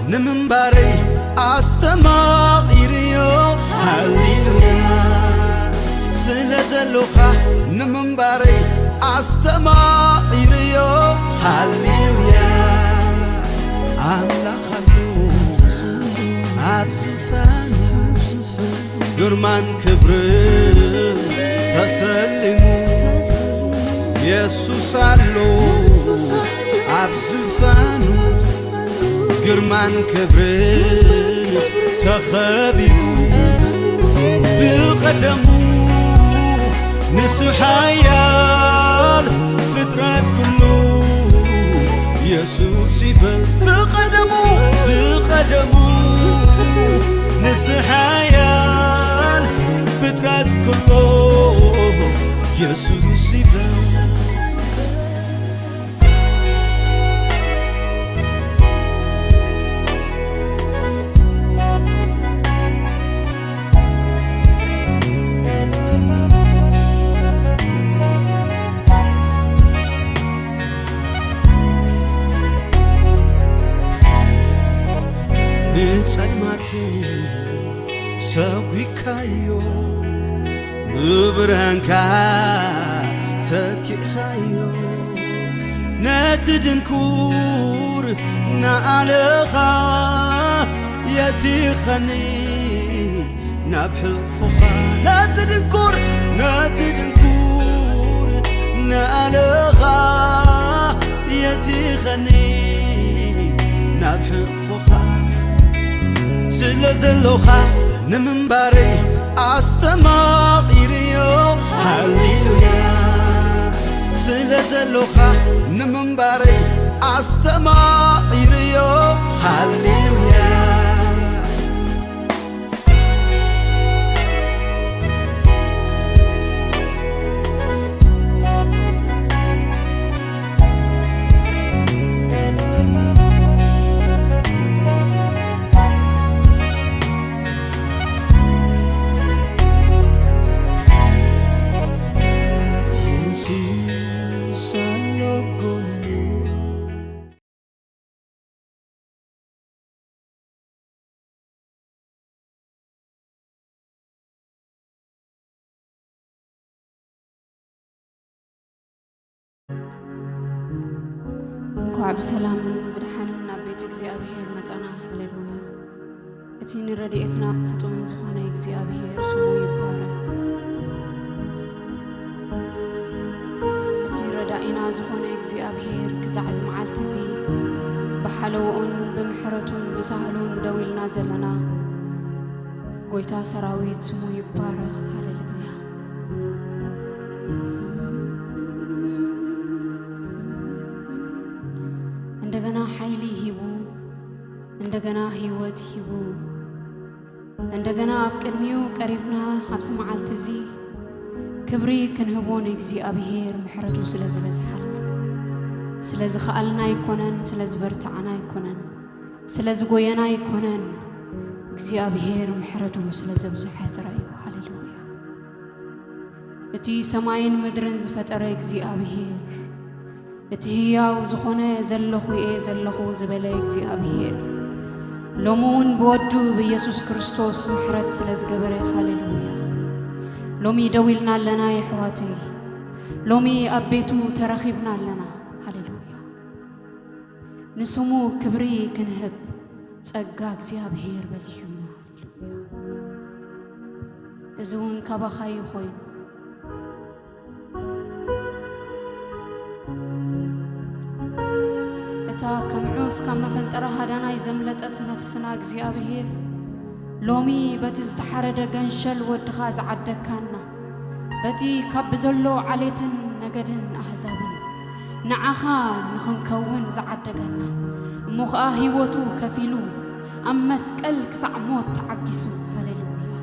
نمنباري أستماقيريو هاليلويا سلازلوخا نمنباري أستماقيريو هاليلويا أملاخلو أبزفان قرمان كبر تسلمو يسوس علو أبزفانو قرمان كبر تخبيبو بقدمو نسو حيال فطرات كله يسوس يبل بقدمو نسو حيال فطرات كله يسوس يبل سويكايو ببرهنكا تكيخايو ناتدنكور نعلخا يتيخني نبحفوخا ناتدنكور نعلخا يتيخني نبحفوخا سلازلوخا نمنباري أستماقيريو هاليلويا سلازلوخا نمنباري أستماقيريو هاليلويا بسلام بدحاننا بيت እግዚአብሔር መጻና ሃሌሉያ እቲን ረድኤትና ፍጹም ዝኾነ እግዚአብሔር ስሙ ይባረክ እቲ ረዳኢና ዝኾነ እግዚአብሔር ክሳዕ ዝመዓልቲ እዚ በሓለውኡን ብምሕረቱን ብሳህሉን ደው ኢልና ዘለና ጎይታ ሰራዊት ስሙ ይባረክ ሃሌሉያ እንደገና ኃይል ይሂቡ እንደገና ህይወት ይሂቡ እንደገና አብቅድሚው ቀሪብና አብስ መዓልቲ እዚ ክብሪ ክንህቦን እግዚአብሔር ምሕረቱ ስለዝበዝሓል ስለዝኸኣልና ይኮነን ስለዝበርታዕና ይኮነን ስለዝጎየና ይኮነን እግዚአብሔር ምሕረቱ ስለዘብዝሐ ተራዩ ሃሌሉያ أتي سماين مدرن زفتر እግዚአብሔር اتهياو زخونه زلخو زلخو زبله እግዚአብሔር لومون بودو بيسوس كريستوس محرت سلازغبره هاليلويا لومي دويلنا لنا يا حواتي لومي أبيتو ترخيبنا لنا هاليلويا نسمو كبري كنهب ጸጋ እግዚአብሔር በዚህና هاليلويا እዙን ካባኻይ ኾይ እታ ከምዑፍ ከመፈንጠራ ሃዳናይ ዘምለጠት ነፍስና እግዚአብሔር ሎሚ በቲ ዝተሓረደ ገንሸል ወድኻ ዝዓደካና በቲ ካብ ዘሎ ዓሌትን ነገድን ኣሕዛብን ንዓኻ ንኽንከውን ዝዓደገና እሞኸኣ ህይወቱ ከፊሉ ኣብ መስቀል ክሳዕ ሞት ተዓጊሱ ሃሌሉያ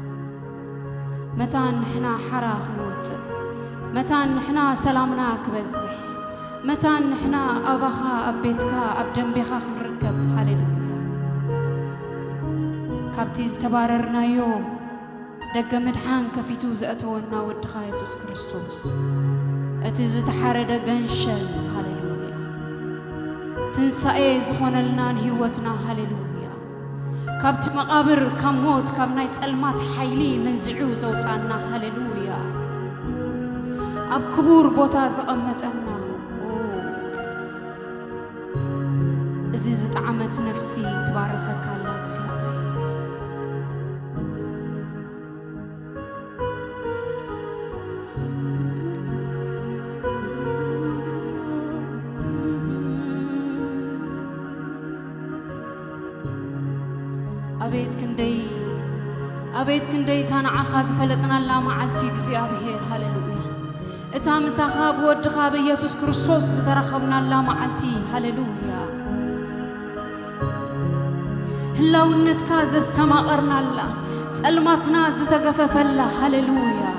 መታን ንሕና ሓራ ክንወፅእ መታን ንሕና ሰላምና ክበዝሕ መታን ንሕና ኣባኻ ኣብ ቤትካ ኣብ ደንቤኻ ክንርከብ ሃሌሉያ ካብቲ ዝተባረርናዮ ደገ ምድሓን ከፊቱ ዘእተወና ወድኻ ኢየሱስ ክርስቶስ እቲ ዝተሓረደ ገንሸል ሃሌሉያ ትንሳኤ ዝኾነልናን ህይወትና ሃሌሉያ ካብቲ መቃብር ካብ ሞት ካብ ናይ ጸልማት ሓይሊ መንዝዑ ዘውፃና ሃሌሉያ ኣብ ክቡር ቦታ ዘቐመጠና እዚ ዝጣዓመት ነፍሲ ትባረኸካ ኣላ እግዚአብሔር أبيت كندي تانع خاز فلتنا لا معلتي እግዚአብሔር هاليلويا إتا مساخا بودخا بيسوس كريستوس ترخبنا لا معلتي هاليلويا هلاونتك زستماقرنا لا ጸልማትና ዝተገፈፈላ هاليلويا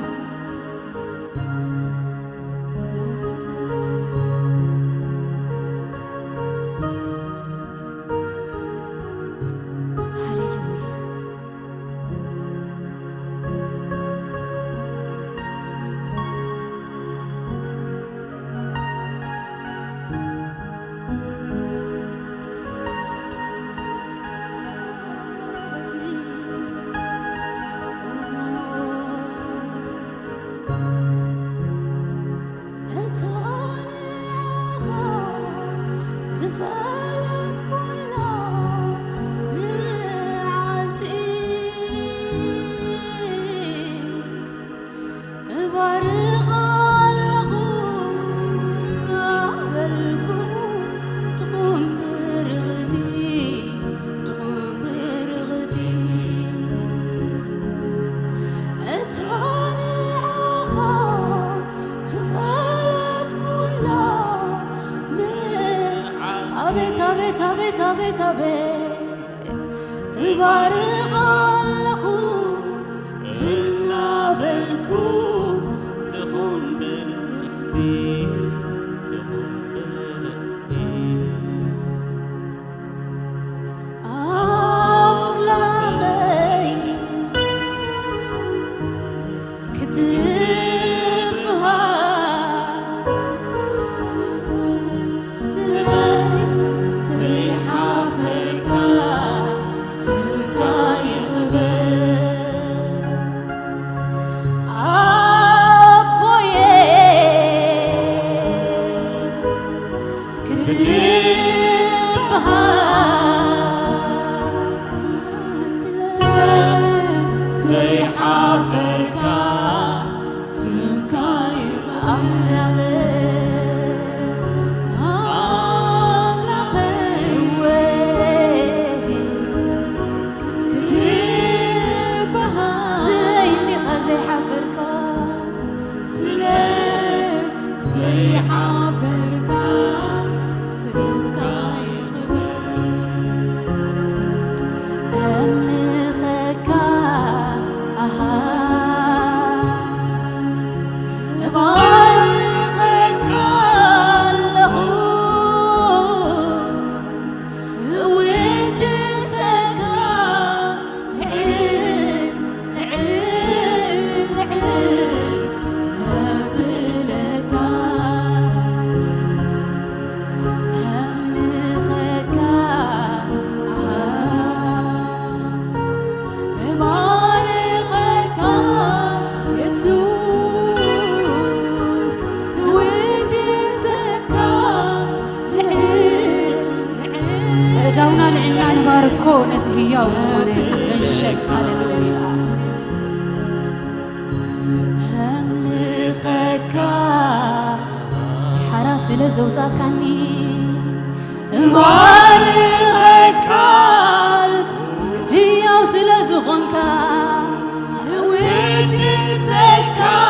هياو زمانه حقنشل هاللويا أملخك حراس لزوزاكني بارخك هياو سلزغنك ودي زكا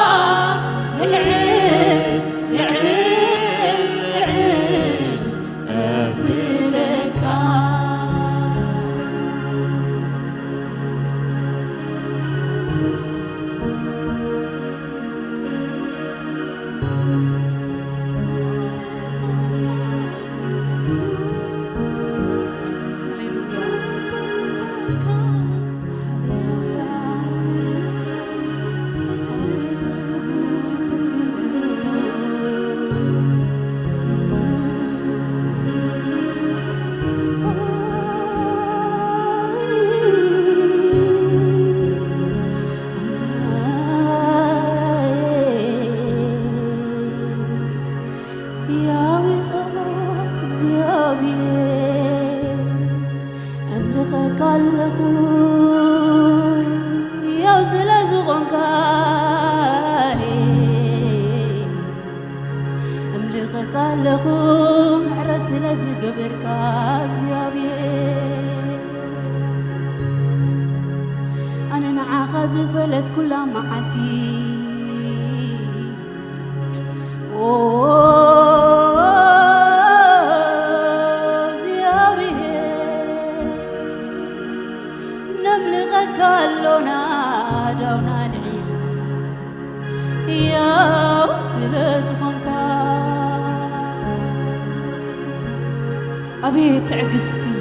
العين أبلك أنا نعاقز فلت كل معتي زيابي نبلغك اللونا دونا العين يا سلسفنك أبيت عقستي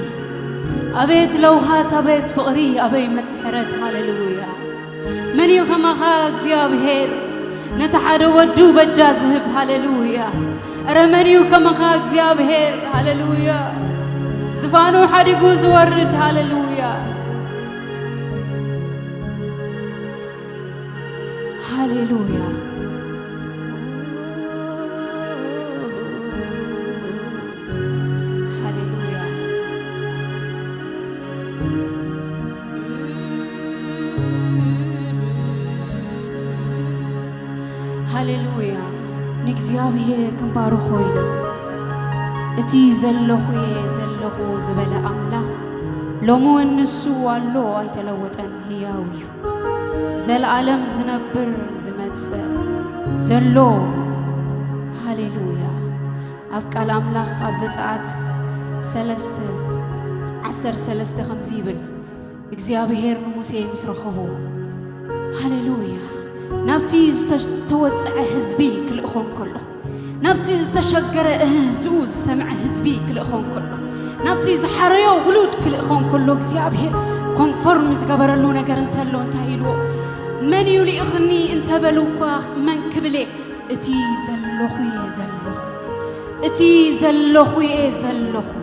أبيت لوهات أبيت فقري أبي متحرت هاللويا من يخمخاك زيابهير نتحد ودو بجازهب هاللويا أرمن يخمخاك زيابهير هاللويا زفانو حدقو زورد هاللويا هاللويا هاللويا نكزيابهير كنبارو خوينا اتي زلخو زبل أملاخ لومو النسو واللو ايتلوتن هياوي زل عالم زنبر زمتس زلو هاللويا أبقى الأملاخ أبزتعات سلسته خمزيبل إكزيابهير نموسي مسرخبو هاللويا نبتي توسع حزبي كل أخون كله نبتي استشجر تؤوز سمع حزبي كل أخون كله نبتي زحريو ولود كل أخون كله إكزيابهير كونفورم زقبر اللون قرنتلو انتهيلو من يولي أخني انت بلوكوا من كبلي اتي زلخو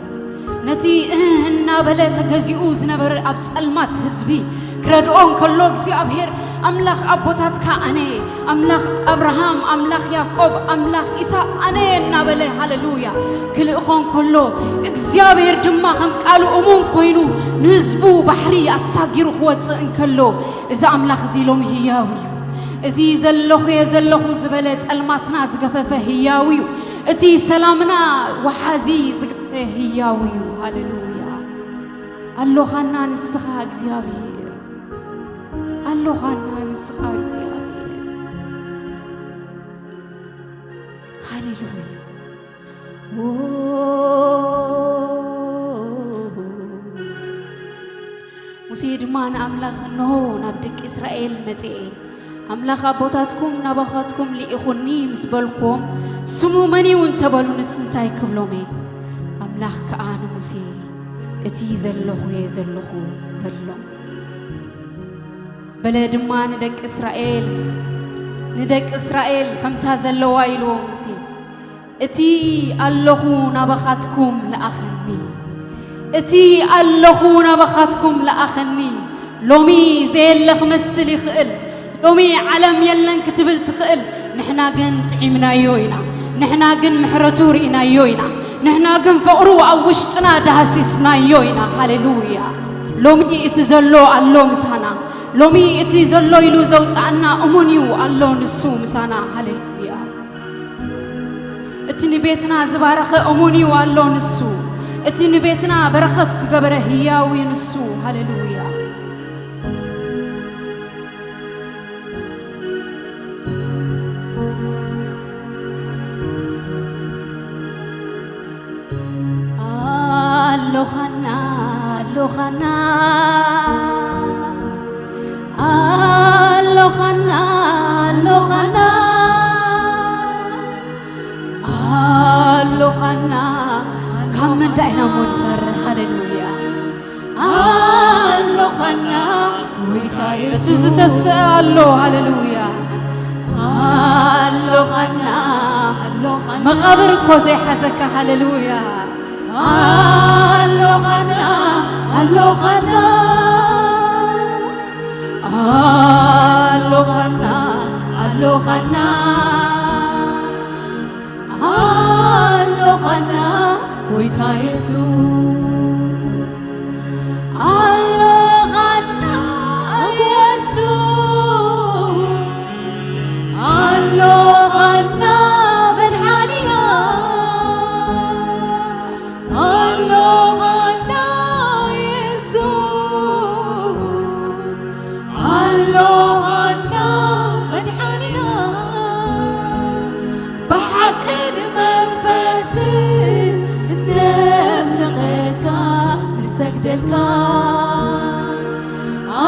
نتي النابلة تجزئوز نبر أبس المات حزبي كردون كله إكزيابهير أملاخ أبوتات كأني أملاخ أبراهام أملاخ يعقوب أملاخ إسحاق أنا النبلة هاللويا كل أخون كله إكزيابهير دماء خم قالوا أمون كوينو نزبو بحري أساقيرو خوات إن كله إذا أملاخ زيلوم هياوي إذا زلخو زبلت الماتنا زقفة هياوي إتي سلامنا وحازي زقفة هياوي هاللويا الله خنا نسخة إكزيابهير الله خنا نسخة إكزيابهير هاللويا مسيد مان أملاخ نهو نبدك إسرائيل متئ أملاخ أبوتاتكم نبخاتكم لإخوني مسبلكم سمو مني وانتبالو نسنتاي كبلومي أملاخ كأنا مسي اتي زلخو بلوم بلد ما ندك إسرائيل كم تازلوا وايلو مسي اتي اللهو نبخاتكم لأخني اتي اللهو نبخاتكم لأخني لومي زي اللخ مسلي خقل لومي علم يلن كتبل تخقل نحنا قن تعيمنا يوينا نحنا قن محرتورينا يوينا نحنا قن فقرو أوشتنا دهسيسنا يوينا هاللويا لومي اتزلو الله مسانا لومي اتزلو يلو زوصعنا امونيو الله نسو مسانا هاليلويا اتني بيتنا زبارخ امونيو الله نسو اتني بيتنا برخت زغبره هياوي نسو هاليلويا Alokhana Alokhana Alokhana Alokhana Alokhana Come dynamon for hallelujah Alokhana Jesus allo hallelujah Alokhana Alokhana مغابر كوزي حزك hallelujah Alokhana Alokhana Alokhana Alokhana Alokhana Goita Jesus Alokhana Jesus Alokhana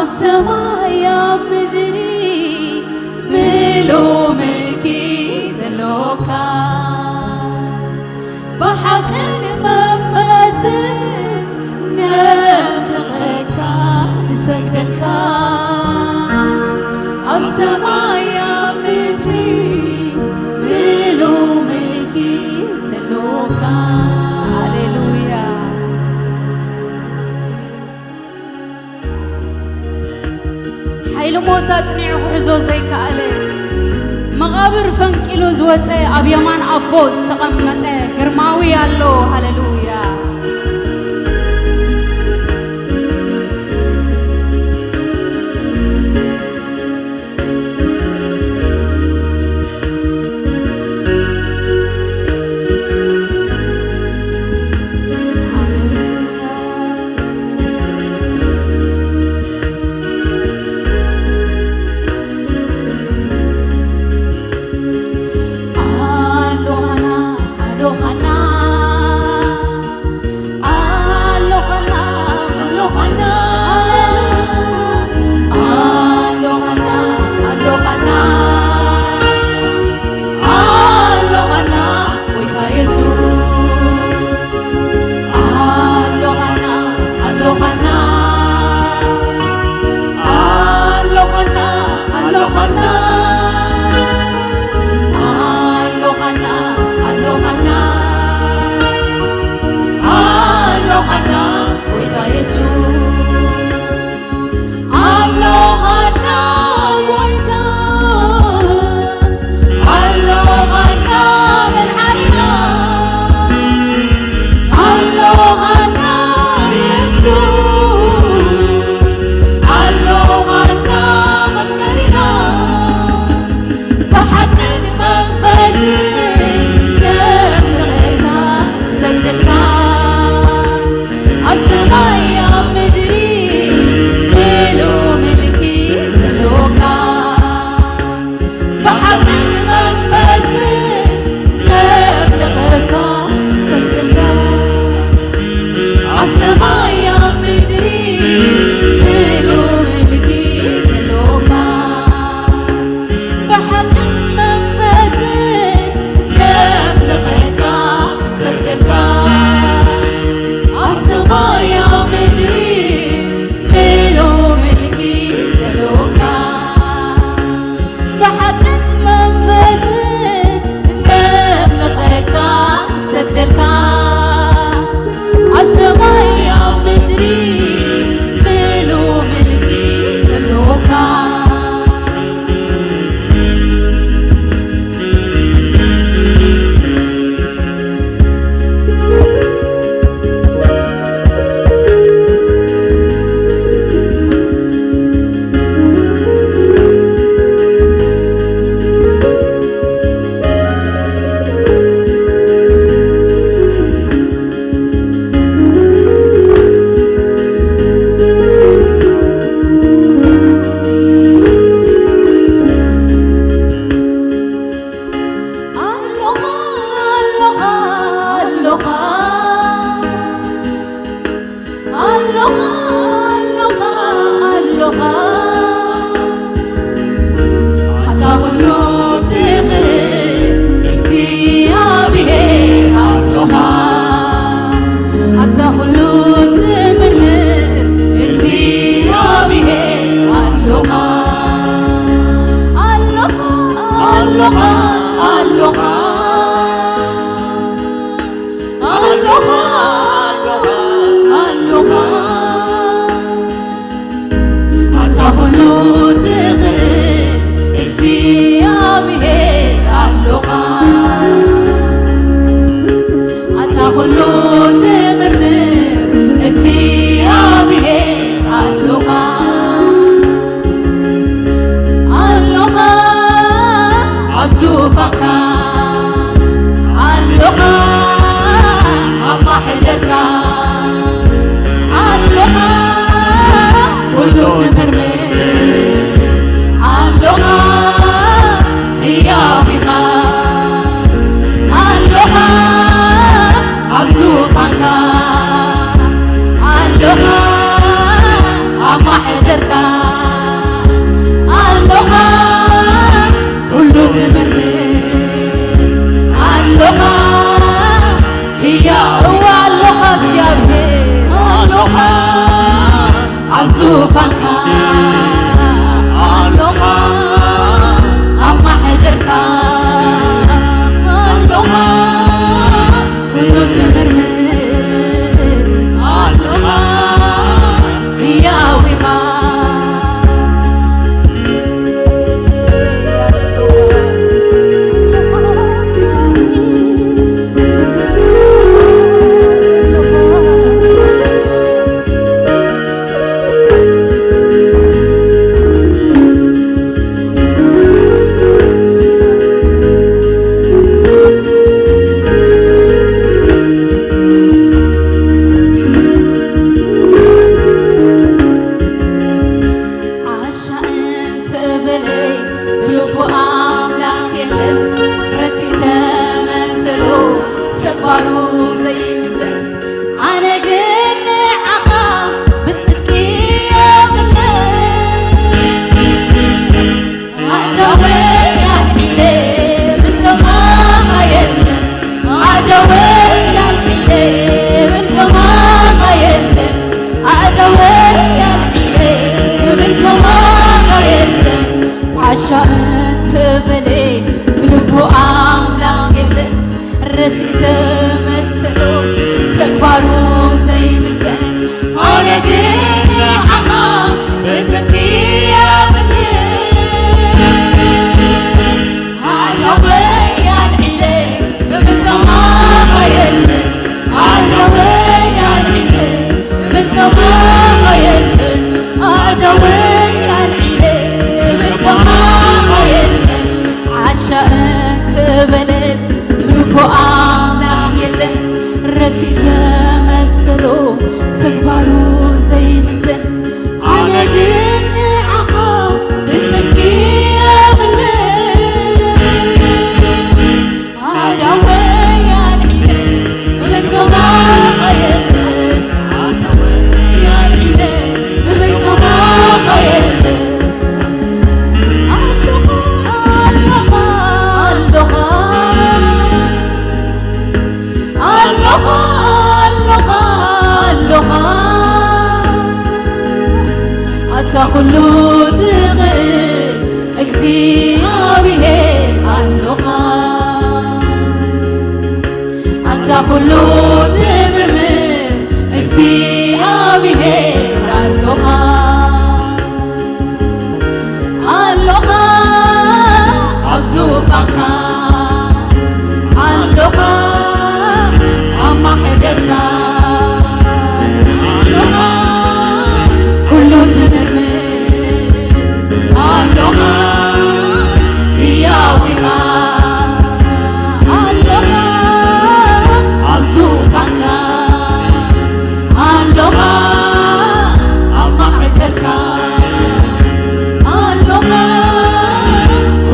سمايا بدري ملو ملكي زلوكا بحق المنفس نبلغك نسجدك أب سمايا بدري ملو ملكي زلوكا هاليلويا حيل موتا تنيعو حزو زي كالي مغابر فنكيلو زوتي أبيمان أبوز تقمتي قرماوي يالو هاليلويا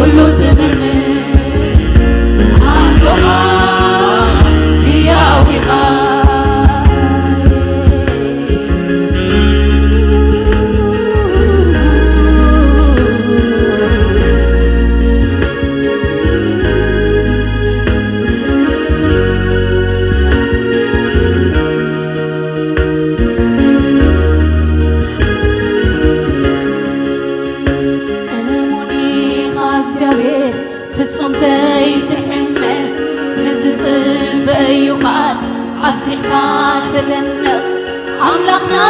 كله تمرمر أبزحكا تدنق أملاقنا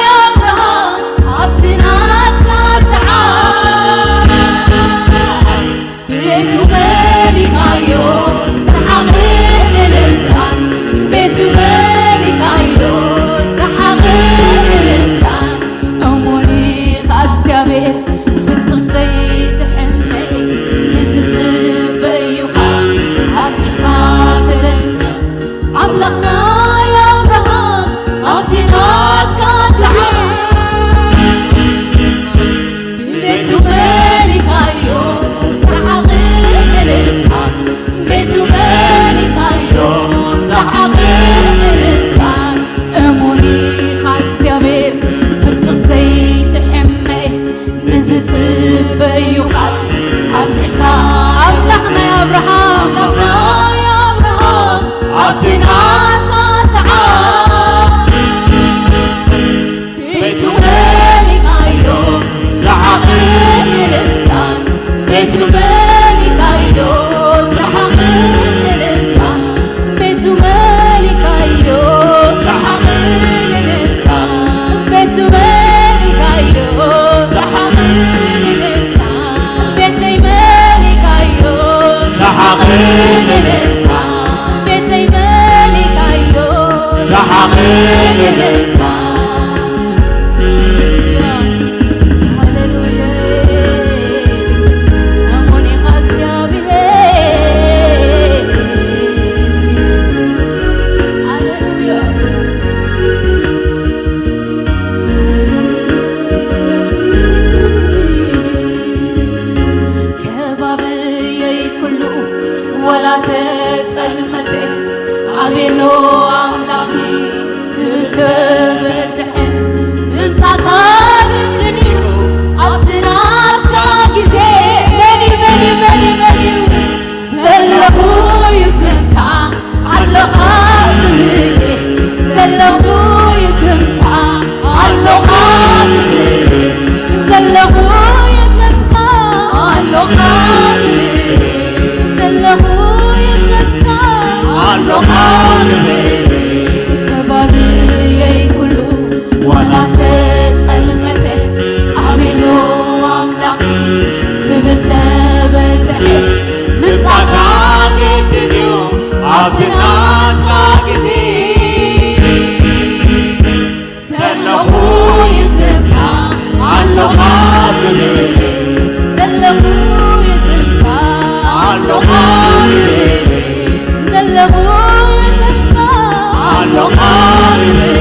يا أبراهام أبتناتنا سعاد بيتو ملكايو سحابين الانتان بيتو ملكايو سحابين الانتان أموني خاكسيابير فسق زي تحمي نزل بيوخا أبزحكا تدنق أملاقنا يا أبراهام أبتناتنا سعاد بيتو ملكايو سحابين الانتان بيتو ملكايو سحابين الانتان أموني خاكسيابير فسق زي تحمي نزل بيوخاس أبزحكا أملاقنا يا أبراهام أملاقنا يا أبراهام أبتناتنا سعاد بيتو ملكايو سحابين الانتان بيتو ملكايو سحابين الانتان بيتو ملكايو سحابين الانتان بيتو ملكايو سحابين الانتان بيتي ملكايو سحابين الانتان بيتي ملكايو سحابين الانتان ولا تسلمته عبينو أملاقي زلت بزحن من ساقان الدنيا أبتناتك جزي بني زلقو يسمكا على خاطري زلقو يسمكا على خاطري زلقو يسمكا على خاطري زلقو يسمكا على خاطري كبابي كله ولا تسلمته عملو أملاقي سبت بزحن من ساقان الدنيا أبتناتك جزي زلقو يسمكا على خاطري زلقو يسمكا على خاطري زلقو يسمكا على خاطري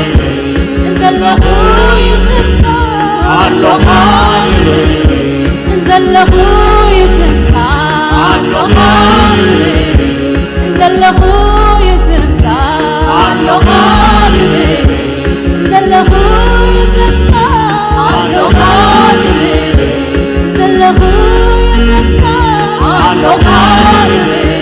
زلقو يسمكا على خاطري زلقو يسمكا على خاطري زلقو يسمكا على خاطري زلقو يسمكا على خاطري زلقو يسمكا على خاطري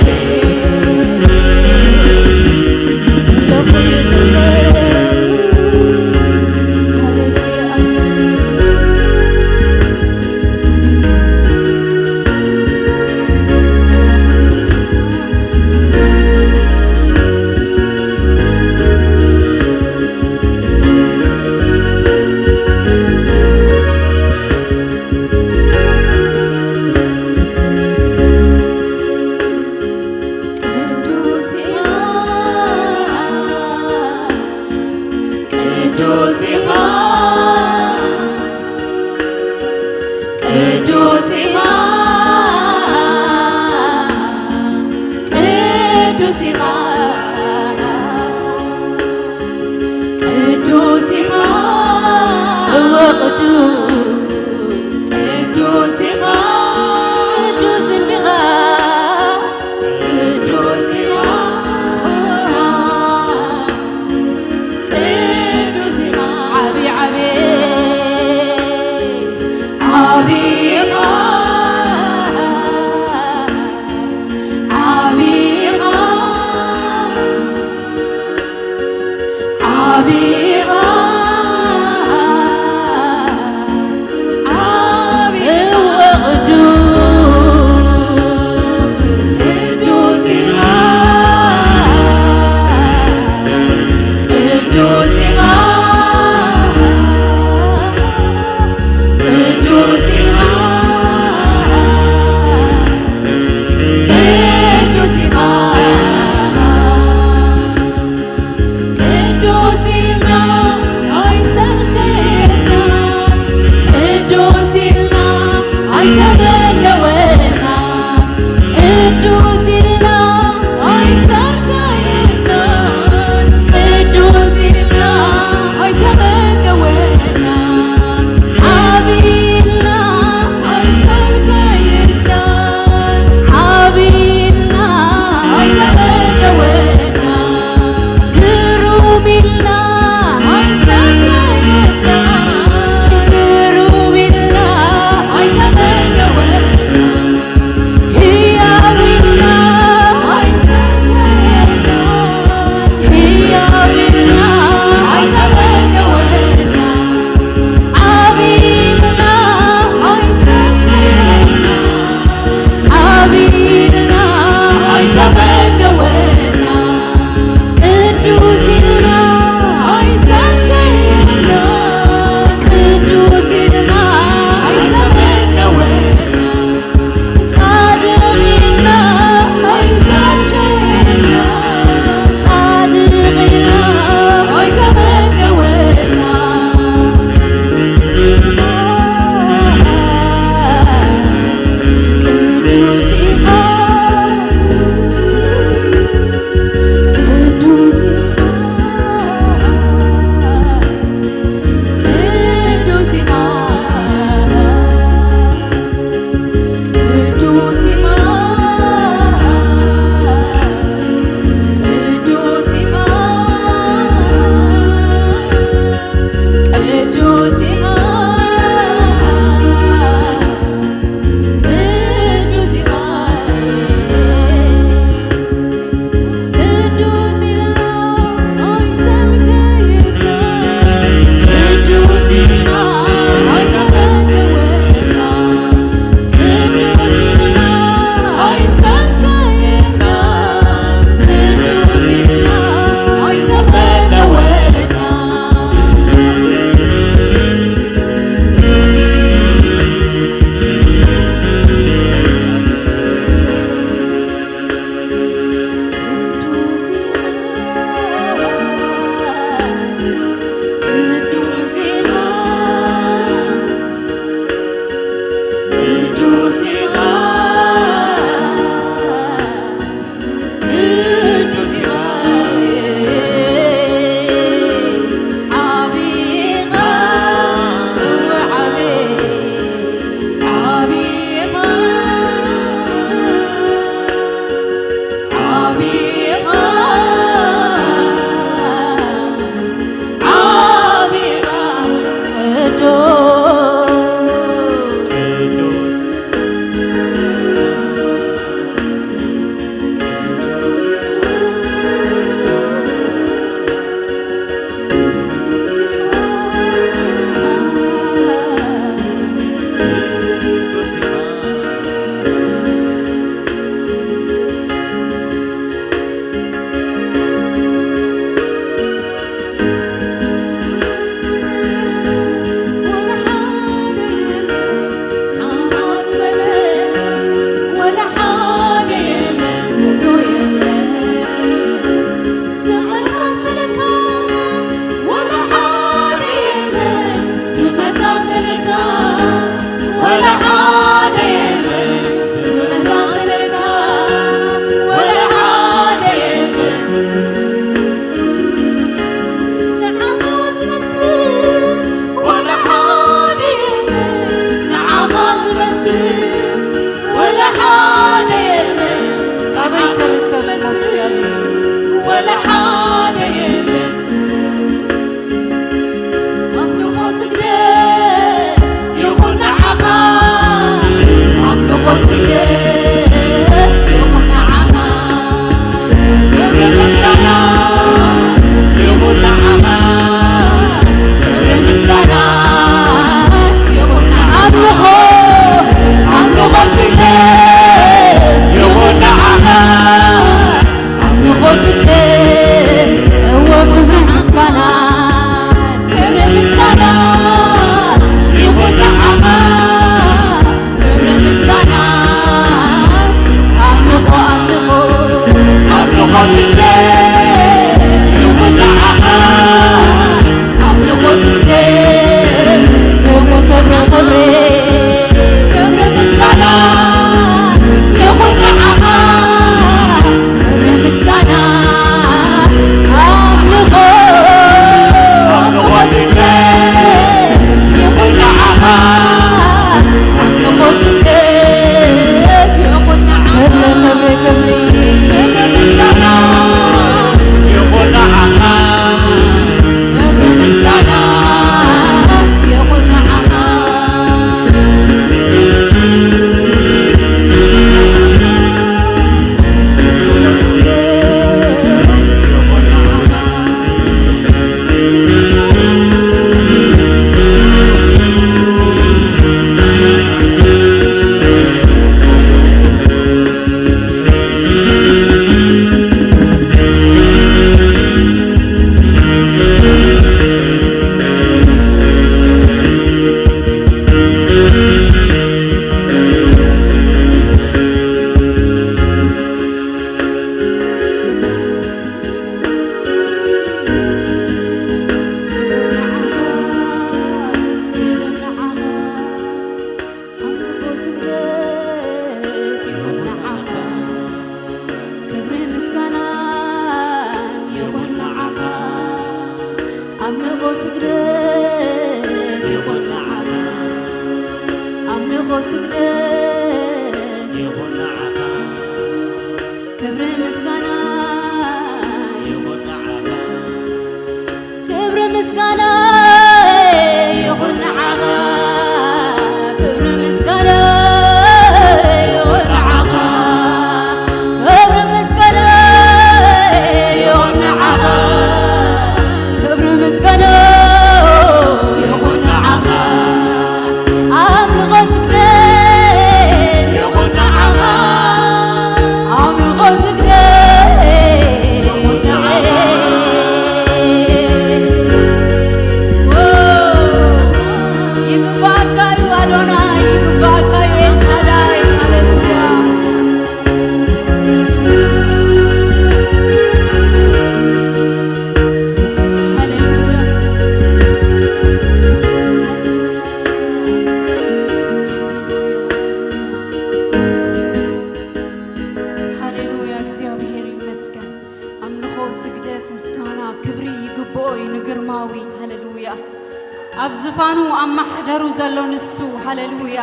አብዝፋኑ አማህደሩ ዘሎን እሱ ሃሌሉያ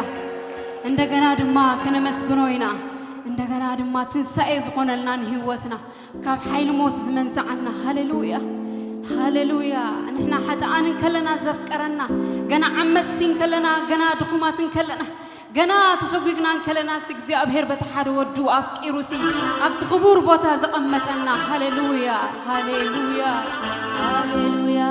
እንደገና ድማ ከነመስግኖይና እንደገና ድማ ትንሳኤ ዝሆነልናን ህይወትና ካብ ኃይል ሞት ዝመንዛዓና ሃሌሉያ ሃሌሉያ እንህና ሓጣአንን ከለና ዘፍቀረና ገና ዓመስቲን ከለና ገና ድኹማትን ከለና ገና ተሰጉግናን ከለና እግዚአብሔር በተሓደ ወዱ አፍቂሩሲ አብቲ ክቡር ቦታ ዘቀመጠና ሃሌሉያ ሃሌሉያ ሃሌሉያ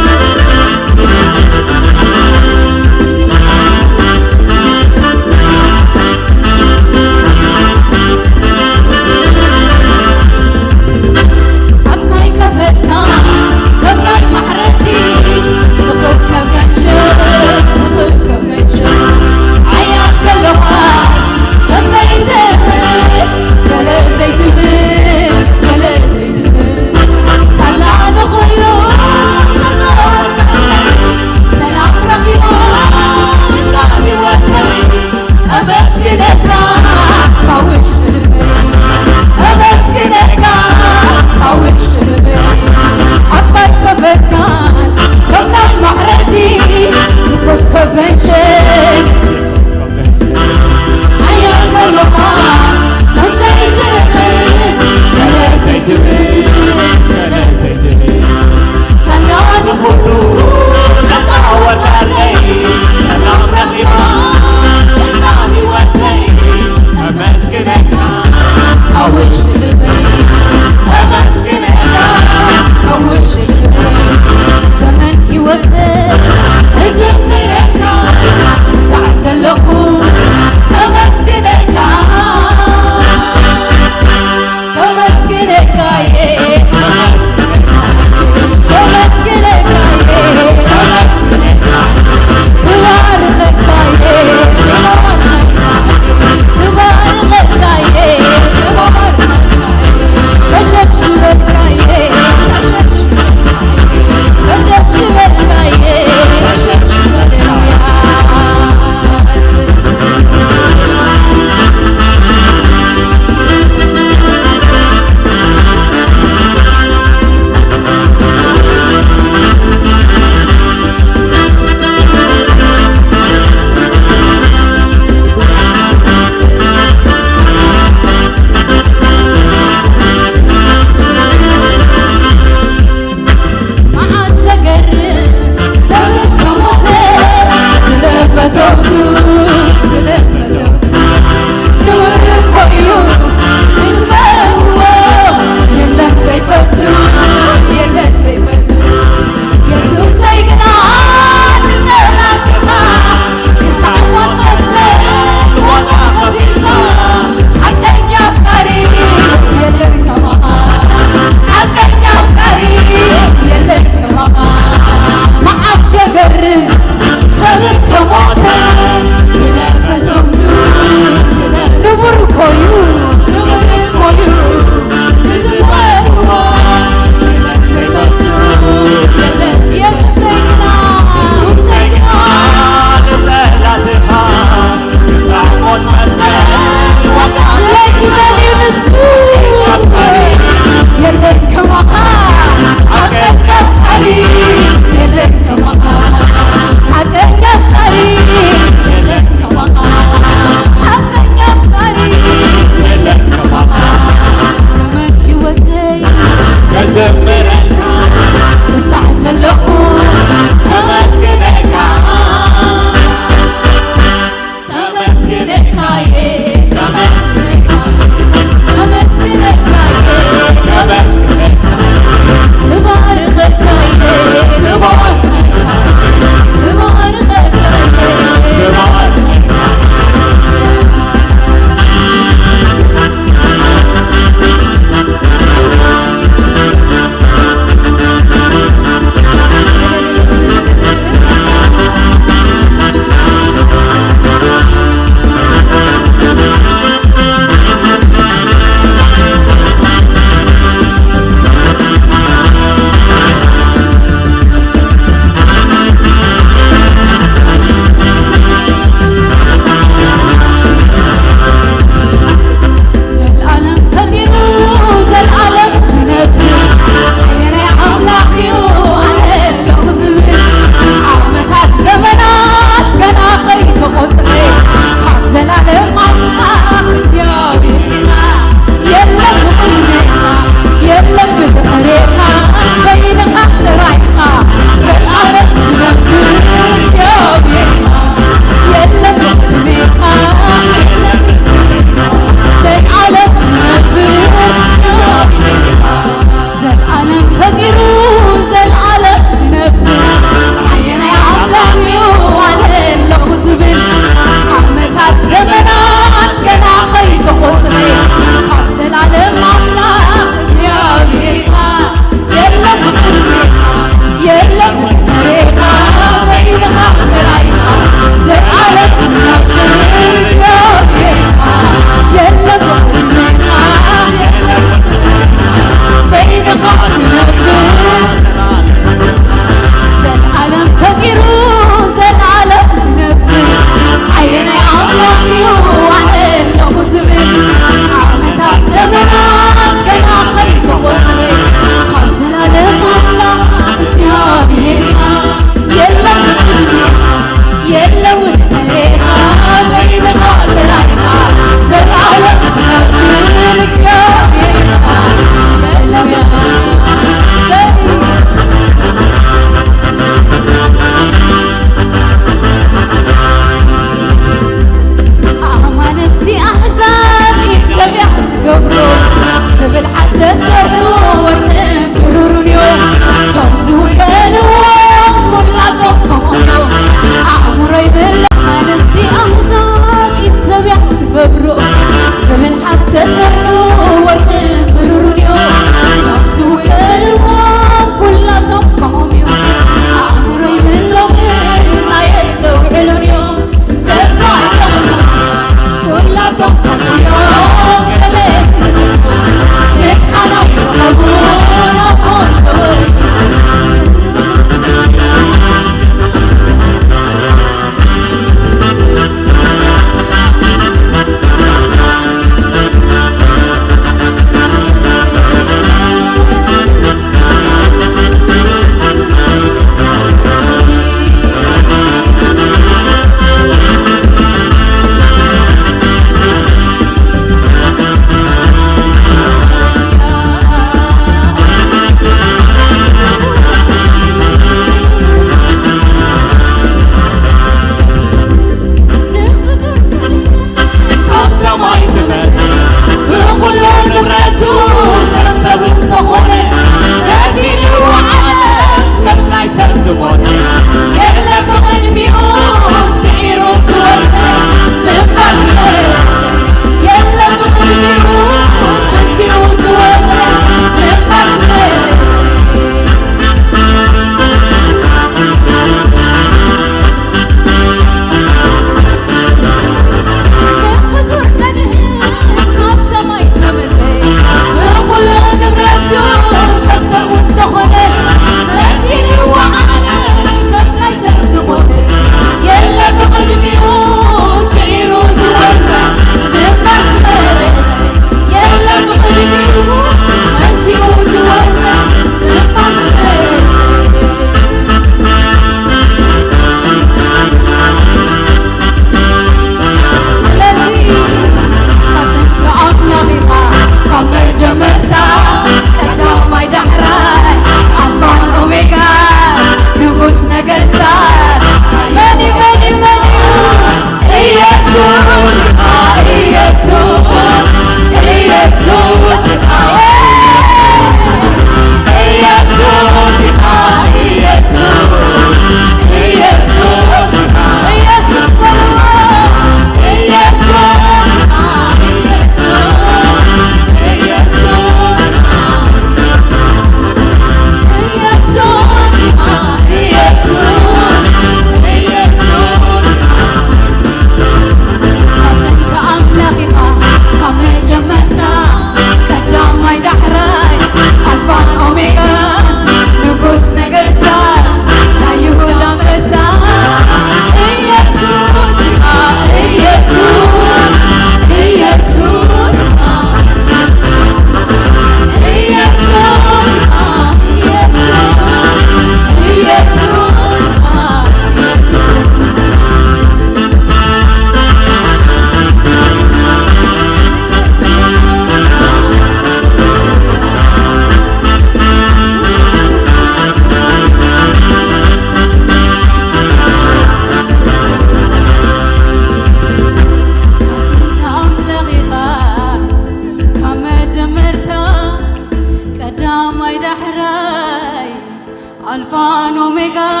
ألفا وأوميغا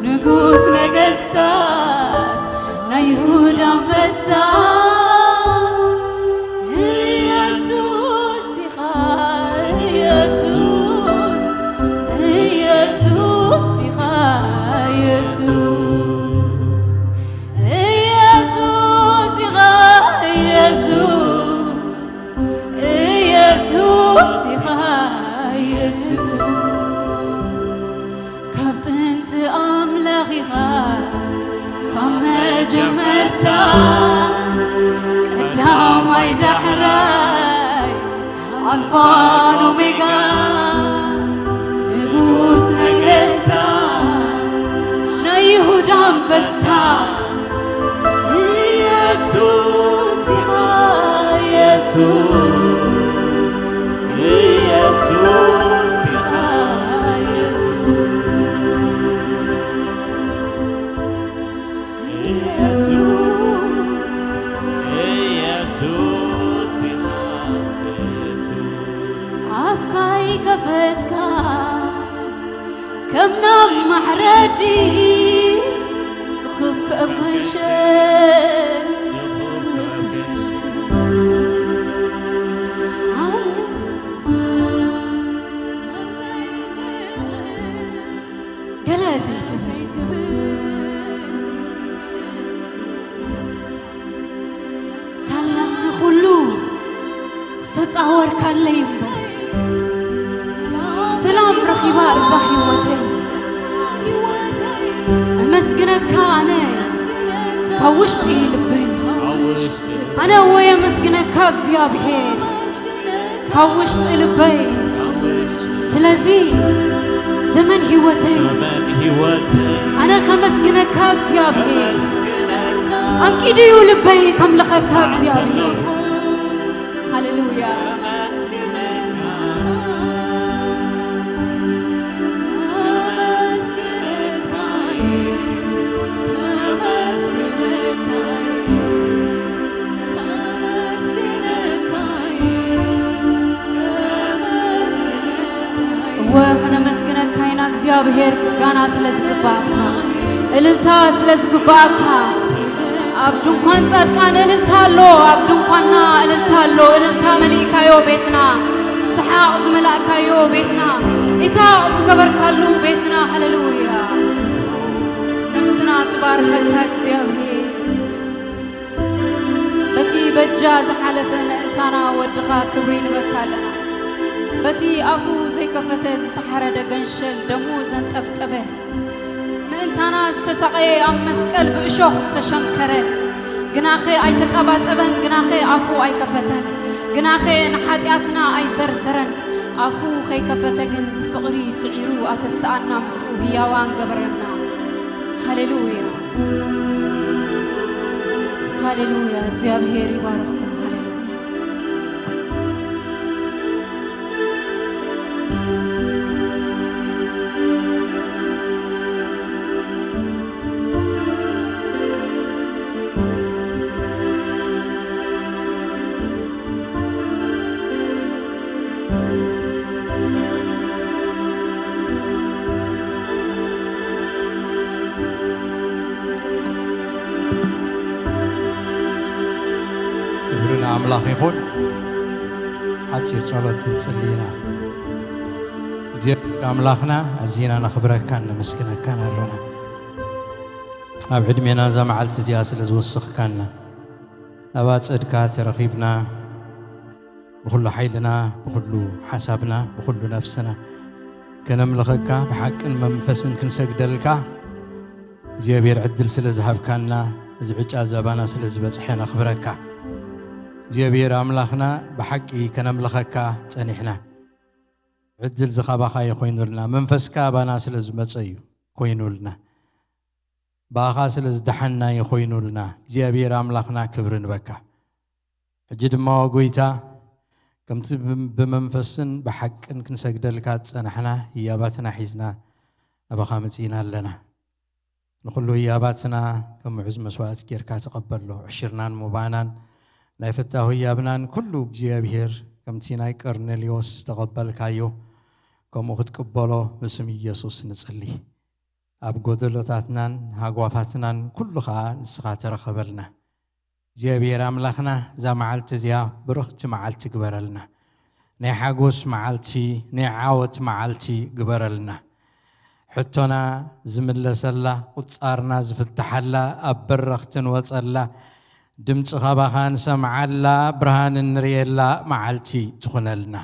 نقوس نقستان نيهودا بسا يسوس يخا يسوس يسوس يخا يسوس يسوس يخا يسوس يسوس يخا يسوس كابتنت أملاخيخا كما جمرتا قدامي دحراي ألفا وأوميغا نقوس نقستا نيهودا بسا يسوس يخا يسوس يسوس يخا يسوس عفكاي كفتكا كم نام محردي سخبك أبغيشن قلا زيت سلام نخلو استتصور كالي سلام رخيبا إذا حيوتي أمسكنك أنا كوشتي لبي أنا ويا مسكنك እግዚአብሔር كوشت لبي سلازي زمن هيوتي أنا كمسكنك እግዚአብሔር أنكيديو لبي كم لخك እግዚአብሔር هاليلويا وخنا مسكنك كاينا እግዚአብሔር ምስጋና ስለዝግባካ እልልታ ስለዝግባካ አብዱንኳን ጻድቃን እልልታሎ አብዱንኳንና እልልታሎ እልልታ መልኢካዮ ቤትና ሰሓቅ ዝመላእካዮ ቤትና ኢሳቅ ዝገበርካሉ ቤትና ሃሌሉያ ነፍስና ትባርከካ እግዚአብሔር በቲ በጃ ዝሓለፈ ንእንታና ወድኻ ክብሪ ንበካለና በቲ አፉ ዘይከፈተ ዝተሓረደ ገንሸል ደሙ ዘንጠብጠበ ምእንታና ዝተሰቀየ ኣብ መስቀል ብእሾኽ ዝተሸንከረ ግናኸ ኣይተጣባፀበን ግናኸ አፉ ኣይከፈተን ግናኸ ንሓጢአትና ኣይዘርዘረን አፉ ከይከፈተ ግን ፍቕሪ ስዒሩ ኣተስኣና ምስኡ ህያዋን ገበረና ሃሌሉያ ሃሌሉያ እግዚአብሔር ይባርክኩም أملاخ يخون حتى صلاة كنصلينا دير أملاخنا أزينا نخبرك كان مسكنا كان لنا أبعد منا زمعلت زياس لزوسخ كنا أبات صدقات رخيبنا بكل حيلنا بكل حسابنا بكل نفسنا كنملخك بحق منفس كنسجدلك جابير عدل سلزهب كنا زعج أزبانا سلزبصحنا خبرك جابير أملاخنا بحقي كنملخك صنيحنا عدل زخباخا يخوينولنا منفسك بانا سلزمصيو كوينولنا باخا سلزدحنا يخوينولنا جابير أملاخنا كبرن بكا حجد ما وقويتا كمت بمنفسن بحق كنسجدلك صنحنا ياباتنا حزنا أبخا مصينا لنا نقولوا ياباتنا كم عز مسوات كيركا تقبل له عشرنا مبانان لا يفتحوا يابنان كله جيابير كم تيناي كرنليوس تقبل كايو كم أخذ قبله باسم يسوع نصلي أبغى دلتاتنا هاقوافاتنا كلها نسخات رخبلنا جابير أملاخنا زمعلت زيا برخت معلت قبرلنا نحاجوس معلتي نعاوت معلتي قبرلنا حتنا زمل سلا وتصارنا زفتح الله أبرختن وصلا دمت خبخان سمع الله برهان النريلا معلتي تخنلنا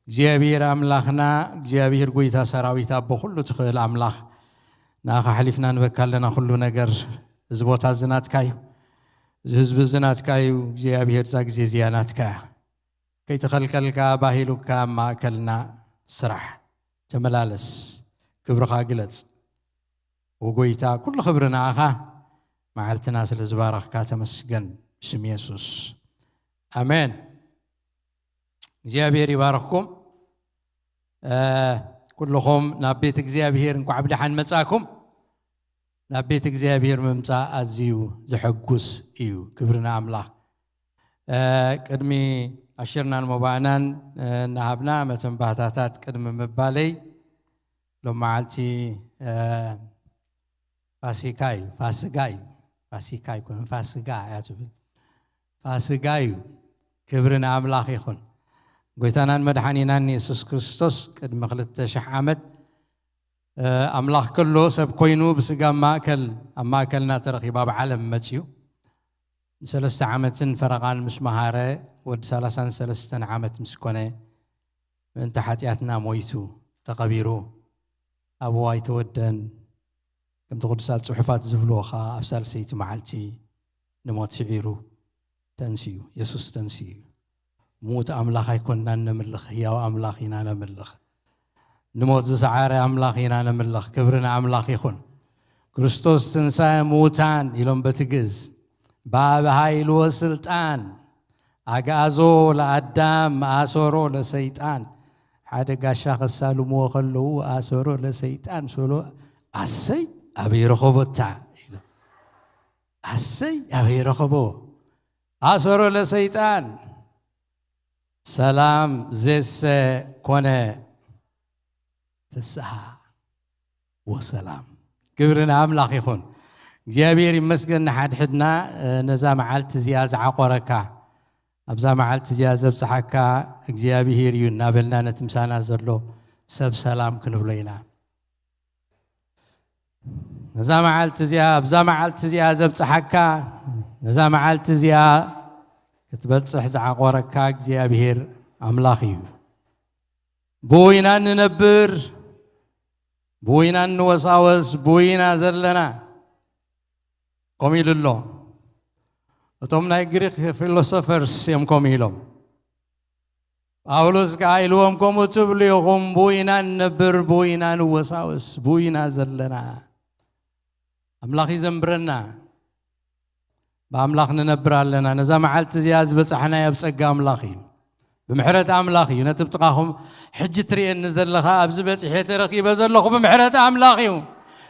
جابير أملاخنا جابير قويتا سراويتا بخلو تخيل أملاخ ناخ حلفنا نبكالنا خلو نقر زبوتا زنات كايو زهزب الزنات كايو جابير زاق زيزيانات كايو كي تخلقلكا باهلوكا ما أكلنا سرح تملالس كبرخا قلت وقويتا كل خبرنا آخا معلتنا سلزبارخ كاتمسجن بسم يسوس آمين جابير يبارككم كلكم نبيت جابير نكو عبد حن متاكم نبيت جابير ممتا أزيو زحقوس إيو كبرنا أملاح قدمي أشرنا المبانان نهبنا متن بهتاتات قدم مبالي لما عالتي فاسيكاي كون فاسقاي كبرنا أملاح يخون قويتانا مدحانينا يسوس كريستوس قدم خلت شح عمد أملاح كله سب كوينو بسقا ماكلنا ترخي باب علم متيو سلسة عمتن فرقان مش مهارة ود سلسان سلسة عمت مسكونة من تحتياتنا مويسو تقبيرو أبواي تودن كم تقول سال صحفات زفلوخا أفسال سيت معلتي نموت سعيرو تنسيو يسوس تنسيو موت أملاخ يكوننا نملخ يا أملاخنا نملخ نموت زعارة أملاخنا نملخ كبرنا أملاخ يخون كريستوس تنسى موتان يلوم بتجز باب هاي الوسلطان أجازو لأدم أسورو لسيطان حدا قاشا خسالو مو خلو أسورو لسيطان سولو أسي أبي رخبوتا أسي أبي رخبو أسورو لسيطان سلام زيس كونه تسعة وسلام كبرنا أملاخ يخون جابير مسكن حد حدنا نزام عالت زياز عقوركا أبزام عالت زياز بصحكا جابير ينابلنا نتمسانا زرلو سب سلام كنفلينا نزام عالت زيا أبزام عالت زياز بصحكا نزام عالت زيا كتبتصح عقوركا جابير أملاخي بوينا ننبر بوينا نوساوس بوينا زلنا كميلو أتومنا يجريك فيلسوفرز يوم كميلهم أولوس كايلوهم كم تبليهم بوينا نبر بوينا نوساوس بوينا زلنا أملاخي زمبرنا بأملاخنا نبر لنا نزام عالت زياز بس إحنا يبسق أملاخي بمحرة أملاخي نتبتقاهم حجتري نزل لها أبزبت حيت رقيب زل لهم بمحرة أملاخي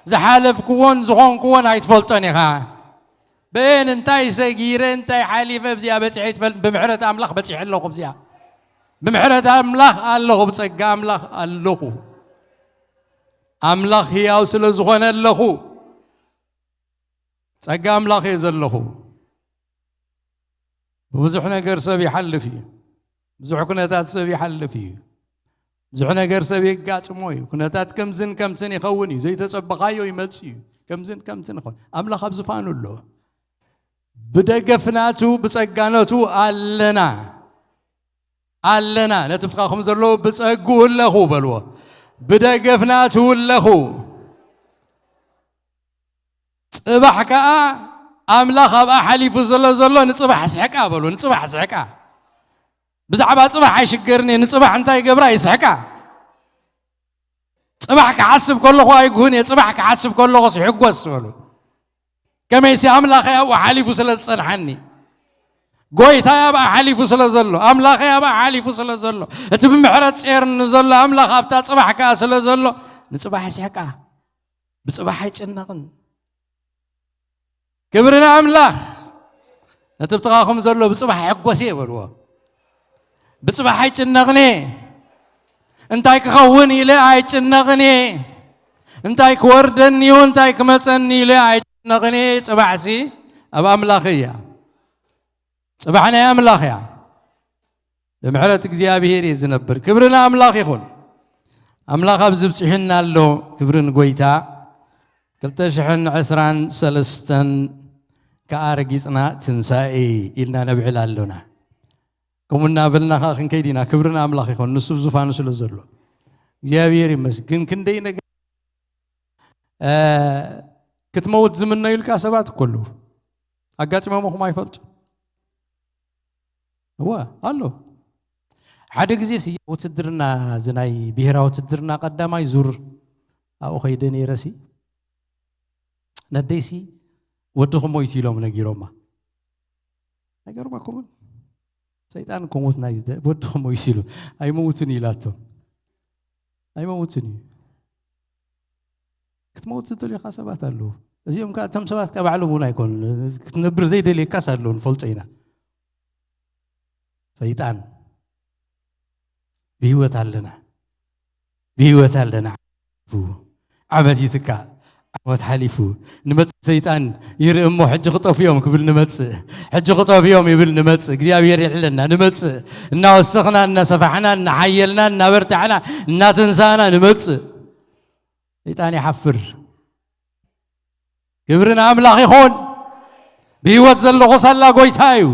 زحالف كون زخون كون هيتفلتني ها بين انتاي سجير انتاي حليفة بزيا بتحيت بمحرة أملاخ بتحل لهم بزيا بمحرة أملاخ قال له بتسق أملاخ قال له أملاخ هي أوصل زخون له تسق أملاخ يزل له بوزحنا قرصة بيحل فيه بزح كنتات سبي حل فيه بزحنا قرصة بيقاط موي كنتات كم زن يخوني زي تصبقايو يملسي كم زن يخون أملا خبز فانو له بدقفناتو بسقاناتو ألنا نتبتقى خمزر له بسقوه له بلوه بدقفناتو له صبحكا أملا خبا حليف زلو نصبح سحكا بلو نصبح سحكا بزعبات صباح يشكرني نصبح انت يقبرا يسحكا صباحك عصب كله خو يكون صباحك عصب كله خو يحقوس ولو كما يسي املاخ يا ابو حليف سلصنحني قويتا يا ابو حليف سلزلو املاخ يا ابو حليف سلزلو اتب محرت صير نزلو املاخ ابتا صباحك سلزلو نصبح يسحكا بصباح يጨነقن كبرنا املاخ نتبتقاكم زلو بصباح يحقوس يبلو بصباح يጨነقني انتاي كخون إلي عيشنغني انتاي كوردني وانتاي كمسني إلي عيشنغني صباحسي أبا أملاخية صباحنا يا أملاخية بمحرة እግዚአብሔር يزنبر كبرنا أملاخ يخون أملاخ أبزب صحنا له كبرن قويتا كلتشحن عسران سلستن كأرجيسنا تنسائي إلنا نبعل لنا كمنا بلنا خاخن كيدنا كبرنا أملاخ يخون نصف زفان سلزلو እግዚአብሔር يمسكن كندينا كتموت زمننا يلقى سبات كله أقاتي ما مخ ما يفلت هو الله حدا جزيسي وتدرنا زناي بهرا وتدرنا قدامي زور أو خيدني راسي نديسي ودخم مويتي لهم نجيروما نجيروما كمان سيدان كموت نايز ودخم مويتي له أي موتني لاتو أي موتني كتموت تدلي خاسبات له زيهم كاتم سبات كبعلمونا يكون كتنبر زي دلي كسر لون فلتينا سيدان بهوت لنا عبدي تكا عبد حليفو نمت سيطان يرمو حج خطف يوم قبل نمت حج خطف يوم يبل نمت እግዚአብሔር يحلنا نمت إنا وسخنا إنا سفحنا إنا حيلنا إنا برتعنا إنا تنسانا نمت سيطان يحفر كبرنا أملاخ يخون بهوت زلو صلى قويتايو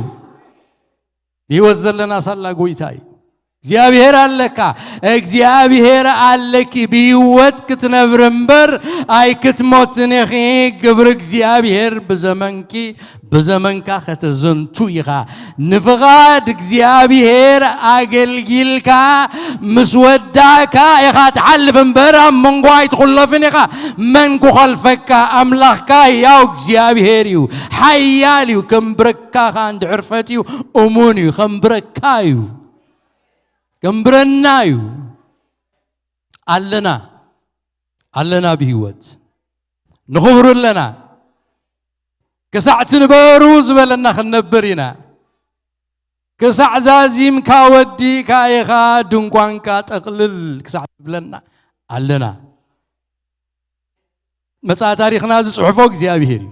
بهوت زلنا صلى قويتايو እግዚአብሔር አለካ እግዚአብሔር አለኪ ቢወት ክትነብርምበር አይ ክትሞትን ይኺ ግብር እግዚአብሔር በዘመንካ ከተዘንቱ ይኻ ንፍቃድ እግዚአብሔር አገልግልካ ምስወዳካ ይኻ ተሐልፍምበር መንጓይ ትخلفን ይኻ መንኩ خلفካ አምላኽካ ያው እግዚአብሔር እዩ ሓያል እዩ ከምብረካ ካንድ ዕርፈት እዩ እሙን እዩ ከምብረካ እዩ كمبرنايو علنا بهوت نخبر لنا كسعت نبروز بلنا خنبرينا كسع زازيم كاودي كايخا دنقوان كاتقلل كسعت بلنا علنا مسا تاريخنا صحفو እግዚአብሔር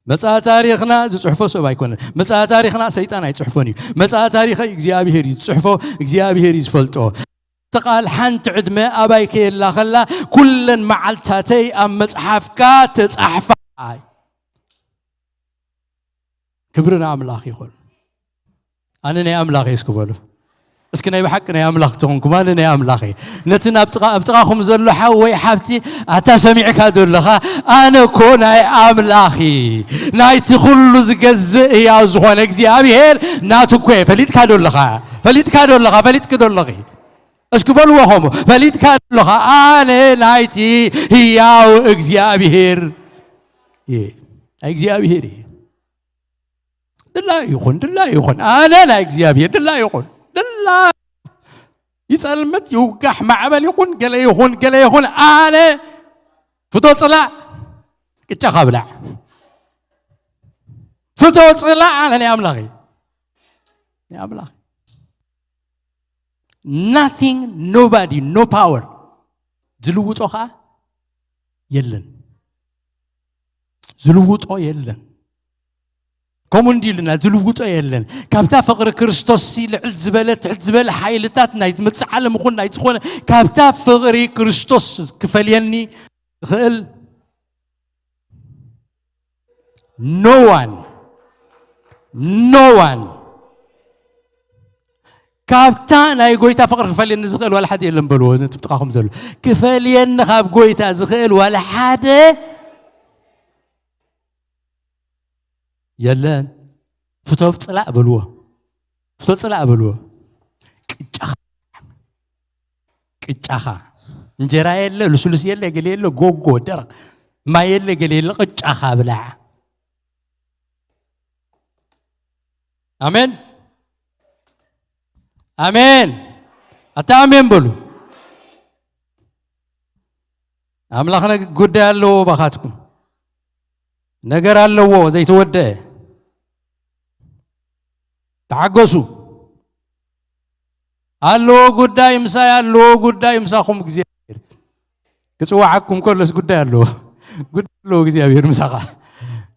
مصا تاريخنا صحفو سو بايكون مصا تاريخنا شيطان يصحفوني مصا تاريخ እግዚአብሔር يصحفو እግዚአብሔር يفلطو تقال حنت عدمه ابايك يلا خلا كلن معلتاتي ام مصحفكا تصحفاي كبرنا املاخ يقول انا املاخ يسكبلو اسكناي بحقنا يا املاخ تكونكم انا يا املاخي نتنا ابطقاكم زلو حوي حبتي اتا سمعك هدلخا انا كون يا املاخي نايتي كل زغز يا زخون እግዚአብሔር ناتو كوي فليت كادلخا فليت كدلخي اسكبلو وهم فليت كادلخا انا نايتي ياو እግዚአብሔር እግዚአብሔር دلا يخون انا لا እግዚአብሔር دلا يخون دلا يسلمت يوقح معبل يكون قال يكون انا فتو طلع كتا خبلع فتو طلع انا يا املاخي nothing nobody no power زلوطوخا يلن زلوطو يلن كوموندي لنا زلوطو يلن كابتا فقر كريستوس سي لعزبل حيلتات نايت متصعلم خون نايت خون كابتا فقر كريستوس كفليني خل no one كابتا ناي غويتا فقر كفليني زخل ولا حد يلم بلو انت بتقاكم زلو كفليني خاب غويتا زخل ولا حد يلان فتو بصلاء بلوه قጫኻ እንጀራ የለ ልሱልስ የለ ገለ የለ ጎጎ ደረቅ ማ የለ ገለ የለ ቅጫኻ ብላዕ አሜን አታሜን በሉ አምላኽና ጉዳይ አለው ባኻትኩም ነገር አለው ዘይተወደ تعجسوا አለው ጉዳይ ምሳይ አለው ጉዳይ ምሳኹም እግዚአብሔር ክጽዋዓኩም ኮለስ ጉዳይ አለው ጉዳይ እግዚአብሔር ምሳኻ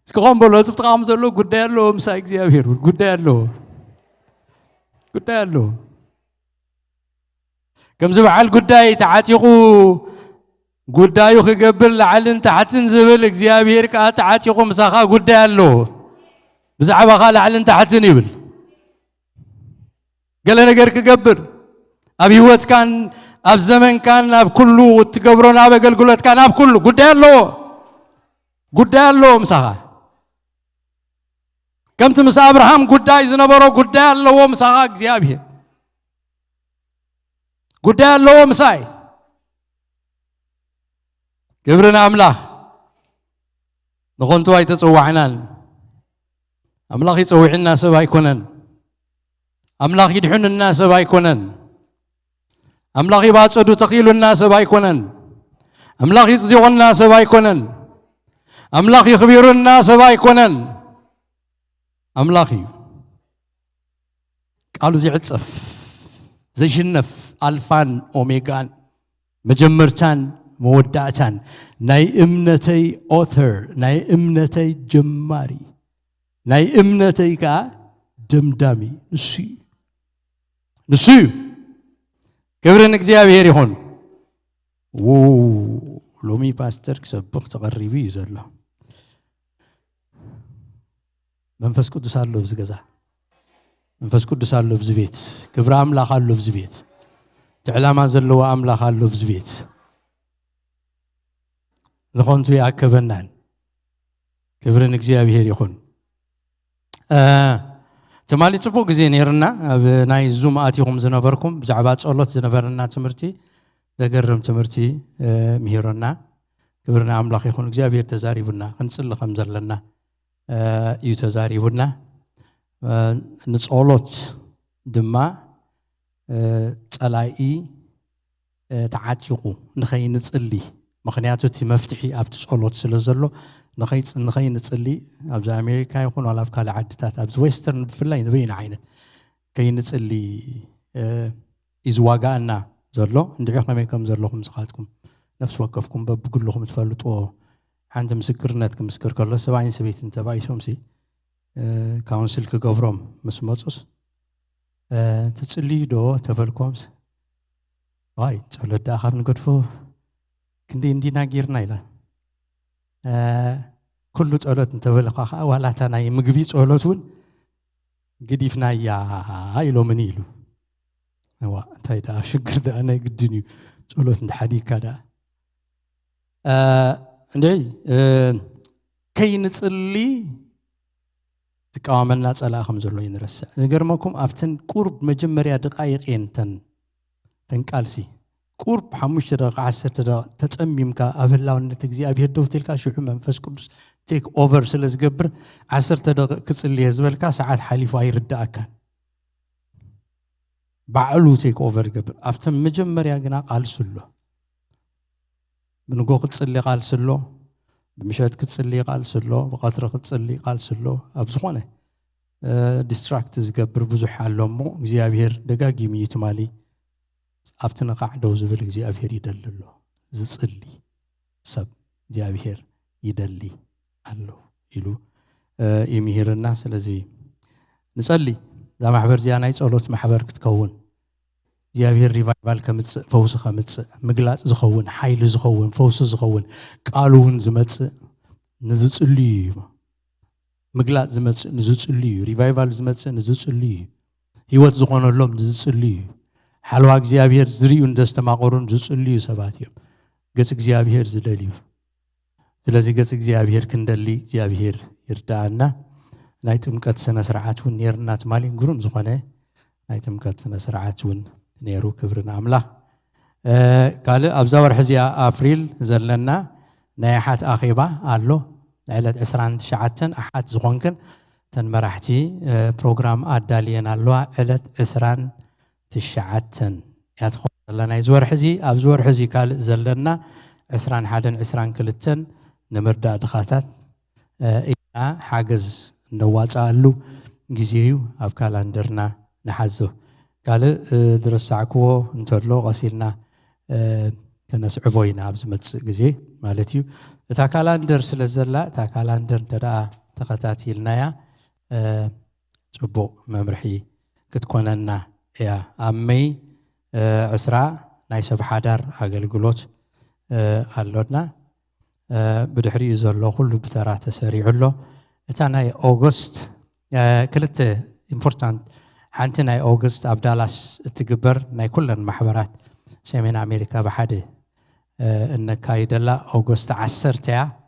እስከሆን በሎት ተቃም ዘሎ ጉዳይ አለው ምሳይ እግዚአብሔር ጉዳይ አለው كم زبعل قداي تعاتيقو قدايو خقبل لعلن تحتن زبل اكزيابير كا تعاتيقو مساخا قداي اللو بزعبا خال لعلن تحتن يبل قال انا قرك قبر ابي هوت كان اب زمن كان اب كله تقبرون اب قلقلت كان اب كله قداي اللو مساخا كم تمسا ابراهام قداي زنبرو قداي اللو مساخا اكزيابير قدام الله مساي كبرنا أملاخ نقول توي تسوعنا أملاخ يسوي الناس بايكونن أملاخ يدحن الناس بايكونن أملاخ يبعثوا تقيل الناس بايكونن أملاخ يصدق الناس بايكونن أملاخ يخبر الناس بايكونن أملاخي قالوا زي عتصف زي شنف ألفان أوميغان مجمرتان مودعتان ناي امنتي author ناي امنتي جماري ناي امنتي كا دمدامي نسي كبرن እግዚአብሔር ይሁን ሎሚ ፓስተር ከሰብክ ተቀርቢ ይዘላ መንፈስ ቅዱስ አለው ዝገዛ መንፈስ ቅዱስ አለው ዝቤት ክብረ አምላክ አለው ዝቤት تعلم زلوا أملاك الله بزبيت لخون في أكبرنان كبرن إجزاء بهير يخون تمالي تبوك زين يرنا ناي زوم آتيهم زنبركم بزعبات الله زنبرنا تمرتي ذكرهم تمرتي مهيرنا كبرنا أملاك يخون إجزاء بهير تزاريبنا خنسل خمزر لنا يتزاريبنا نسألت دما تلاقي تعاتيقو نخي نصلي مخنياتو تي مفتحي ابت صلوت سلازلو نخي نصلي ابز امريكا يكون ولا في كلا عدتات ابز ويسترن بفلاي نبين عينت كي نصلي ازواغانا زلو ندعي خميكم زلوكم سخاتكم نفس وقفكم بقول لكم تفلطوا عند مسكرناتكم مسكر كله 70 سبيت انت بايسوم سي كونسل كغفرم مسمصص تتصلي دو تبلكمس واي ጸሎት ዳኻብ ንገድፎ ክንዲ እንዲና ጌርና ኢላ ኩሉ ጸሎት እንተበልኻ ዋላታ ናይ ምግቢ ጸሎቱን ግዲፍናያ ኢሎምን ኢሉ ነዋ ታይዳ ሽግር ዳና ግድኒ ጸሎት እንድሓዲካ ዳ እንደይ ከይንጽሊ تقامنا صلاهم زلو ينرسع زغرمكم ابتن قرب مجمريا دقائقين تنقالسي قرب 5 دقيقه 10 دقيقه تصميمكا ابلاونت እግዚአብሔር ዶውቴልካ ሽሑ መንፈስ ቅዱስ ቴክ ኦቨር ስለዝገብር 10 ደቂቃ ክጽልይ ዝበልካ ሰዓት ሓሊፉ አይርዳአካ ባዕሉ ቴክ ኦቨር ገብር አፍተም መጀመሪያ ግና ቃልስሎ ምንጎ ክጽልይ ቃልስሎ بمشات كتصلي قال سلو بقطر كتصلي قال سلو ابزخونه ديستراكتز قبر بزح علمو እግዚአብሔር ደጋጊም ይትማሊ አፍተና ቃዕደው ዝብል እግዚአብሔር ይደልሎ ዝጽሊ ሰብ እግዚአብሔር ይደሊ አሎ ይሉ የሚሄርና ስለዚህ ንጸሊ ዛ ማህበር ዚያናይ ጸሎት ማህበር ክትከውን እግዚአብሔር ሪቫይቫል ከምጽ ፈውስ ከምጽ ምግላጽ ዝኸውን ኃይል ዝኸውን ፈውስ ዝኸውን ቃሉን ዝመጽ ንዝጽሊ ምግላጽ ዝመጽ ንዝጽሊ ሪቫይቫል ዝመጽ ንዝጽሊ ህይወት ዝኾነሎም ንዝጽሊ ሓልዋ እግዚአብሔር ዝሪዩ እንደስተማቆሩን ዝጽሊ ሰባት እዮም ገጽ እግዚአብሔር ዝደልዩ ስለዚህ ገጽ እግዚአብሔር ክንደሊ እግዚአብሔር ይርዳአና ናይ ጥምቀት ስነ ስርዓቱን ነርናት ማሊን ግሩም ዝኾነ ናይ ጥምቀት ስነ ስርዓቱን نيرو كبرنا أملاخ قال أبزور حزيا أفريل زلنا نايحات أخيبة قالوا عيلة عسران تشعتن أحد زغنكن تن مرحتي بروجرام أداليان قالوا عيلة عسران تشعتن يدخل لنا يزور حزي أبزور حزي قال زلنا عسران حدن عسران كلتن نمردا دخاتات إنا حاجز نواز قالوا جزيو أفكالاندرنا نحزو قال درسعكو انتلو غسيلنا كنسعفوينا بزمت جزي مالتيو تا كالندر سلازلا تا كالندر تدا تقاتاتي لنايا صبو ممرحي كتكوننا يا امي عسرا ناي سب حدار اغلغلوت قالودنا بدحري زلو كله بترا تسريعلو اتا ناي اوغست كلته امبورطانت حانتي ناي اوغست ابدالاس تجبر ناي كلن محبرات سمين امريكا بحده ان كايدلا اوغست 10 تاع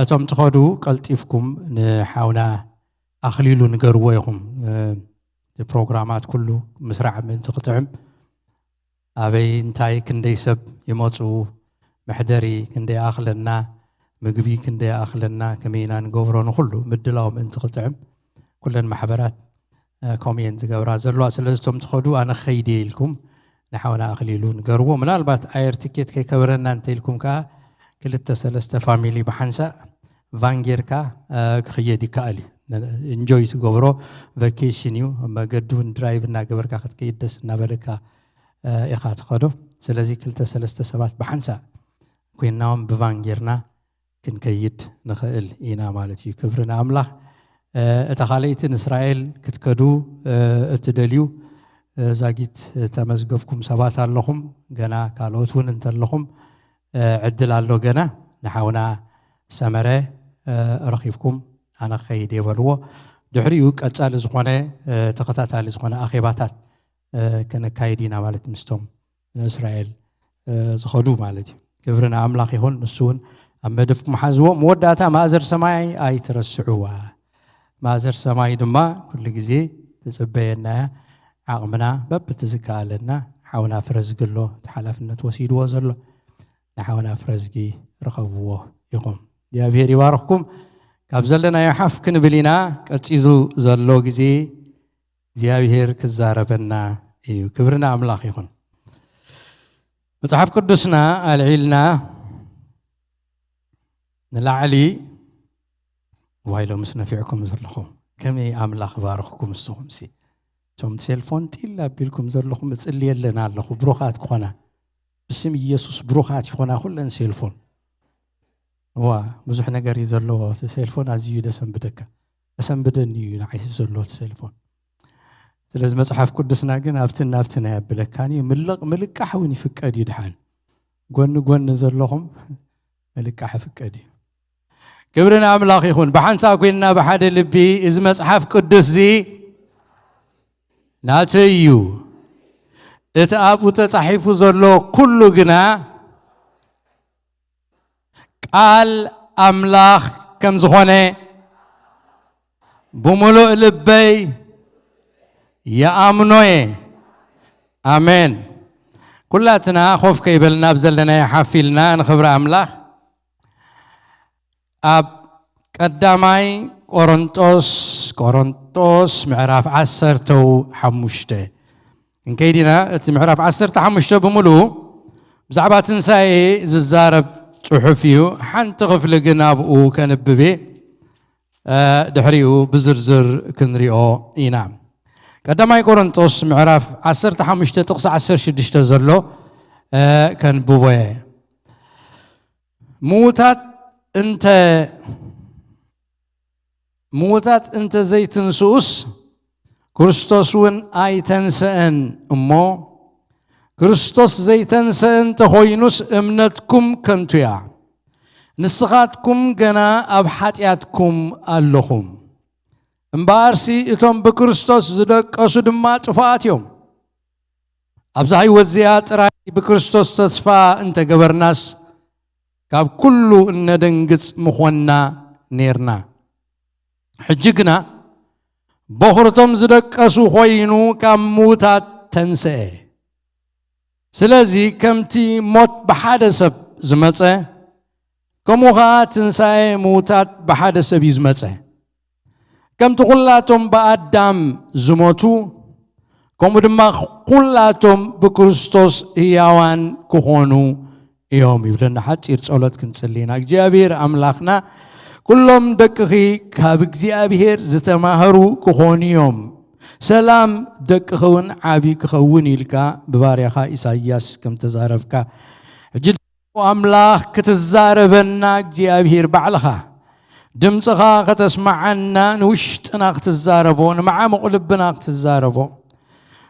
اتم تخدو قلطيفكم نحاونا اخليلو نغرويهم البروغرامات كله مسرع من تقطعم ابي انتاي كندي سب يموتو محدري كندي اخلنا مغبي كندي اخلنا كمينا نغبرون كله مدلاهم انت قطعم كلن محبرات كومينت غبرا زلوا سلازتم تخدو انا خيدي لكم نحاول اخليلون غرو منالبات اير تيكيت كي كبرنا انت لكم كا كلتا سلسته فاميلي بحنسا فانغيركا خيدي كالي انجوي تغبرو فاكيشنيو ما قدون درايف نا غبركا خدكيدس نبلكا اخات خدو سلازي كلتا سلسته سبات بحنسا كويناهم بفانغيرنا كنكيد نخيل اينا مالتي كبرنا املاح اتخاليتن اسرائيل كتكدو اتدليو زاغيت تمزغفكم سبات اللهم غنا كالوتون انت اللهم عدل الله غنا نحاونا سمره رخيفكم انا خيدي ولو دحريو قصال زخونه تخاتاتال زخونه اخيباتات كن كايدينا مالت مستوم اسرائيل زخدو مالتي كبرنا املاح يهون نسون امدفكم حزو موداتا مازر سماي اي ترسعوا مازر سماي دما كل غزي تصبينا عقمنا باب تزكالنا حاونا فرزقلو تحالفنا توسيد وزلو نحاونا فرزقي رخبوه يقوم يا بيري باركم كابزلنا يحف كنبلينا قصيزو زلو غزي እግዚአብሔር كزاربنا ايو كبرنا املاح يكون مصحف قدسنا العيلنا نلعلي وايلو مسنفعكم زلخم كمي املاح باركم الصوم سي توم تليفون تيلا بيلكم زلخم تصلي لنا الله بروخات كونا بسم يسوع بروخات كونا كلن تليفون وا بزح ነገር يزلو تليفون ازيو دسم بدك اسم بدني نعيس زلو تليفون ስለዚህ መጽሐፍ ቅዱስና ግን አብትና ያብለካኒ መልቃ ሐውኒ ፍቀድ ይድሃል ጎን ዘለኹም መልቃ ፍቀድ ክብርና አምላኽ ይሁን በሐንሳ ኮይና በሐደ ልቢ እዚ መጽሐፍ ቅዱስ ዚ ናተዩ እቲ አቡ ተጻሒፉ ዘሎ ኩሉ ግና ቃል አምላኽ ከም ዝኾነ بملؤ ልበይ يا أمنوي آمين كلاتنا خوف كيبلنا بزلنا يحفلنا نخبر أملاح أب قدامي كورنثوس معراف 10 حمشته إن كيدنا معراف 10 حمشته بملو بزعبة تنساي ززارب صحفيو حنت غفل جنابو كنببي دحريو بزرزر كنريو إنام قدامي كورنثوس معراف 10 حمشته تقص 10 شدشته زلو كان بوي موتات انت زي تنسوس كريستوس ون اي تنسأن امو كريستوس زي تنسأن تخوينوس امنتكم كنتويا نسخاتكم جنا ابحاتياتكم اللهم امبارسي اتم بكريستوس زدق اسدما طفاتيوم ابزاي وزيات راي بكريستوس تصفى انت جبرناس كاب كله ندنقص مخونا نيرنا حجقنا بخرتم زدق اسو خوينو كموتات تنسى سلازي كمتي موت بحادثه زمصه كموها تنسى موتات بحادثه بيزمصه كم تقولاتهم بآدم زموتو كم دما قولاتهم بكريستوس هيوان كهونو يوم يبلنا حتى يرسلت كنسلينا እግዚአብሔር أملاخنا كلهم دقخي كاب እግዚአብሔር زتماهرو كهونيوم سلام دك خون عابي كخون يلكا بباريخا إساياس كم تزارفكا جد وأملاخ كتزاربنا جيابهير بعلخا دمصخا كتسمعنا نوشتنا كتزاربون مع مقلبنا كتزاربون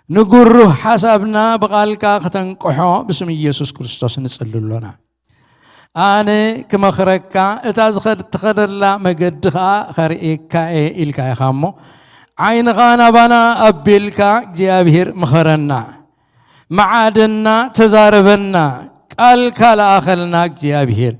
نقره حسبنا بقالكا ختنقحو بسم يسوع كريستوس نصللنا أنا كما خرجكا اتازخد تخدر لا مجدخا خريكا إلكا يخامو عين غانا بنا أبيلكا جيابهير مخرنا معادنا تزاربنا قال كلا أخلنا جيابهير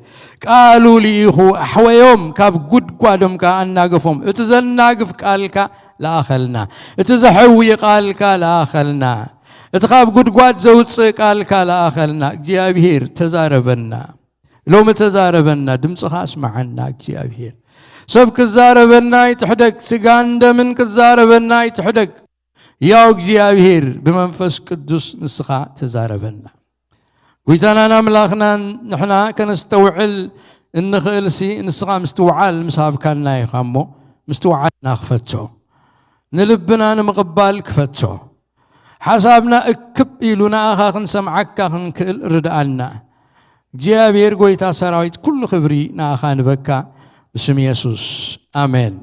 قالوا لي هو أحويهم كاب قد قادم كأن ناقفهم اتزن ناقف قال كا لا أخلنا اتزحوي قال كا لا أخلنا اتخاف قد قاد زوج قال كا لا أخلنا جيابهير تزاربنا لو متزاربنا دمص خاص معنا جيابهير سبك الزاربنا يتحدك سجان من كزاربنا يتحدك يا جيابهير بمنفس قدوس نسخا تزاربنا ويتانا نملاخنا نحنا كنستوعل النخلسي نسخا مستوعل مساف كاننا يخمو مستوعل ناخفتشو نلبنا نمقبال كفتشو حسابنا اكب إلونا اخاخن سمعك اخن كل ردالنا جيابير قويتا سراويت كل خبري ناخان بكا بسم يسوس آمين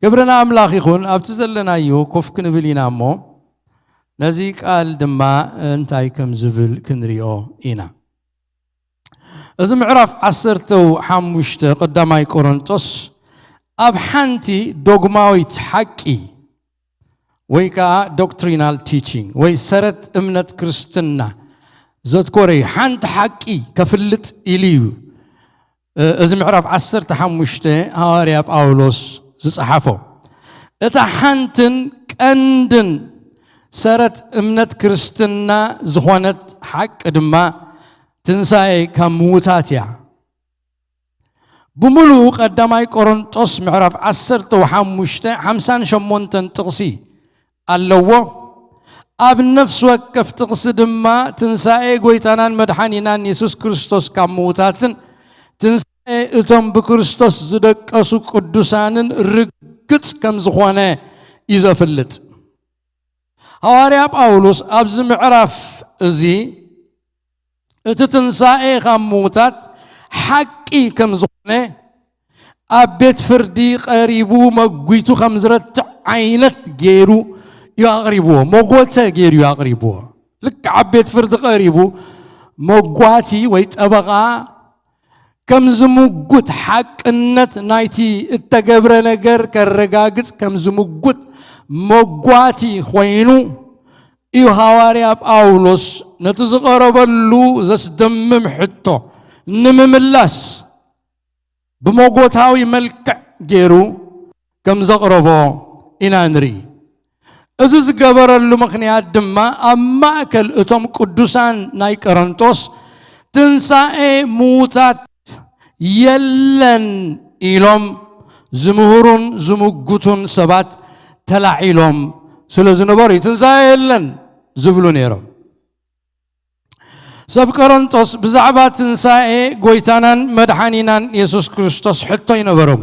قبرنا أملاخي خون أبتزلنا يو كوف كنبلينا مو نزيك قال دما انتاي كم زفل كنريو إينا إذا معرف عصرتو حموشت قداماي كورنتوس أبحانتي دوغماوي تحكي ويكا doctrinal teaching وي سرت امنت كريستنا زود كوري حانت حكي كفلت إليو إذا معرف عصرت حموشت هاريا باولوس زصحفو إتا حانتن كأندن سرت امنت كريستنا زخونت حق دما تنساي كموتاتيا بملو قداماي كورنتوس معرف عصرت وحموشت 58 تقسي اللو اب نفس وقف تقسي دما تنساي قويتانان مدحانينان يسوس كريستوس كموتاتن تنساي اتم بكريستوس زدقسو قدوسانن رقص كم زخونه يزفلت هواريا باولوس ابز معرف ازي اتتنساي خموتات حقي كم زخونه ابيت فردي قريبو مغويتو خمزرت عينت غيرو يقربو موغوتا غيرو يقربو لك عبيت فرد قريبو موغواتي ويطبقا كم زموغوت حقنت نايتي التغبر نجر كرغاغص كم زموغوت موغواتي خوينو ايو حواريا باولوس نتزقربلو زسدمم حتو نمملاس بموغوتاوي ملكع غيرو كم زقربو إنانري إذا قبرلو مخنيات دما أما أكل أتم قدوسان ناي كورنتوس تنساء موتات يلن إلهم زمهورون زموغوتون سبات تلع إلهم سلزنباري تنساء يلن زفلون يرم سب كورنتوس بزعبات تنساء قويتانان مدحانينان يسوس كريستوس حتى ينبرون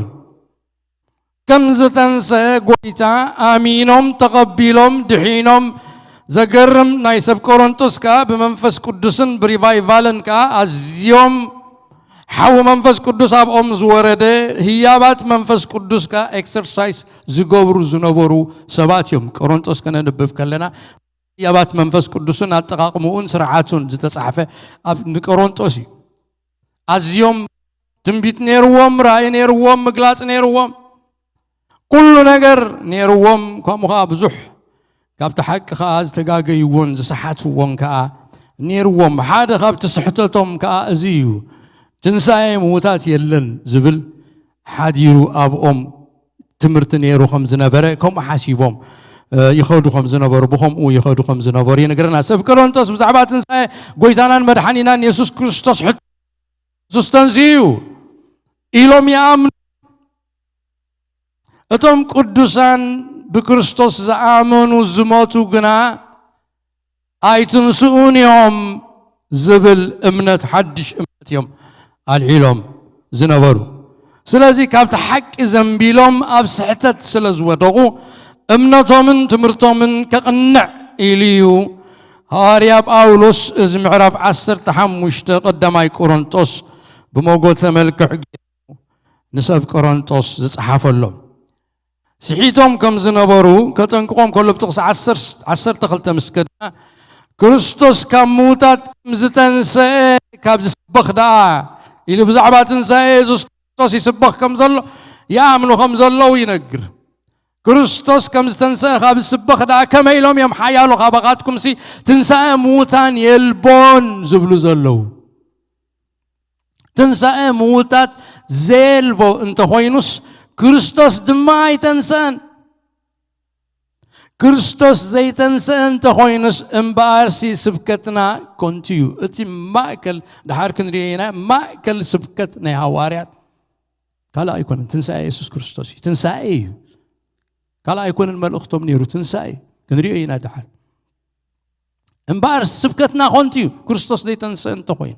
كم زتنسى قويتا آمينهم تقبلهم دحينهم زقرم نايسب كورنتوس كا بمنفس قدسن بريفايفالن كا أزيوم حو منفس قدس اب زورده هيابات منفس قدس كا اكسرسايز زغبرو زنبرو سباتيوم كورنتوس كنا نبف كلنا هيابات منفس قدسن اتقاقمون سرعاتون زتصحفه اب كورنتوس أزيوم تنبيت نيروم راي نيروم مغلاص نيروم كل نجر نيروم كمخا بزح كابت حق خاز تغاغيون زصحاتون كا نيروم حدا خابت صحتتهم كا ازيو تنساي موتات يلن زبل حديرو ابኦም تمرت نيرو خمز نبره كم حاسيبهم يخودو خمز نبر بهم او يخودو خمز نبر ينغرنا سف كورنتوس بزعبا تنساي غويتانان مدحانينان يسوع كريستوس سستنزيو إلهم يامن اتم قدوسان بكريستوس زامنو زموتو غنا ايتنسون يوم زبل امنت حدش امنت يوم العلم زنبرو سلازي كابت حق زنبيلهم اب سحتت سلازودغو እምነቶምን ትምህርቶምን ከቅንዕ ኢልዩ ሐዋርያ ጳውሎስ እዚ ምዕራፍ 15 ቀዳማይ ቆሮንጦስ ብሞጎተ መልክዕ ንሰብ ቆሮንጦስ ዝጽሓፈሎም ስሒቶም ከም ዝነበሩ ከጠንቅቆም ከሎ ብጥቕሲ 12 ምስከድና ክርስቶስ ካብ ምውታት ዝተንስአ ካብ ዝስበኽ ደኣ ኢሉ ብዛዕባ ትንሣኤ ኢየሱስ ክርስቶስ ይስበኽ ከም ዘሎ ይኣምኑ ከም ዘለዉ ይነግር ክርስቶስ ከም ዝተንስአ ካብ ዝስበኽ ደኣ ከመይ ኢሎም እዮም ሓያሎ ካባኻትኩም ሲ ትንሣኤ ምውታን የልቦን ዝብሉ ዘለዉ ትንሣኤ ምውታት ዘየልቦ እንተኾይኑስ ክርስቶስ ድማ ኣይተንስአን ክርስቶስ ዘይተንስአ እንተኾይኑስ እምበኣርሲ ስብከትና ኮንቲዩ እቲ ማእከል ድሓር ክንሪኦ ኢና ማእከል ስብከት ናይ ሐዋርያት ካልእ ኣይኮነን ትንሣኤ ኢየሱስ ክርስቶስ እዩ ትንሣኤ እዩ ካልእ ኣይኮነን መልእኽቶም ነይሩ ትንሣኤ ክንሪኦ ኢና ድሓር እምበኣር ስብከትና ኮንቲዩ ክርስቶስ ዘይተንስአ እንተኾይኑ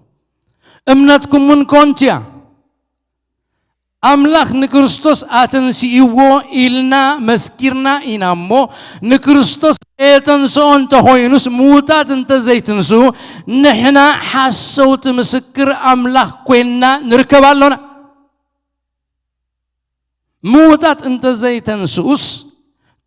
እምነትኩም ውን ኮንቲያ አምላክ ንክርስቶስ አተንሲይዎ ኢልና መስኪርና ኢና እሞ ንክርስቶስ የተንስኦ እንተኾይኑስ ምውታት እንተዘይትንሱ ንሕና ሓሰውቲ ምስክር አምላክ ኮይንና ንርከብ ኣለና ምውታት እንተዘይተንሱስ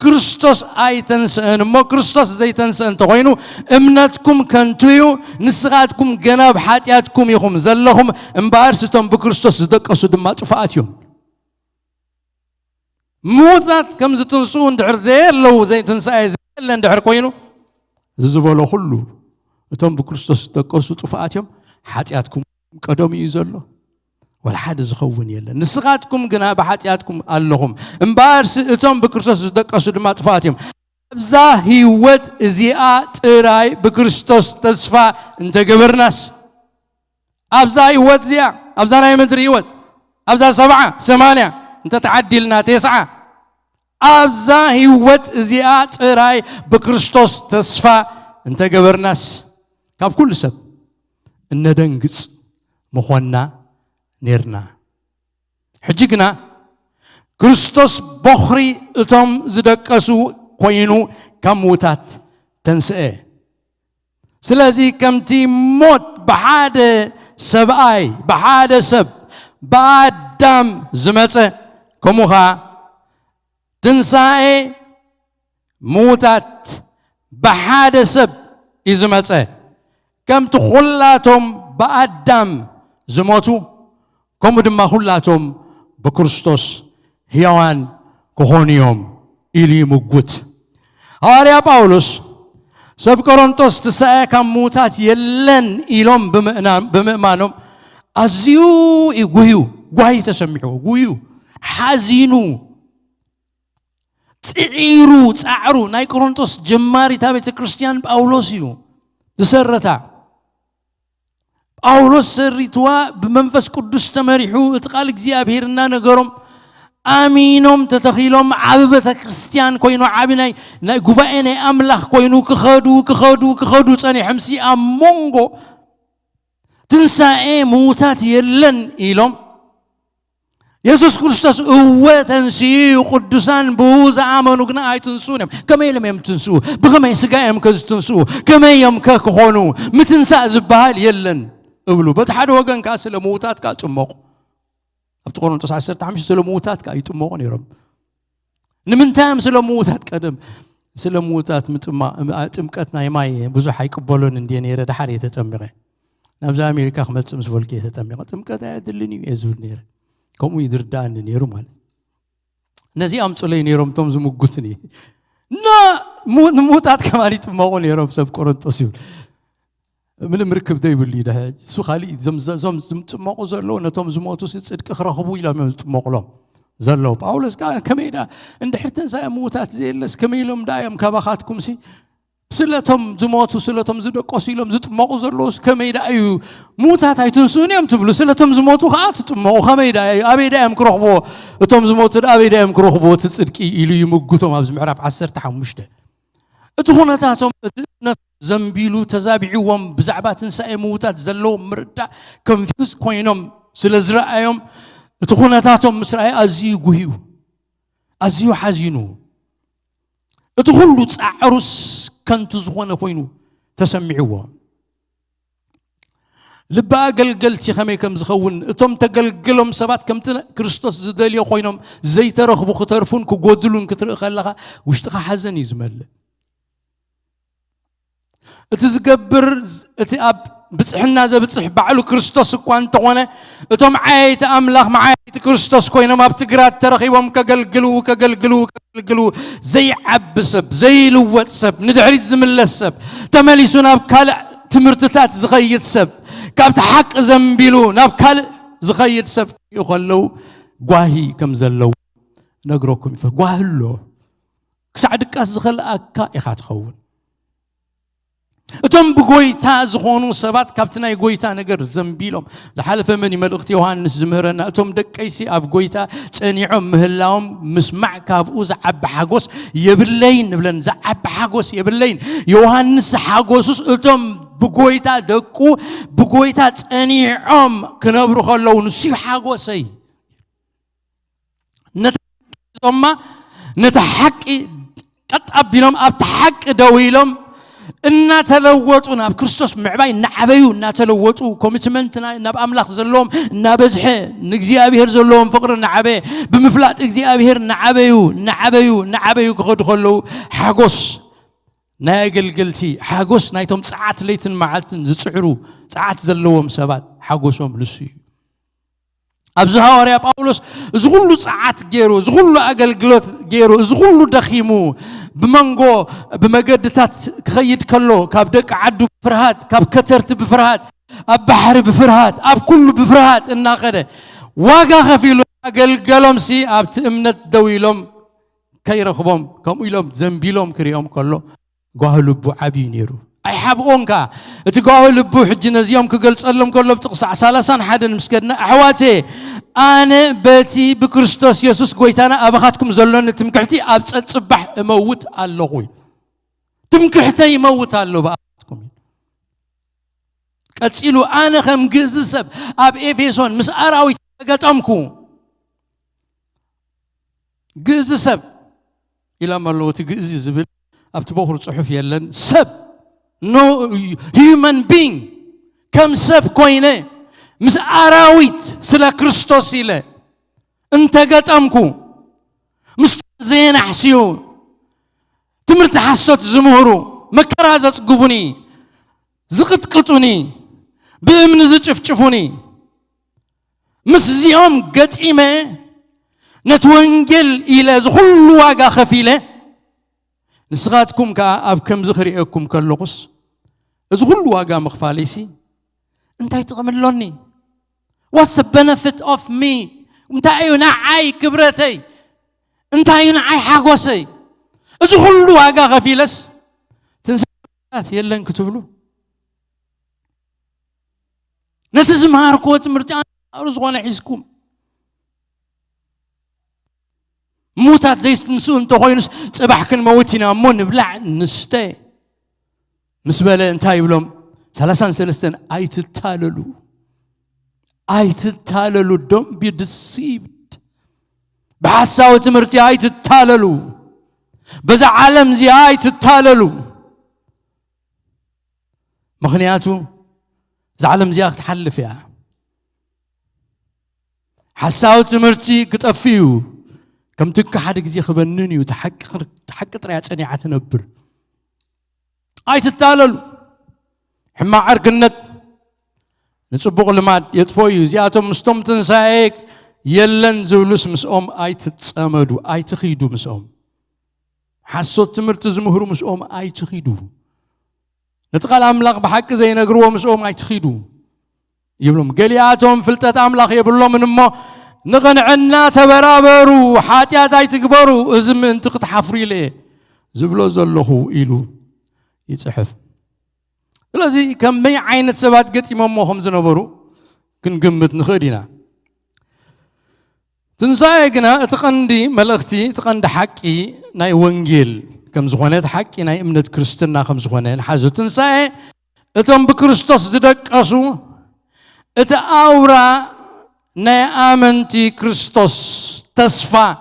ክርስቶስ ኣይተንስአን እሞ ክርስቶስ ዘይተንስአ እንተኾይኑ እምነትኩም ከንቱ እዩ ንስኻትኩም ገና ብሓጢኣትኩም ኢኹም ዘለኹም እምበኣር ስቶም ብክርስቶስ ዝደቀሱ ድማ ጥፋኣት እዮም ምውታት ከም ዝትንስኡ እንድሕር ዘየለዉ ዘይትንስኣይ ዘየለ እንድሕር ኮይኑ ዝዝበሎ ኩሉ እቶም ብክርስቶስ ዝደቀሱ ጥፋኣት እዮም ሓጢኣትኩም ቀደም እዩ ዘሎ ولا حد زخون يلا نسخاتكم جنا بحاتياتكم اللهم امبارس اتم بكريستوس دقسو دما طفاتهم ابزا هيوت ازيا تراي بكريستوس تسفا انت جبرناس ابزا هيوت زيا ابزا لا يمدري هيوت ابزا 7 8 انت تعدي لنا 9 ابزا هيوت ازيا تراي بكريستوس تسفا انت جبرناس كاب كل سب الندنقص مخنا نيرنا حجينا كريستوس بخري اتم زدقسو كوينو كموتات تنسئ سلازي كمتي موت بحاد سبعي بحاد سب بعد دم زمتة كموها تنسئ موتات بحاد سب إزمتة كم تخلاتهم بعد دم زموتو كم دم خلاتهم بكريستوس هيوان كهونيوم إلي مقوت هاريا باولوس سب كورنثوس تسعى كم موتات يلن إلهم بمؤمنهم أزيو إغويو غاي تسمعوا غويو حزينو تعرو ناي كورنثوس جماري تابع كريستيان باولوسيو تسرتا باولوس سريتوا بمنفس قدوس تمرحو اتقال እግዚአብሔርና ነገሮም አሚኖም ተተኺሎም ዓበተ ክርስቲያን ኮይኑ ዓብናይ ናይ ጉባኤ ናይ አምላኽ ኮይኑ ክኸዱ ጸኒሖም ሲ አሞንጎ ትንሣኤ ሙታት የለን ኢሎም ኢየሱስ ክርስቶስ እወተንሲዩ ቅዱሳን ብዝኣመኑ ግና ኣይትንሱን ከመይ ኢሎም እዮም ትንስኡ ብኸመይ ስጋዮም ከዝትንስኡ ከመይ እዮም ከክኾኑ ምትንሳእ ዝበሃል የለን እብሉ በተሓደ ወገን ካ ስለ ሙታት ካ ጽመቁ ኣብቲ ቆሮንቶስ 15 ስለ ሙታት ካ ይጥመቁ ነይሮም ንምንታይም ስለ ሙታት ቀደም ስለ ሙታት ምጥማ ጥምቀት ናይ ማይ ብዙሕ ኣይቅበሉን እንዴ ነይረ ድሓር የተጠመቀ ናብዛ አሜሪካ ክመጽ ምስ ወልቄ የተጠመቀ ጥምቀት ኣይድልኒ የዝብል ነይረ ከምኡ ይድርዳን ነይሩ ማለት ነዚ ኣምጽለይ ነይሮም ቶም ዝምጉትኒ ና ሙታት ከማሊ ጥመቁ ነይሮም ሰብ ቆሮንቶስ ይብል من مركب ده يقول لي ده سو خالي زم تمقو زلو نتوم زموتو صدق خرخبو الى مقلوم زلو باولس كان كميدا عند حرتن زي موتات زيلس كميلهم دايم كباخاتكم سي سلتهم زموتو سلتهم زدقوسيلهم زتمقو زلوس كميدا ايو موتات ايتنسون يم تبلو سلتهم زموتو خات تمقو كميدا ابيدا يم كرخبو توم زموتو ابيدا يم كرخبو تصدقي الى يمغتهم ابز معرف 10 5 اتخونتاتهم زنبيلو تزابعوهم بزعبات تنساء موتات زلو مردا كونفيوز كوينهم سلازرأيهم تخونتاتهم مسرعي أزيو قهيو أزيو حزينو اتغلو تعرس كنت زخونه خوينو تسمعوا لبا قلقلتي خمي كم زخون اتم تقلقلهم سبات كم كريستوس زدليو خوينهم زي ترخبو خترفون كغودلون كتر خلخا وشتخا حزن يزمل اتزقبر اتي اب بصحنا زبصح بعلو كريستوس اكو انت هونه اتم عايت املاح معايت كريستوس كوينهم اب تقرات ترخيبهم كغلقلو زي عبسب زي لوت سب ندعريت زملس سب تمليسونا بكال تمرتتات زغيت سب كابت حق زنبيلو ناب كال زغيت سب يخلو غواهي كم زلو نغروكم فغواهلو كسعدك زخل اكا اخات خون اتم بغويتا زخونو سبات كابتنا يغويتا نغر زنبيلوم زحلف من ملختي يوحنس زمهرنا اتم دقيسي اب غويتا صنيعم مهلاوم مسمع كابو زعب حغوس يبلين بلن زعب حغوس يبلين يوحنس حغوسس اتم بغويتا دقو بغويتا صنيعم كنبرو خلو نسي حغوسي نتما نتحقي قطابيلوم اب تحق دويلوم إن تلوّتوا ناب كريستوس معباي نعبيو إن تلوّتوا كوميتمنتنا ناب أملاك زلهم نابزح نجزي أبيهر زلهم فقر نعبي بمفلات نجزي أبيهر نعبيو كخد خلو حاجوس ناقل قلتي حاجوس نايتهم ساعات ليتن معلتن زسعرو ساعات زلهم سبات حاجوسهم لسي أبزها وريا باولوس زغلو ساعات جيرو زغلو أقل قلوت جيرو زغلو دخيمو بمانغو بمجدتات خيد كله كابدك عدو بفرهات كاب كترت بفرهات أب بحر بفرهات أب كله بفرهات الناقدة واقع خفيلو أقل قلم سي أب تأمنت دويلهم كيرخبهم كم يلهم زنبيلهم كريهم كله قاهلو بو عبي نيرو أي حبونكا تقاهلو بو حجنا زيوم كقلت ألم كله بتقصع سالسان حدا مسكدنا أحواتي أنا باتي بكريستوس يسوس قويتانا أبغاتكم زلون تمكحتي أبتصبح موت اللغوي تمكحتي موت اللو بأبغاتكم كتسيلو أنا خم جزسب أب إفيسون مس أراوي تقطمكو جزسب إلى ما لو تجزي زبل أبتبوخر صحف يلن سب no human being كم سب كوينه مس أراويت سلا كريستوس إله أنت قد أمكو مستزين أحسيو تمرت حسوت زمهرو مكرازة قبوني زقت قلتوني بأمن زجفجفوني مس زيهم قد إيمه نتوانجل إلى زخل واقع خفيلة نسغاتكم كأب كم زخريئكم كاللغس زخل واقع مخفاليسي أنت يتغملوني What's the benefit of me? أنت أيونا عاي كبرتي أنت أيونا عاي حاجوسي أزخلوا حاجة غفيلس تنسات يلين كتبلو نتزمهار قوة مرتان أرزقنا حيزكم موتات زي تنسون تخوينس صباح كن موتنا مون بلع نستي مسبله أنت يبلهم ثلاثان سلستن أيتتاللو don't be deceived بحساو تمرتي أيتتاللو بزا عالم زي أيتتاللو مخنياتو زعلم زي أختحل فيها حساو تمرتي كتأفيو كم تك حدك زي خبنني وتحقق ريات أني عتنبر أيتتاللو حما عرقنت نصبغ لماد يطفوي زياتهم مستم تنسايك يلن زولوس مسؤوم أي تتسامدو أي تخيدو مسؤوم حسوت تمرت زمهرو مسؤوم أي تخيدو نتقال أملاق بحق زي نقروا مسؤوم أي تخيدو يبلوم قلياتهم فلتت أملاق يبلوم من ما نغنعنا تبرابرو حاتيات أي تكبرو إزم انتق تحفري ليه زبلو زلخو إلو يتحف لازم كم بين عينة سبات قت إمام مهم زنبرو كن قمت نخدينا تنسايقنا تقندي ملختي تقند حقي ناي ونجيل كم زخانات حقي ناي امنة كريستنا خم زخانات حاجة تنساي اتم بكريستوس زدك أسو اتأورا ناي آمنتي كريستوس تصفى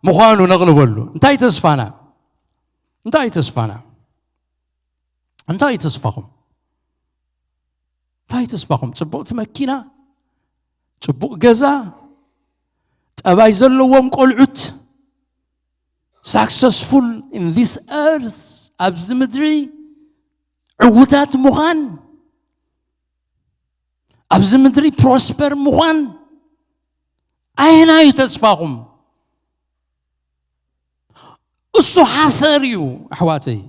مخانو نغلبولو انتاي تصفانا እንታይ ተስፋና እንታይ ተስፋኹም እንታይ ተስፋኹም ጽቡቕቲ መኪና ጽቡቕ ገዛ ጠባይ ዘለዎም ቆልዑት successful in this earth ኣብዚ ምድሪ ዕውታት ምዃን ኣብዚ ምድሪ prosper ምዃን ኣይናዩ ተስፋኹም እሱ ሓሰር እዩ ኣሕዋተይ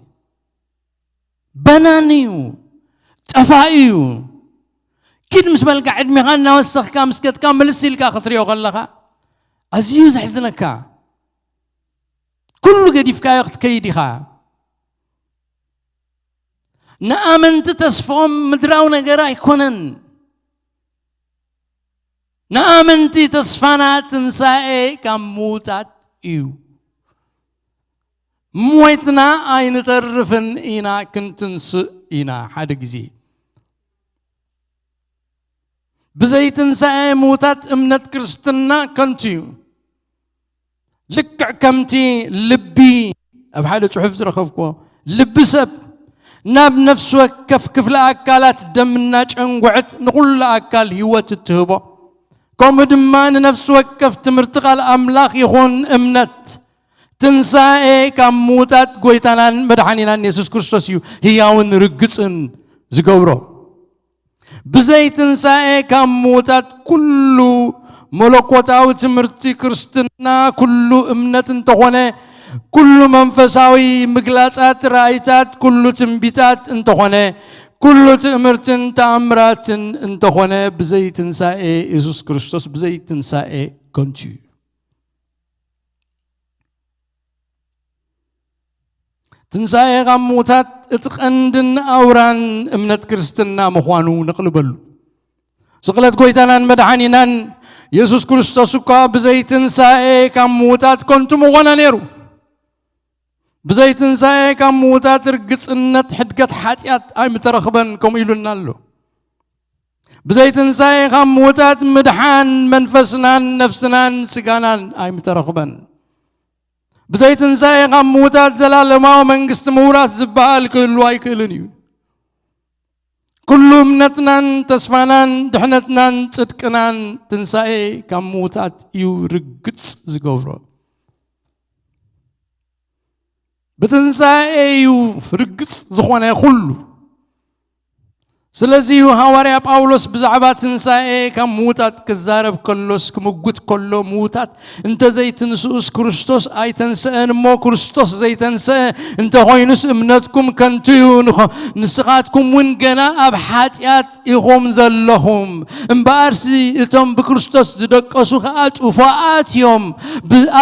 በናን እዩ ጠፋኢ እዩ كد مسبل قاعد مغنى وسخ كام سكت كامل السلكا خطريو غلقا أزيو زحزنك كل قد يفكا يقت كيدها نآمن تتصفهم مدراونا قراي كونن نآمن تصفانا تنسائي كموتات إيو مويتنا أين ترفن إنا كنتنس إنا حد جزي بزيتن ساي موتات امنت كرستنا كنتيو لك كمتي لبي افحال صحف زرخفكو لبسب ناب نفس وكف كفل اكالات دمنا ጨንጓዕት نقول اكال هيوت تهبو كوم دمان نفس وكف تمرتقال املاك يخون امنت تنساي كموتات غويتانان مدحانينا يسوع كريستوس هياون رغصن زغبرو بزيتن ساي كموتات كله ملكوتاو تمرتي كرستنا كله امنت انتهونه كله منفساوي مغلاصات رايتات كله تنبيتات انتهونه كله تمرتن تامرات انتهونه بزيتن ساي يسوع كريستوس بزيتن ساي كونتي تنساي غموتات اتقندن اوران امنت كريستنا مخوانو نقلبلو سقلت كويتانان مدحانينان يسوع كريستوس كا بزي تنساي كموتات كنتم مغونا نيرو بزي تنساي كموتات رقصنت حدقت حاتيات اي مترخبن كم يلونالو بزي تنساي كموتات مدحان منفسنان نفسنان سقانان اي مترخبن بزيتن زي غموتات زلال ما منقست موراس زبال كله اي كلنيو كله منتنان تسفانان دحنتنان صدقنان تنساي كموتات يو رقص زغورو بتنساي يو رقص زخونه كله ስለዚህ ሐዋርያ ጳውሎስ በዛዕባ ትንሣኤ ከሙታት ከዛረብ ከሎስ ከመጉት ከሎ ሙታት እንተ ዘይትንሱስ ክርስቶስ አይተንሰን ሞ ክርስቶስ ዘይተንሰ እንተ ሆይኑስ እምነትኩም ከንቱ ይሁን ንስኻትኩም ውን ገና ኣብ ኃጢአት ኢኹም ዘለኹም እምበኣርሲ እቶም ብክርስቶስ ዝደቀሱ ከዓ ጩፋኣት እዮም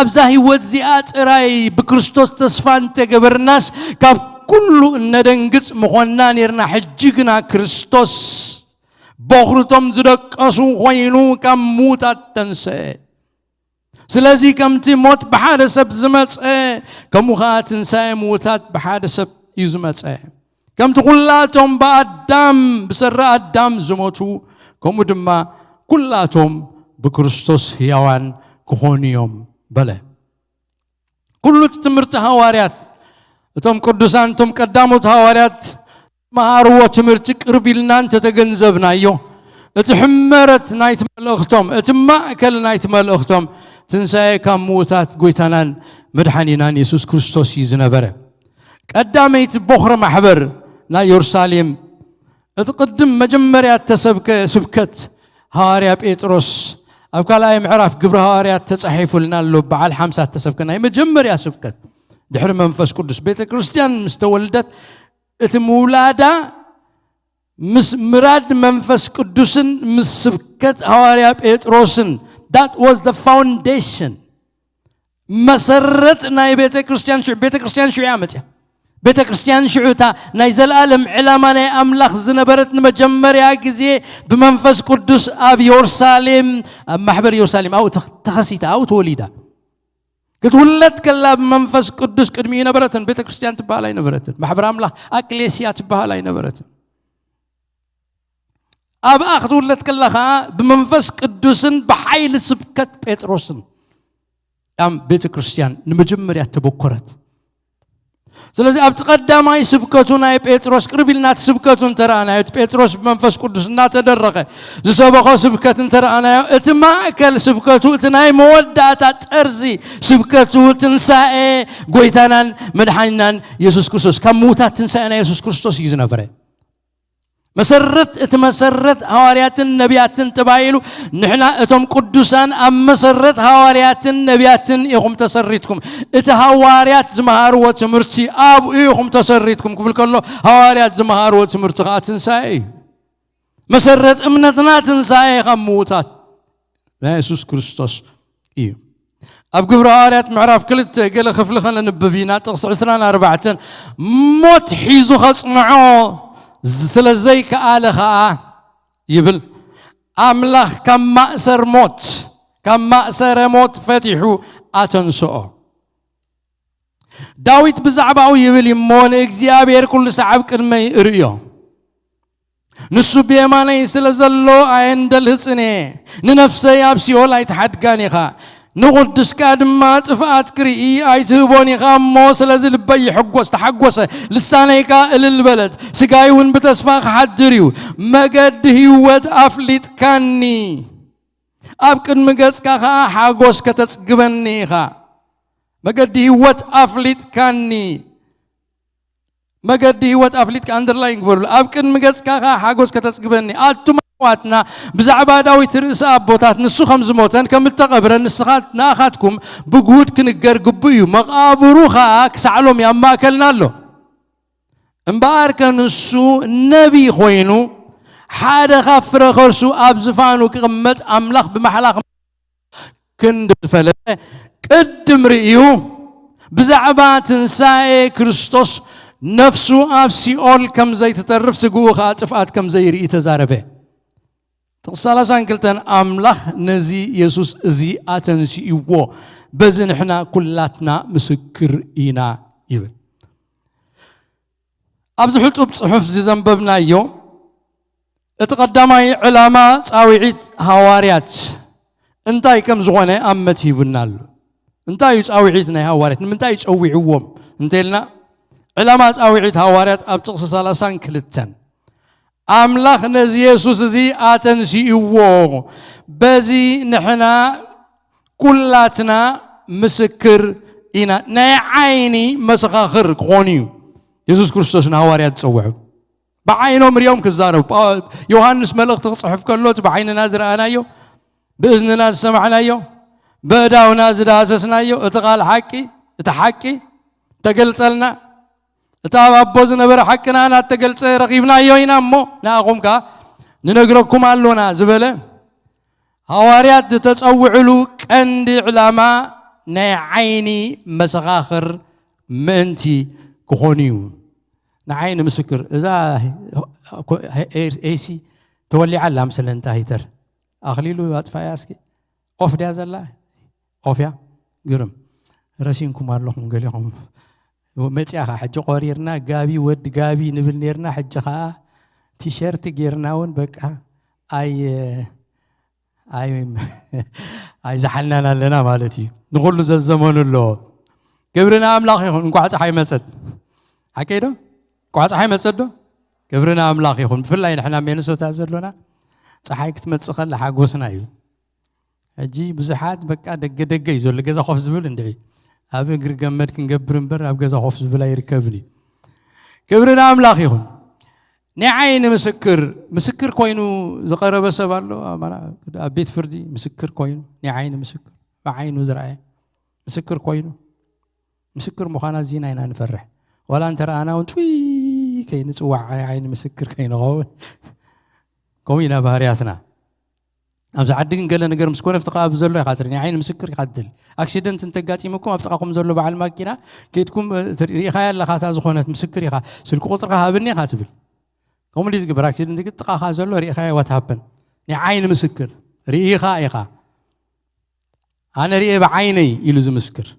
ኣብዛ ህይወት እዚኣ ጥራይ ብክርስቶስ ተስፋ እንተገበርናስ ካብ كله ندنقص مخونا نيرنا حجينا كريستوس بخرتم زدك أسو خوينو كم موتات تنسى سلازي كم تموت بحادثة زمت كم خات تنسى موتات بحادثة يزمت كم تقول لا توم بأدم بسر أدم زموتو كم دما كلاتهم بكريستوس هيوان كهونيوم بله كله تمرت هواريات እቶም ቅዱሳን እቶም ቀዳሞት ሐዋርያት መሃርዎ ትምህርቲ ቅርቢልናን ተተገንዘብናዮ እቲ ሕመረት ናይት መልእኽቶም እቲ ማእከል ናይት መልእኽቶም ትንሣኤ ካብ ሙታት ጎይታናን መድሓኒናን ኢየሱስ ክርስቶስ ይዝነበረ ቀዳመይት በኽረ ማሕበር ናይ ኢየሩሳሌም እቲ ቅድም መጀመርያ ተሰብከ ስብከት ሐዋርያ ጴጥሮስ ኣብ ካልኣይ ምዕራፍ ግብረ ሐዋርያት ተጻሒፉልና ኣሎ በዓል 50 ተሰብከ ናይ መጀመርያ ስብከት دحر منفس قدس بيت كريستيان مستولدت اتمولادا مراد منفس قدسن مسبكت حواريا بيتروسن that was the foundation مسرت ناي بيت كريستيان شو يعمل بيت كريستيان شعوتا ناي زلالم علامة ناي أملاخ زنبرت مجمر يا جزي بمنفس قدس أب يورساليم محبر يورساليم أو تخسيتا أو توليدا كتولد كلا بمنفس قدس قدمي نبرتن بيت كريستيان تبهالاي نبرتن محبر املاح اكليسيا تبهالاي نبرتن اب اخذ ولد كلا بمنفس قدسن بحيل سبكت بيتروسن ام بيت كريستيان نمجمر يتبكرت ስለዚህ ኣብ ተቀዳማይ ስብከቱ ናይ ጴጥሮስ ቅርቢልና ስብከቱ እንተራናዮ ጴጥሮስ በመንፈስ ቅዱስ እናተደረቀ ዝሰበኸ ስብከት እንተራናዮ እቲ ማእከል ስብከቱ እቲ ናይ መወዳእታ ጠርዚ ስብከቱ ትንሳኤ ጎይታናን መድኃኒናን ኢየሱስ ክርስቶስ ከም ሙታት ትንሳኤና ኢየሱስ ክርስቶስ እዩ ዝነበረ مسرت اتمسرت هواريات النبيات تبايلو نحنا اتم قدوسان ام مسرت هواريات النبيات يقوم تسريتكم اتهواريات زمهار وتمرتي اب يقوم تسريتكم كفل كله هواريات زمهار وتمرتي تنساي مسرت امنتنا تنساي خموتات لا يسوع كريستوس اي اب قبر هواريات معرف كلت قال خفل خلنا نبفينا تقص 24 موت حيزو خصنعو سلازي كآلخا يبل أملاخ كم مأسر موت كم مأسر موت فتحو أتنسو داويت بزعباو يبل يمون اكزيابير كل سعب كلمة يريو نسو بيماني سلازلو عند الهسني ننفسي أبسيو لا يتحد كانيخا نقدس كادما تفات كريئي ايتبوني غامو سلازل بي حقوس تحقوس لسانيكا البلد سقايون بتسفاق حدريو مقد هيوت افليت كاني افكن مقس كاخا حقوس كتسقبني خا مقد هيوت افليت كاني مقد هيوت افليت كاندرلاين قبرل افكن مقس كاخا حقوس كتسقبني اتما واتنا بزعبا داويت رئيس أبوتات نسو خمس موتان كم التقبر النسخات ناخاتكم بقود كنقر قبيو مقابروخا كسعلوم ياما كلنا له مبارك نسو نبي خوينو حادا خفر خرسو أبزفانو كغمت أملاخ بمحلاخ كند فلت قدم رئيو بزعبا تنساي كريستوس نفسو أب سيول كم زي تترف سقوخا تفات كم زي رئي تزاربه تقصالاسان كلتن أملاخ نزي يسوس زي أتنسي إيوه بزن إحنا كلاتنا مسكر إينا يبل أبز حلت بصحف زي زنببنا يو اتقدمي علامات أوعيد هواريات انتاي كم زغونة أمتي بنالو انتاي أوعيدنا هواريات منتاي أوعيوهم انتايلنا علامات أوعيد هواريات أبتقصالاسان كلتن أملاخ نزي يسوس زي آتنسي إيوه بزي نحنا كلاتنا مسكر إنا نعيني مسخاخر كونيو يسوس كريستوس نهواريات تسوعو بعينهم مريم كزارو يوحنس ملغ تصحف كلوت بعين نازر أنايو بإذن ناز سمعنايو بداو نازر أسسنايو اتقال حكي اتحكي تقلصلنا تاب أبوز نبر حقنا أنا تقلص رقيبنا يوينا مو ناقوم كا ننقركم علونا زبلة هواريات تتصوعلو كند علامة نعيني مسخاخر منتي كخونيو نعين مسكر إذا ايسي تولي علام سلنتا هيتر أخليلو أطفاياسكي أوف دياز الله أوف يا قرم رسينكم اللهم قاليهم ومتياخا حج قريرنا غابي ود غابي نبل نيرنا حجخا تيشيرت غيرناون بقى اي زحلنا لنا مالتي نقول له الزمن له قبرنا املاخ يكون انقع صحي مسد حكيدو انقع صحي مسد قبرنا املاخ يكون بفلاي نحنا مينسوتا زلونا صحي كتمصخل حاغوسنا يو اجي بزحات بقى دغ يزول غزا خوف زبل اندعي أبي غير جمد كنجبرن بر أبغى جزا خوف بلا يركبني كبرنا أملاخ يخون نعين مسكر كوينو زقرب سبالو أمانة بيت فردي مسكر كوينو نعين مسكر بعين وزرعه مسكر كوينو مسكر مخانا زينة هنا نفرح ولا أنت أنا وانتوي كي نتوع عين مسكر كي نغول كوينا بهارياتنا أمس عدين قال لنا قرم سكون افتقاء بزلوا يخاطرني عين مسكر يعدل أكسيدنت انت قاتي مكم افتقاكم زلوا بعد الماكينة كيتكم خيال لخاطر زخونات مسكر يخا سلكو قطرها بني خاتبل هم اللي تقبر أكسيدنت قطع خا زلوا ريخا وات هابن عين مسكر ريخا يخا أنا ريخ بعيني يلوز مسكر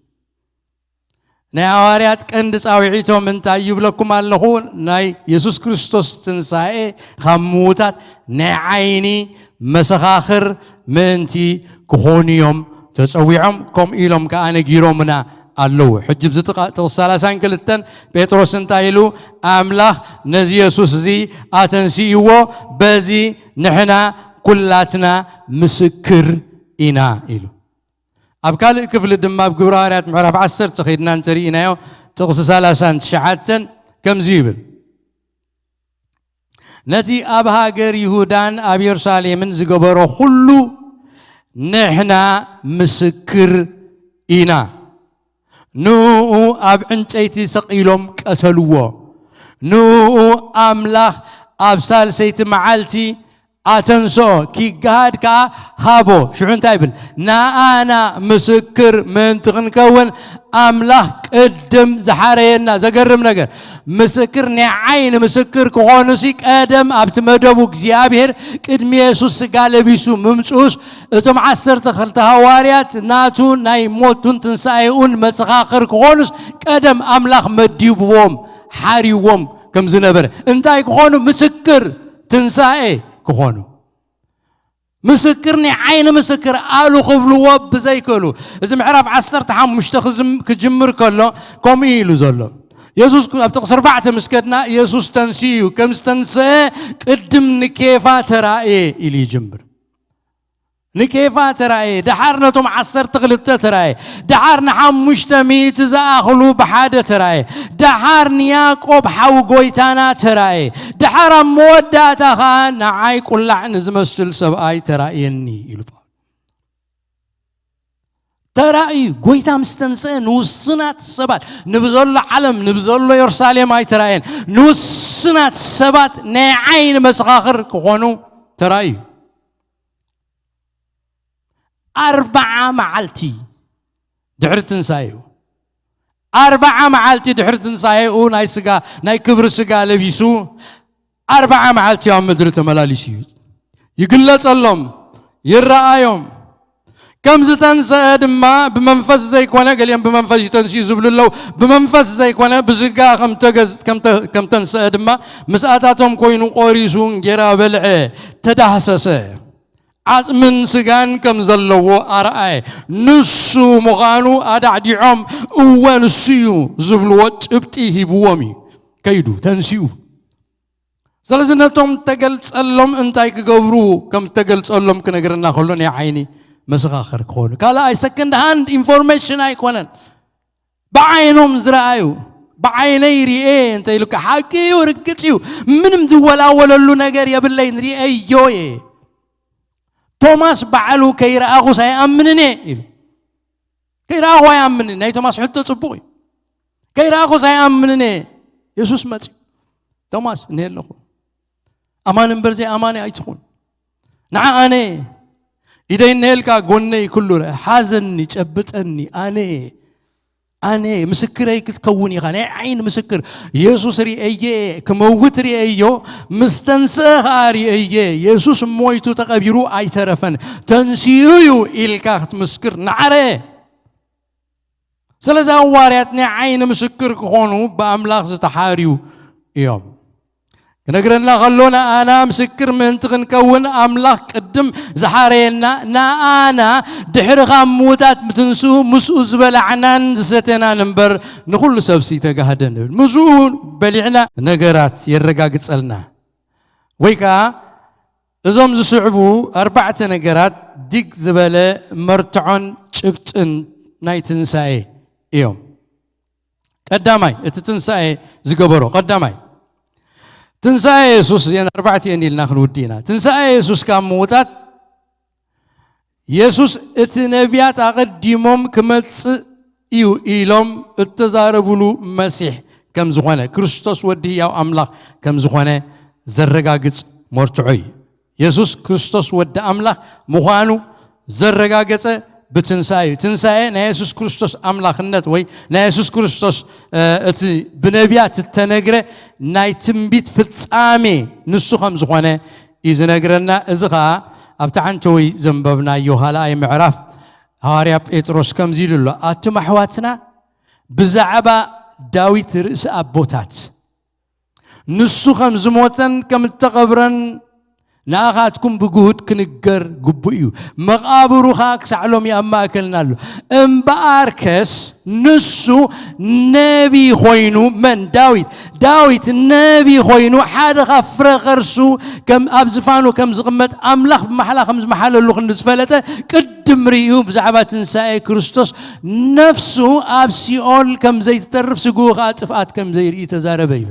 نهاريات كندس أوعيتهم من تأيب لكم اللهون ناي يسوع كريستوس تنسائي خموتات نعيني مسخاخر منتي كخونيوم تسويهم كم إلهم كأنا جيرومنا ኣለዎ ሕጅብ ዝተቀሳላሳን ክልተን ጴጥሮስ እንታይሉ ኣምላኽ ነዚ ኢየሱስ እዚ ኣተንሲይዎ በዚ ንሕና ኩላትና ምስክር ኢና ኢሉ ኣብ ካልእ ክፍሊ ድማ ኣብ ግብረ ሐዋርያት ምዕራፍ 10 ኸይድና እንተሪኢናዮ ጥቕሲ 39 ከምዚ ይብል ነቲ ኣብ ሃገር ይሁዳን ኣብ ኢየሩሳሌምን ዝገበሮ ሁሉ ንሕና ምስክር ኢና ንኡ ኣብ ዕንጨይቲ ሰቂሎም ቀተልዎ ንኡ ኣምላኽ ኣብ ሳልሰይቲ መዓልቲ ኣተንስኦ ኪጋሃድ ከዓ ሃቦ ሽዑ እንታይ ይብል ንኣና ምስክር ምእንቲ ክንከውን ኣምላኽ ቅድም ዝሓረየና ዘገርም ነገር ምስክር ንዓይን ምስክር ክኾኑሲ ቀደም ኣብቲ መደቡ እግዚኣብሔር ቅድሚ ኢየሱስ ስጋ ለቢሱ ምምፁስ እቶም 12 ሐዋርያት ናቱ ናይ ሞቱን ትንሣኤኡን መጽኻኽር ክኾኑስ ቀደም ኣምላኽ መዲብዎም ሓሪዎም ከም ዝነበረ እንታይ ክኾኑ ምስክር ትንሣኤ ክኾኑ ምስክር ንዓይን ምስክር ኣሉ ክብልዎ ብዘይክእሉ እዚ ምዕራፍ 15 ክጅምር ከሎ ከምኡ ኢሉ ዘሎ ኢየሱስ ኣብ ጥቕሲ 4 ምስከድና ኢየሱስ ተንሲዩ ከም ዝተንስአ ቅድም ንኬፋ ተራእየ ኢሉ ይጅምር ንኬፋ ተራእየ ድሓር ነቶም 12 ተራእየ ድሓር ን500 ዝኣኽሉ ብሓደ ተራእየ ድሓር ንያዕቆብ ሓዊ ጎይታና ተራእየ ድሓር ኣብ መወዳእታ ኸዓ ንዓይ ቁላዕ ንዝመስል ሰብኣይ ተራእየኒ ኢሉ ተራእዩ ጎይታ ምስ ተንስአ ንውስናት ሰባት ንብዘሎ ዓለም ንብዘሎ ኢየሩሳሌም ኣይተራእየን ንውስናት ሰባት ናይ ዓይን መሰኻኽር ክኾኑ ተራእዩ 40 መዓልቲ ድሕሪ ትንሣኤኡ 40 መዓልቲ ድሕሪ ትንሣኤኡ ናይ ክብሪ ስጋ ለቢሱ 40 መዓልቲ ኣብ ምድሪ ተመላሊሱ ይግለጸሎም ይረአዮም كم زتنسى دما بمنفس زي كونه قال يوم بمنفس يتنسي زبل الله بمنفس زي كونه بزقا كم تنسى دما مسأتاتهم كوينو قوريسون جرا بلعه تدهسسه من سجان كم زلوا أرأي نسو مغانو أدعديهم أول نسيو زبلوات ابتيه بوامي كيدو تنسيو زلزنتهم تقلت ألم انتاي كجبرو كم تقلت ألم كنجرنا خلون يا عيني مسخاخر كون قال اي سكند هاند انفورميشن اي كونن بعينهم زرايو بعيني رئي انت يلك حكي ورقتيو منم دولا وللو نجر يبلين رئيو توماس بعلو كيراغو سيامنني كيراغو يامنني ناي توماس حتى صبوي كيراغو سيامنني يسوس ماتي توماس نيلو امان برزي اماني اي تكون نعاني إذا نهلك قلني كله حزني تبتني أنا مسكري كتكوني خانة عين مسكر يسوع رأيه كموت رأيه مستنسخ رأيه يسوع مويتو تقبيرو أي طرفن تنسيو إلكات مسكر نعره سلسة وارياتنا عين مسكر كونو بأملاخ زتحاريو يوم نقرن خلونا أنا مسكر من تغنكون أملاك قدم زحارينا أنا دحر غموتات متنسو مسؤوز بلعنان ستنا نمبر نقول سبسي تجاهدن مسؤول بلعنا نقرات يرجع تسألنا ويكا إزام زصعبو 4 نقرات ديك زبالة مرتعن شفتن نايتنساي يوم قدامي اتتنساي زقبرو قدامي تنسى يسوع يعني 4 يعني لناخذ ودينا تنسى يسوع كموتات يسوع اتنبيات أقدمهم كمتس إيلهم التزاربلو مسيح كم زخانة كريستوس ودي أو أملاك كم زخانة زرقاقت مرتعي يسوع كريستوس ودي أملاك مخانو زرقاقت بتنساي نيسوس كريستوس أملاك النت وي نيسوس كريستوس بنبيات التنقرة نايتنبيت في التسامي نسو خمس خانة إذا نقرنا إذا أبتعن توي زنببنا يوهلا أي معرف هاريا بيتروس كم زيلو الله أتم حواتنا بزعبا داويت رئيس أبوتات نسو خمس موتن كم تقبرن ناخاتكم بجهود كنجر جبويو مقابروها كسعلهم يا أما أكلنا له إمباركس نسو نبي خوينو من داويد نبي خوينو حد غفر غرسو كم أبزفانو كم زغمت أملاخ بمحلا خمس محل اللغة نزفلته قدم ريو بزعبات نساء كريستوس نفسه أبسيول كم زي تترف سجوغات فات كم زي رئي تزاربي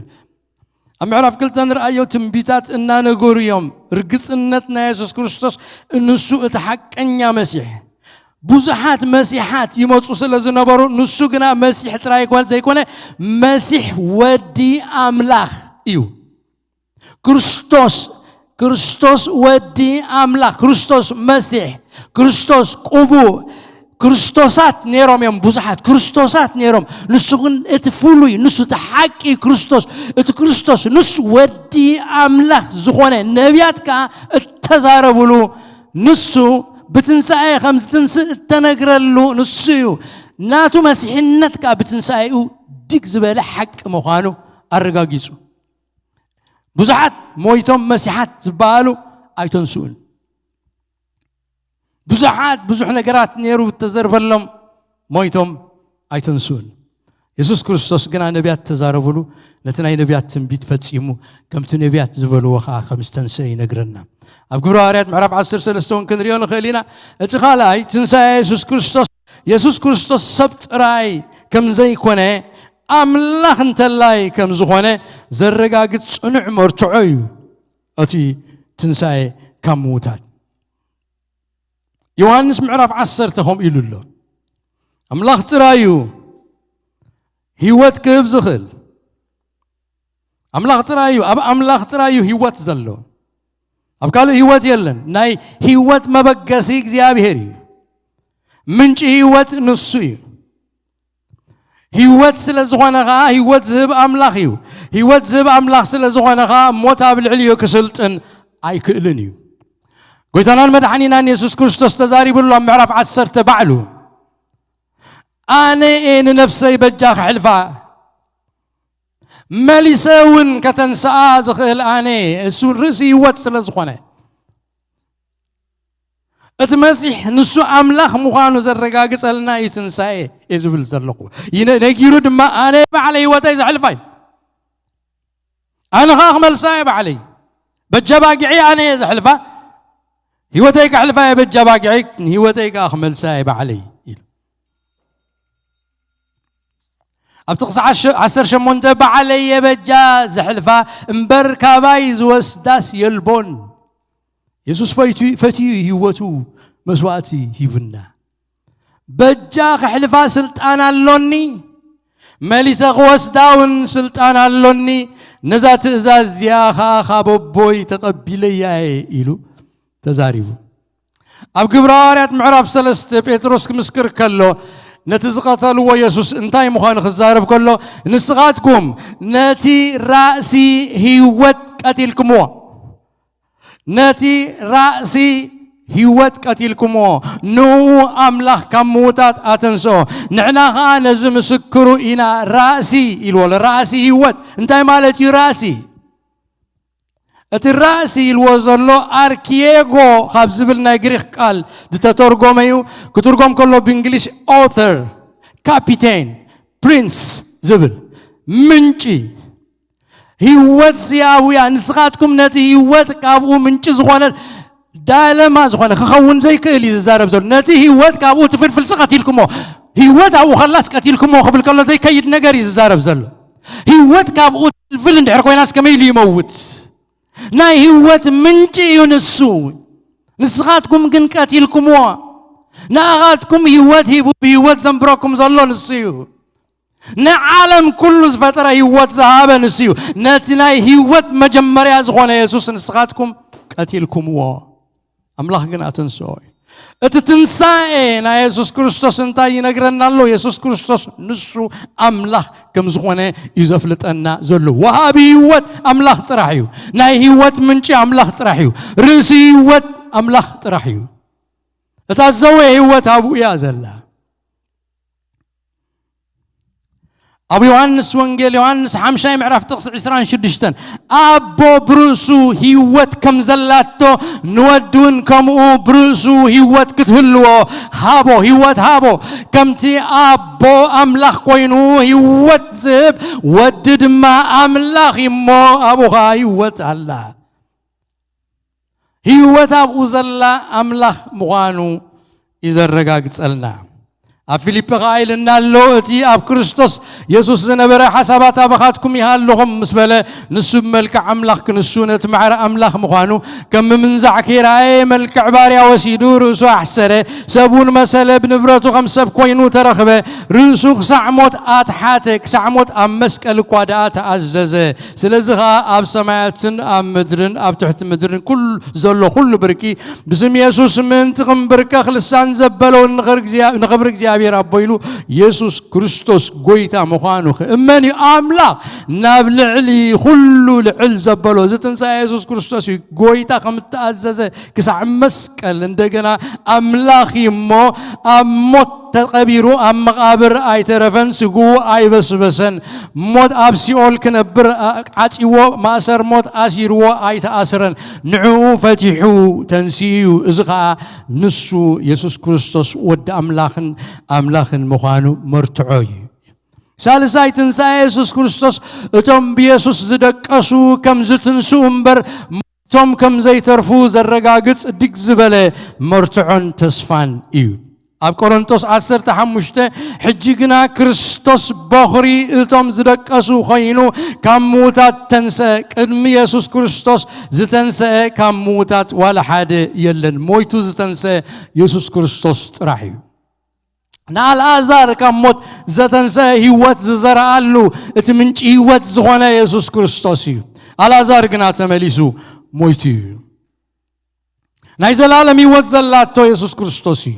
أم عرف قلت أن رأيو تنبيتات إننا نقول يوم رقص إنتنا يسوس كريستوس نسو اتحق أنيا مسيح بوزحات مسيحات يموت وصل زنبرو نسو قنا مسيح ترايك وال زي كونه مسيح ودي أملاخ كريستوس ودي أملاخ كريستوس مسيح كريستوس قبو كريستوسات نيروم يوم بوزحات كريستوسات نيروم نسوغن اتفولوي نسو تحقي كريستوس نسو ودي أملاخ زخونة نبيات كا اتزاربولو نسو بتنساي خمس تنسى تنقرلو نسيو ناتو مسيحنت كا بتنسايو ديك زبالة حق مخانو الرقاقيسو بوزحات مويتهم مسيحات زبالو ايتنسون بزح نقرات نيرو تزرف لهم مويتهم ايتنسون يسوس كريستوس قنا نبيات تزارفلو لتناي نبيات تنبيت فتسيمو كم تنبيات زبلو وخا خمس تنسي نقرنا أبقروا آريات معرف 10 سلستون كنريون خلينا اتخالاي تنسى يسوس كريستوس سبت راي كم زي كونه أملاخ انتلاي كم زخونه زرقاقت صنع مرتعيو أتي تنسى كم موتات يوحنس معرف 10 تخم إلو الله أملاخ ترايو هيوات كيف زخل أملاخ ترايو هيوات زلو أبقالو هيوات يلن ناي هيوات مبقسيك زيابهري منش هيوات نصوي هيوات سلزغوانغا هيوات زب أملاخيو هيوات زب أملاخ سلزغوانغا موتا بالعليو كسلطن أي كئلنيو قويتنا المدحنينا يسوس كريستوس تزاري بالله معرف 10 تبعلو أنا إن نفسي بجاخ حلفا مليسون كتنسى زخل أنا السور رسي واتسل زخونه اتمسيح نسو أملاخ مخانو زرقاق سألنا يتنسى يزبل زرلقو ينجيرو دما أنا بعلي واتيز حلفاين أنا خاخمل سايب علي بجباقعي أنا يزحلفا هيوتيك حلفا بجباقعي هيوتيك أخمل سايب علي أبتقص 10 شمون تبع علي بجا زحلفا امبر كابايز وسداس يلبون يسوس فتي هيوتو مسواتي هيبنا بجا حلفا سلطان اللوني مليسا وسداون سلطان اللوني نزات ازاز يا خابوي تقبلي يا إلو تزاريبو أب قبراريات معرف 3 بيتروس مسكر كله نتزقاتلو يسوس انتاي مخان خزارف كله نسقاتكم ناتي رأسي هيوت قتلكمو ناتي رأسي هيوت قتلكمو نو أملاخ كموتات أتنسو نحنا خان زم سكرو إنا رأسي الول رأسي هيوت انتاي مالتي رأسي الرأسي الوزرلو أركييغو خابزبلنا غريخ قال دتترجميو كترجم كله بإنجليش author كابتن برنس زبل منشي هيوت زياويا نسخاتكم نتي هيوت كابو منشي زخوانة دالما زخوانة خخون زي كيلي زارب زول نتي هيوت كابو تفلفل سقاتيلكمو هيوت أو خلاص قاتيلكمو قبل كله زي كيد نجاري زارب زول هيوت كابو تفلفل ندعركوا ناس كميلي يموت ناي هيوت منجي ينسو نسخاتكم كن قاتلكموا ناغاتكم هيوت هيوت زنبروكم زلو نسيو نعالم كل فترة هيوت زهابة نسيو ناتناي هيوت مجمريا زخونا يسوس نسخاتكم قاتلكموا أملاخ كنا تنسوي اتتنساي نا يسوس كريستوس انتا ينقرنا الله يسوس كريستوس نسو أملاخ كم زخونا يزفلت أنا زلو وهابي هيوت أملاخ تراحيو ناي هيوت منشي أملاخ تراحيو رسي هيوت أملاخ تراحيو اتازوي هيوت أبو يا زلا أبو يوحنس وانجيل يوحنس حمشاي معرف تقص عسران شدشتن أبو برسو هيوت كم زلاتو نودون كمو برسو هيوت كتهلو هابو هيوت هابو كمتي أبو أملاخ كوينو هيوت زب ودد ما أملاخ يمو أبوها هيوت الله هيوت أبو زلا أملاخ مغانو إذا الرقاق تسألنا أفيليب قائل إن الله أتي أب كريستوس يسوع زنبرة حسابات أبخاتكم يهالهم مسبلة نسب ملك أملاخ كنسونة معر أملاخ مخانو كم من زعكير أي ملك عبارة وسيدور رسوا حسرة سبون مسألة بنفرته خمسة كوينو ترخبة رسوخ سعموت أتحاتك سعموت أمسك القادات عززة سلزها أب سماعات أب مدرن أب تحت مدرن كل زلوا كل بركي بسم يسوع من تقم بركة خلصان زبلوا نخبرك زيا بير أبويلو يسوع كريستوس قويتا مخانو إماني أملاك نابلعلي خلو العل زبلو زتنسى يسوع كريستوس قويتا خم تأززه كسع مسكال عندنا أملاخي مو أموت تقبيرو أم مقابر أي ترفن سجو أي بسن موت أبسيول كنبر عتيو ماسر موت أسيرو أي تأسرن نعو فتحو تنسيو إزغا نسو يسوع كريستوس ود أملاخن مخانو مرتعوي سالساي تنسى يسوع كريستوس أتم بيسوع زدك أسو كم زتنسو أمبر توم كم زي ترفو زرقاقص ديك زبالة مرتعون تصفان إيو أب كورنثوس 10:5 حجينا كريستوس بخري إتم زدك أسو خينو كموتات تنسى قدم يسوع كريستوس زتنسى كموتات ولا حد يلن مويتو زتنسى يسوع كريستوس تراحي نال أزار كموت زتنسى هيوت زرالو اتمنش هيوت زخونا يسوع كريستوس على أزار قنا تمليسو مويتو نايزل العالم هيوت زلاتو يسوع كريستوس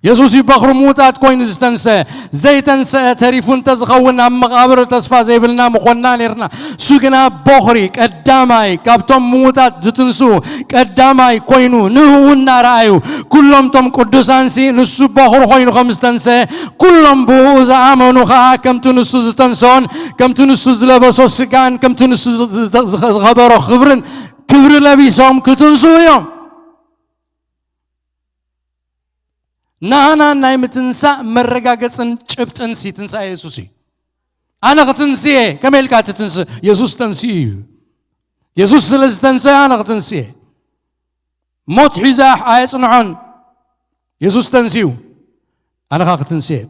يسوع بخر موتات كوين زتنسى زي تنسى تريفون تزخون أم مقابر تصفى زي بلنا مخونا نيرنا سوقنا بخري قداماي كابتم موتات زتنسو قداماي كوينو نهون نرايو كلهم تم قدسانسي نسو بخر كوينو خمس تنسى كلهم بوز آمنو خا كم تنسو زتنسون كم تنسو زلبسو سكان كم تنسو زخبرو خبرن كبر لبيسهم كتنسو يوم نانا نايم تنسى مرقاقصن شبتن سي تنسى يسوسي أنا قتنسي كميل كات تنسى يسوس تنسي يسوس سلز تنسى أنا قتنسي موت حزاح آيصنعون يسوس تنسيو أنا قتنسي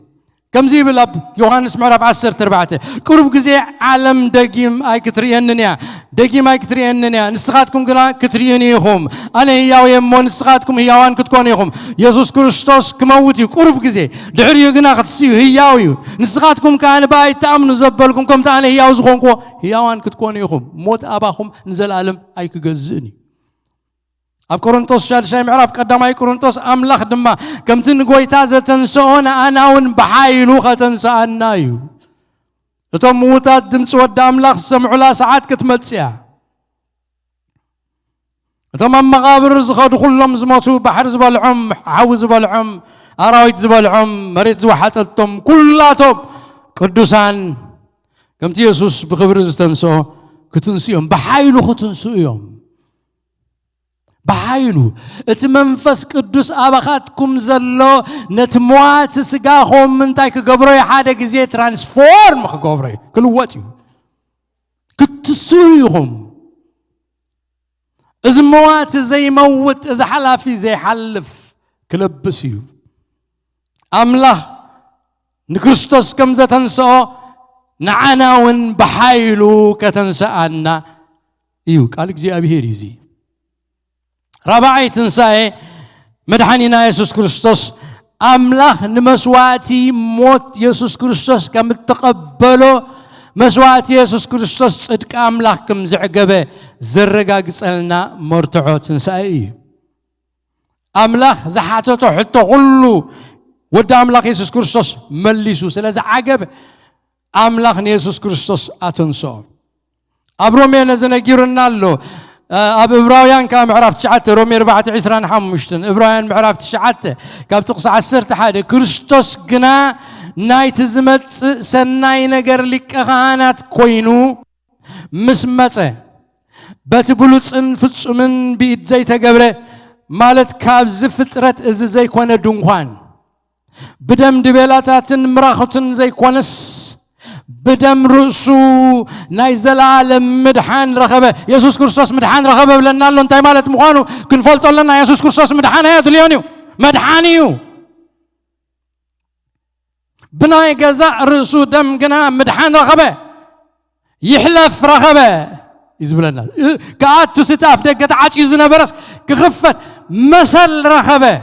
كم زي بالأب يوحنس معرف 10:4 قرب جزء عالم دقيم أي كتريهننيا دقيم أي كتريهننيا نسخاتكم كلا كتريهنيهم أنا هياو يمون نسخاتكم هياوان كتكونيهم يسوع كريستوس كموتي قرب جزء دعري جنا قتسيو هياويو نسخاتكم كان باي تأمنوا زبلكم كم تاني هياو زخونكو هياوان كتكونيهم موت أباهم نزل عالم أي كجزني أب كورنثوس شاي معرف قدام أي كورنثوس أملاخ دما كم تنقوي تازة تنسون أنا ونبحايلو ختنسى النايو تموتات دمس ود أملاخ سمعوا لا ساعات كتمتسيا تمام مقابر زخد كلهم زماتو بحر زبالعم عاوز زبالعم أراويت زبالعم مريت زوحاتهم كلاتهم قدوسان كم يسوع بخبر تنسو كتنسيهم بحايلو ختنسيهم بحايلو اتمنفس قدوس أبخاتكم زلو نتموات سقاهم من تايك قبري حادة جزية ترانسفورم قبري كل وقتي كتسويهم إذا موات زي موت إذا حلافي زي حلف كلبسيو أملاح نكريستوس كم زتنسو نعناون بحايلو كتنسأنا إيو قالك زي أبي هيريزي رابعي تنساي مدحنينا يسوع كريستوس أملاخ نمسواتي موت يسوع كريستوس كم تقبلوا مسواتي يسوع كريستوس صدق أملاخ كم زعجبه زرقا قصلنا مرتعو تنساي أملاخ زحاتو حتى غلو ود أملاخ يسوع كريستوس مليسو سلازع عجب أملاخ يسوع كريستوس أتنسو أبرومي نزنجيرنا له أب إبراهيم كان معرف تشعته رومي 14:5 إبراهيم معرف تشعته كاب تقص 10 كريستوس جنا نايت زمت سناي نجر لك خانات كوينو مسمته بتبلوتن فتصمن بيد زي تجبره مالت كابز فترة إز زي كونه دونخان بدم دبلاتاتن مراختن زي كونس بدم رؤسو نايزل عالم مدحان رخبه يسوع كريستوس مدحان رخبه لنا له انت مالت مخانو كنفلط لنا يسوع كريستوس مدحان هي دليونيو مدحانيو بناي جزاء رؤسو دم جنا مدحان رخبه يحلف رخبه يزبلنا كعاد تستاف دقت عاجز نبرس كخفت مثل رخبه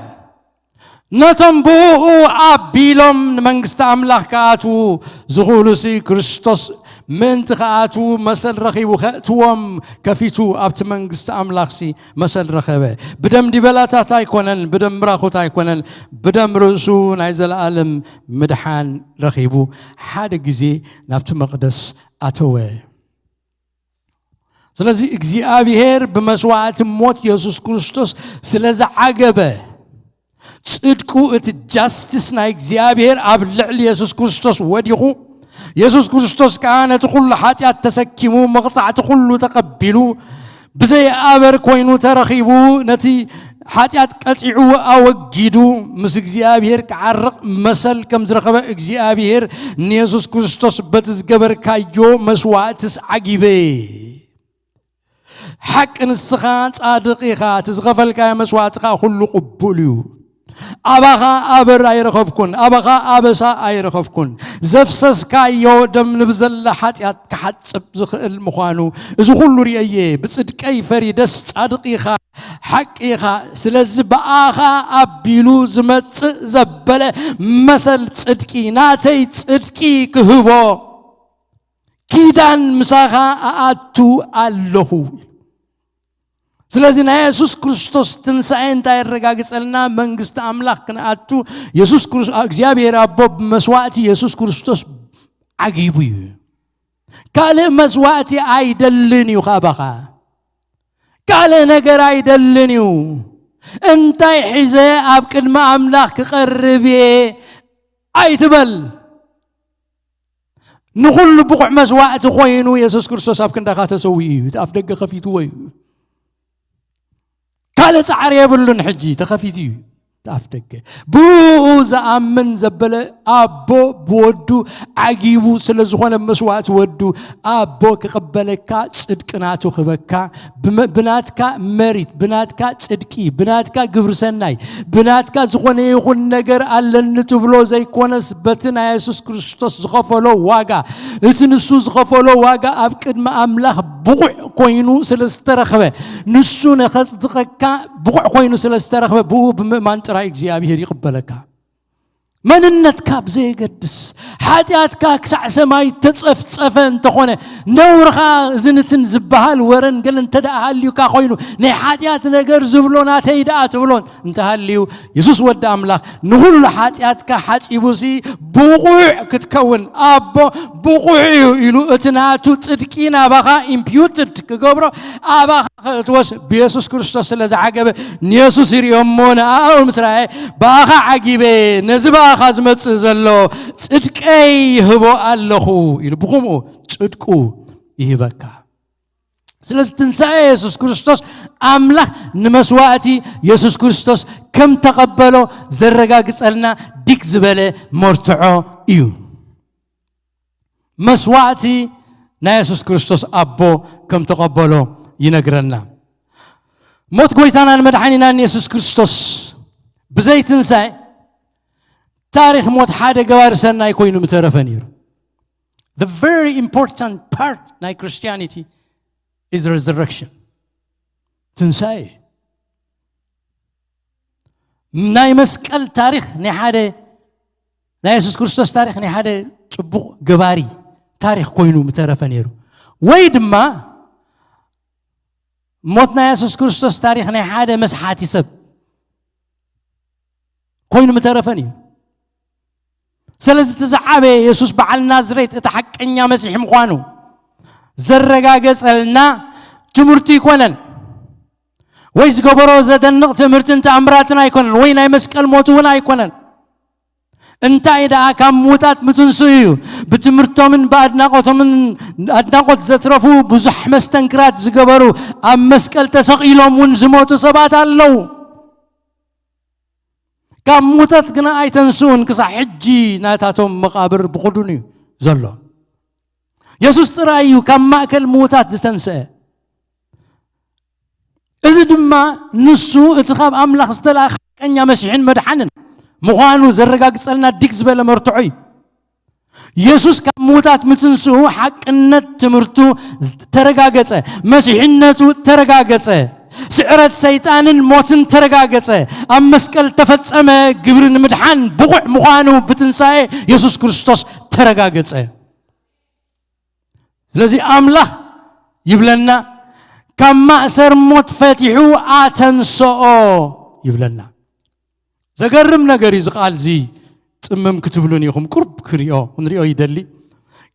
نتم بو أبيلهم منجست أملاك كاتو زغولسي كريستوس من تخاتو مثل رخيب وخاتوهم كفيتو أبت منجست أملاكسي مثل رخبه بدم دبلاتها تايكونن بدم راخو تايكونن بدم رسو نايزل العالم مدحان رخيبو حاد جزي نبت مقدس أتوه سلازي እግዚአብሔር بمسوعات موت يسوع كريستوس سلازي عجبه صدقو ات جاستس نا እግዚአብሔር ኣብ ልዕሊ ኢየሱስ ክርስቶስ ወዲኹ ኢየሱስ ክርስቶስ ካህናት ኩሉ ኃጢአት ተሰኪሙ መቕጻዕቲ ኩሉ ተቀቢሉ ብዘይ ኣበር ኮይኑ ተረኺቡ ነቲ ኃጢአት ቀጽዑ ኣወጊዱ ምስ እግዚአብሔር ክዓርቕ መሰል ከም ዝረኸበ እግዚአብሔር ንኢየሱስ ክርስቶስ በቲ ዝገበርካዮ መስዋዕትስ ዓጊበ حق نسخة صادقيها تزغفلك يا مسواتك كل قبوليو أبغى أبر أيرخفكن أبغى أبسا أيرخفكن زفسس كايو دم نبزل حتيات كحد سبزخ المخانو إذا كل رأيه بصدق أي فريدس صادقيها حقيها سلز بآخا أبيلو زمت زبلة مثل صدقي ناتي صدقي كهبو كيدان مساخا أتو الله ስለዚህ ኢየሱስ ክርስቶስ ትንሣኤን ታይረጋግጽልና መንግስት አምላክ ከናቱ ኢየሱስ ክርስቶስ እግዚአብሔር አብ መስዋዕት ኢየሱስ ክርስቶስ አጊቡ ካለ መስዋዕት አይደልን ይኻባኻ ካለ ነገር አይደልን እንታይ ሒዘ ኣብ ቅድመ አምላክ ክቀርብ አይትበል ንኹሉ ብቁዕ መስዋዕት ኮይኑ ኢየሱስ ክርስቶስ ኣብ ክንዳኻ ተሰውይ ኣብ ደገ ከፊቱ ወይ قال تعري يبلون حجي تخفيتي تافدك بو زامن زبله ابو بودو عجيبو سلازخونه مسواعت ودو ابو كقبلكا صدقناتو خبكا بناتكا مريت بناتكا صدقي بناتكا غبر سناي بناتكا زخونه يخون نجر علن تبلو زي كونس بتنا يسوع كريستوس زخفلو واغا اتنسو زخفلو واغا اب قدم املاح بقع كوينو سلسترخبه نسو نخصدقكا بقع كوينو سلسترخبه بو بمانت راي እግዚአብሔር ይቀበለካ መንነትካ ብዘይ ገድስ ኃጢአትካ ክሳዕ ሰማይ ተጸፍጸፈ እንተኾነ ነውርኻ ዝንትን ዝበሃል ወረን ገለ እንተዳሃልዩካ ኮይኑ ናይ ኃጢአት ነገር ዝብሎና ተይዳ ትብሎን እንተሃልዩ ኢየሱስ ወደ አምላክ ንሁሉ ኃጢአትካ ሓጺቡሲ ብቑዕ ክትከውን አቦ ብቑዕ ኢሉ እትናቱ ጽድቂና ባኻ ኢምፒዩትድ ክገብሮ አባኻ ክትወስ በኢየሱስ ክርስቶስ ስለዝዓገበ ኢየሱስ ይርዮሞና አው ምስራኤ ባኻ ዓጊበ ነዝባ خازمت زلو صدقي هبو الله يلبخمو صدقو يهبكا سلاز تنساء يسوع كريستوس أملاك نمسواتي يسوع كريستوس كم تقبلو زرقاقصلنا ديك زبالة مرتعو إيو مسواتي نا يسوع كريستوس أبو كم تقبلو ينقرنا موت قويتانا المدحانينا يسوع كريستوس بزي تنساء تاريخ موت حدا جوارسنا يكونوا مترفنير. The very important part of Christianity is the resurrection. تنساي. ناي مسكال تاريخ نحدا نايسوس كريستوس تاريخ نحدا تبو جواري تاريخ كونوا مترفنير. ويد ما موت نايسوس كريستوس تاريخ نحدا مسحاتي سب. كونوا مترفنير. سلسة تزعبه يسوس بعل نازريت اتحق انيا مسيح مخوانو زرقاقس لنا تمرتي كونن ويز قبرو زدنق تمرتن تأمراتنا يكونن وين اي مسكال موتونا يكونن እንታይ ደኣ ካብ ሞታት ምትንስዩ ብትምርቶምን ባድናቆቶምን ኣድናቆት ዘትረፉ ብዙሕ መስተንክራት ዝገበሩ ኣብ መስቀል ተሰቂሎም ውን ዝሞቱ ሰባት ኣለው ካብ ሞታት ግና ኣይተንስኡን ክሳብ ሕጂ ናታቶም መቃብር ብቕዱን እዩ ዘሎ ኢየሱስ ጥራይ እዩ ካብ ማእከል ሞታት ዝተንስአ እዚ ድማ ንሱ እቲ ካብ ኣምላኽ ዝተላኸ ሓቀኛ መሲሕን መድሓንን ምዃኑ ዘረጋግፀልና ዲክ ዝበለ መርትዑ እዩ ኢየሱስ ካብ ሞታት ምትንስኡ ሓቅነት ትምህርቱ ተረጋገፀ መሲሕነቱ ተረጋገፀ ስዕረት ሰይጣንን ሞትን ተረጋገፀ ኣብ መስቀል ተፈጸመ ግብርን ምድሓን ብቑዕ ምዃኑ ብትንሳኤ ኢየሱስ ክርስቶስ ተረጋገፀ ስለዚ ኣምላኽ ይብለና ካብ ማእሰር ሞት ፈቲሑ ኣተንስኦ ይብለና ዘገርም ነገር እዩ ዝቃል እዚ ጽምም ክትብሉን ኢኹም ቁርብ ክንሪኦ ይደሊ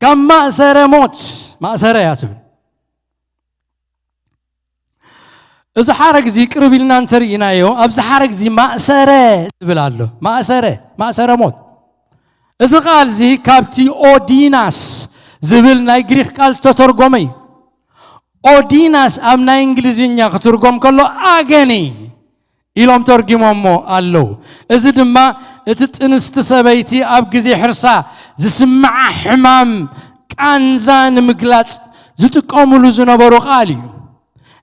ካብ ማእሰረ ሞት ማእሰረ ያ ትብል እዚ ሓረግ እዚ ቅርብ ኢልና እንተርኢናዮ ኣብዚ ሓረግ እዚ ማእሰረ ትብል ኣሎ ማእሰረ ሞት እዚ ቃል እዚ ካብቲ ኦዲናስ ዝብል ናይ ግሪክ ቃል ተተርጎመ እዩ ኦዲናስ ኣብ ናይ እንግሊዝኛ ክትርጎም ከሎ ኣገኒ ኢሎም ተርጊሞሞ ኣለው እዚ ድማ እቲ ጥንስቲ ሰበይቲ ኣብ ግዜ ሕርሳ ዝስምዓ ሕማም ቃንዛ ንምግላጽ ዝጥቀሙሉ ዝነበሩ ቃል እዩ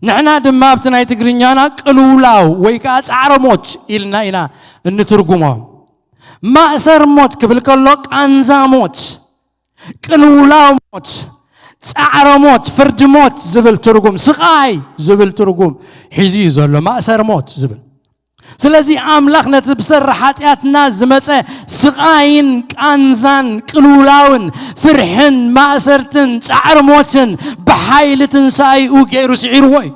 ንሕና ድማ ኣብቲ ናይ ትግርኛና ቅልውላው ወይ ከዓ ጻዕረ ሞት ኢልና ኢና እንትርጉሞ ማእሰር ሞት ክብል ከሎ ቃንዛ ሞት ቅልውላው ሞት ጻዕረ ሞት ፍርድ ሞት ዝብል ትርጉም ስቃይ ዝብል ትርጉም ሒዙ ዘሎ ማእሰር ሞት ዝብል ስለዚ ኣምላኽ ነቲ ብሰራ ሓጢኣትና ዝመፀ ስቃይን ቃንዛን ቅልውላውን ፍርሕን ማእሰርትን ጻዕረ ሞትን ብሓይሊ ትንሳኤኡ ገይሩ ስዒርዎ እዩ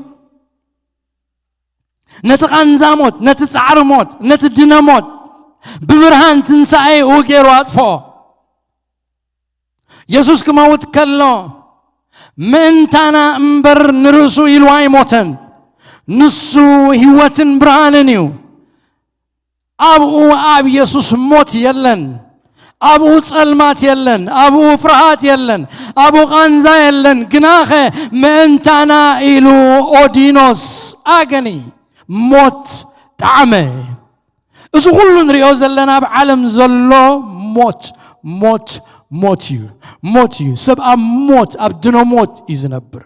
ነቲ ቃንዛ ሞት ነቲ ጻዕረ ሞት ነቲ ድነ ሞት ብብርሃን ትንሳኤኡ ገይሩ ኣጥፍኦ ኢየሱስ ክመውት ከሎ ምእንታና እምበር ንርእሱ ኢሉ ኣይሞተን ንሱ ህይወትን ብርሃንን እዩ ኣብኡ ኣብ ኢየሱስ ሞት የለን ኣብኡ ጸልማት የለን ኣብኡ ፍርሃት የለን ኣብኡ ቃንዛ የለን ግናኸ ምእንታና ኢሉ ኦዲኖስ ኣገኒ ሞት ጣዕመ እዚ ኩሉ ንሪኦ ዘለና ኣብ ዓለም ዘሎ ሞት እዩ ሰብ ኣብ ሞት ኣብ ድነ ሞት እዩ ዝነብር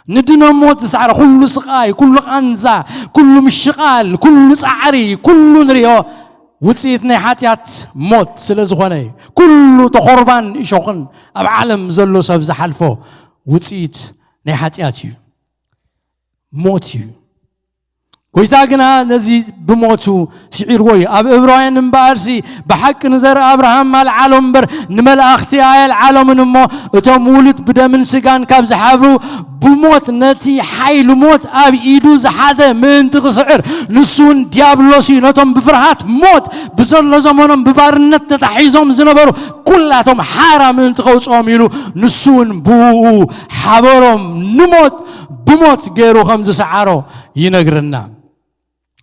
ندنا موت سعر كل سقاي كل أنزا كل مشقال كل سعري كل نريو وصيتنا حاتيات موت سلازخوني كل تخربان يشوخن اب عالم زلو سب زحلفو وصيت نحاتياتي موتي ويتاغنا نزي بموتو سعير وي اب ابراهيم مبارسي بحق نزر ابراهام مال عالم بر نملاختي ايل عالم نمو اتو مولد بدمن سغان كاب زحابرو بموت نتي حيل موت اب ايدو زحازه من تقصعر نسون ديابلوسي نتم بفرحات موت بزل زمانم ببارنت تتحيزهم زنبرو كلاتهم حرام من تقوصهم يلو نسون بو حبرهم نموت بموت غيرو خمس سعارو ينغرنا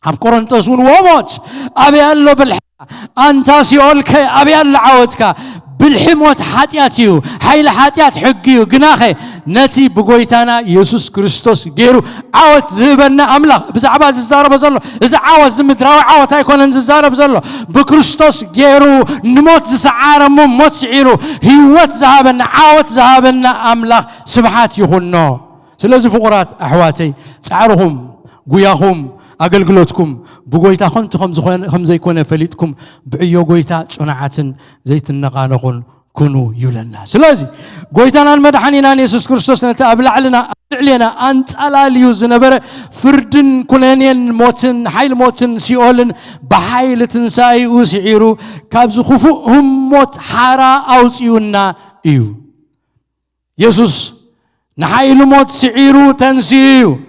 اب قرنطس وموت ابي الله بالح انت سيولك ابي الله عوتك بالحموت حاتياتيو حيل حاتيات حقيو غناخي نتي بغويتانا يسوع كريستوس غيرو عوت زبنا املاح بزعبا ززارب زلو اذا عوت زمدراوي عوت ايكونن ززارب زلو بكريستوس غيرو نموت زسعارم موت سعيرو هيوت ذهبنا عوت ذهبنا املاح سبحات يخنو سلازي فقرات احواتي صعرهم غياهم أقلقلتكم بقويتا خنتكم خم زي كون فليتكم بعيو قويتا صنعاتن زيت النقانقون كونوا يولنا سلازي قويتانا المدحانينا يسوع كريستوس نتقابل علينا أنت على ليوز نبر فردن كلانين موتن حيل موتن سيولن بحيل تنساي وسعيرو كابز خفوهم موت حارا أو سيونا إيو يسوع نحيل موت سعيرو تنسيو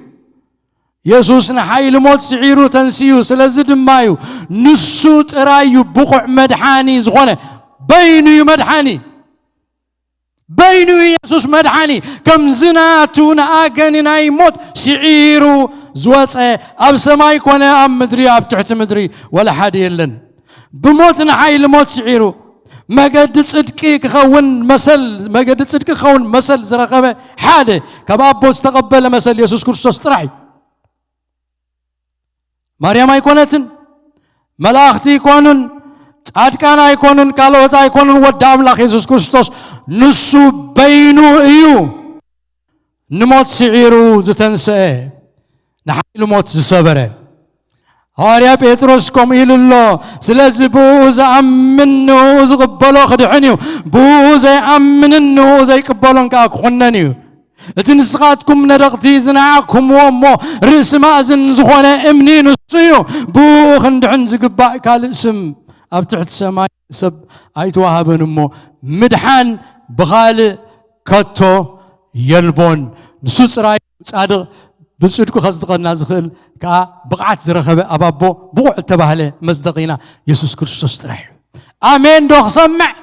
يسوع نحيل موت سعيرو تنسيو سلازد مايو نسو ترايو بقع مدحاني زغونه بينو مدحاني بينو يسوع مدحاني كم زناتون اغننا يموت سعيرو زوصه اب سماي كونه اب مدري اب تحت مدري ولا حد يلن بموتنا حيل موت سعيرو مجد صدقي كخون مثل مجد صدقي كخون مثل زرقبه حاده كبابو استقبل مثل يسوع كريستوس طرحي مريم ايكونتن ملاختي يكونن صادقان ايكونن قالوت ايكونن ود املاح يسوع كريستوس نسو بينو ايو نموت سعيرو زتنسى نحيل موت زسبره هاريا بيتروس كم إلله سلزي بوز أمنه زقبله خدعنيو بوز أمنه زي قبلون كأك خننيو اتنسقاتكم ندقتي زناعكم ومو رسم أزن زخونا امنين الصيو بو خندعن زقباء كالاسم أبتعت سماي سب أيتوها بنمو مدحان بغال كتو يلبون نسوس راي صادق بصدق خصدقنا زخل كا بقعت زرخبه ابابو بوع تبهله مصدقينا يسوع كريستوس ترح امين دوخ سمع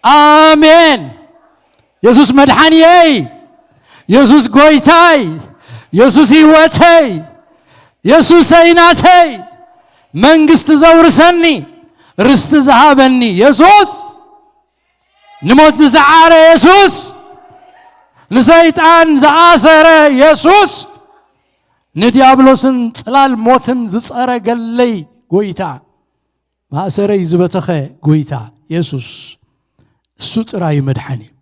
امين يسوع مدحني يسوع غويتاي يسوع هيوتاي يسوع سيناتاي منغست زورسني رست زهابني يسوع نموت زعار يسوع نسيطان زآسر يسوع نديابلوسن صلال موتن زصره قلي غويتا ما سري زبتخه غويتا يسوع سوتراي مدحني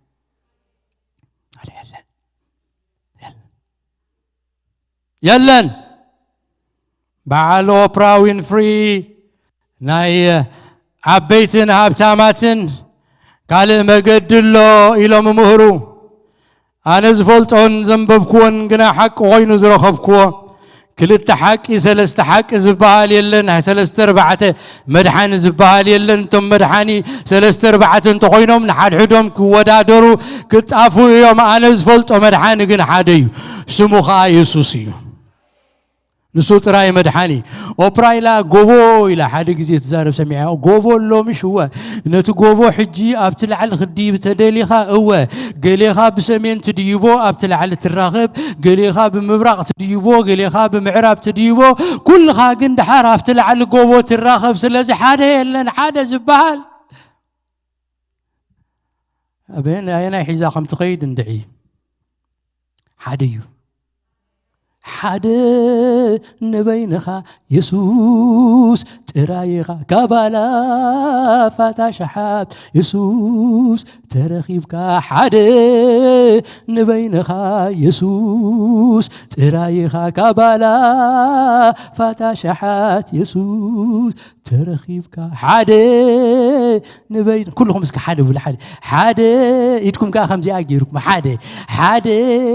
يلن بعلو براوين فري ناي عبيتن هابتاماتن قال مجدلو الى ممهرو أنا زفلتون زنببكون جنا حق وين زرخبكوا كل التحق سلست حق زبال يلن سلست أربعة مدحان زبال يلن تم مدحاني سلست أربعة تقينهم نحد حدهم كودادرو كتعفو يوم أنا زفلت مدحان جنا حديو سموخا يسوسيو نسوت راي مدحاني أوبراي لا غوفو إلى حد جزيت زارب سميعه غوفو لو مش هو نتو غوفو حجي أبتلع الخدي بتدليخا هو قليخا بسمين تديبو أبتلع التراغب قليخا بمبرق تديبو قليخا بمعراب تديبو كل خاقن دحار أبتلع الغوفو تراغب سلازي حاده لن حاده زبال أبين أنا حيزا قم تقيد ندعي حاديو حدا نبينخا يسوس ترايخا كبالا فاتا شحات يسوس ترخيبكا حدا نبينخا يسوس ترايخا كبالا فاتا شحات يسوس ترخيبكا حدا نبين كلهم اسك حدا ولا حدا حدا يدكم كا خمسي اجيركم حدا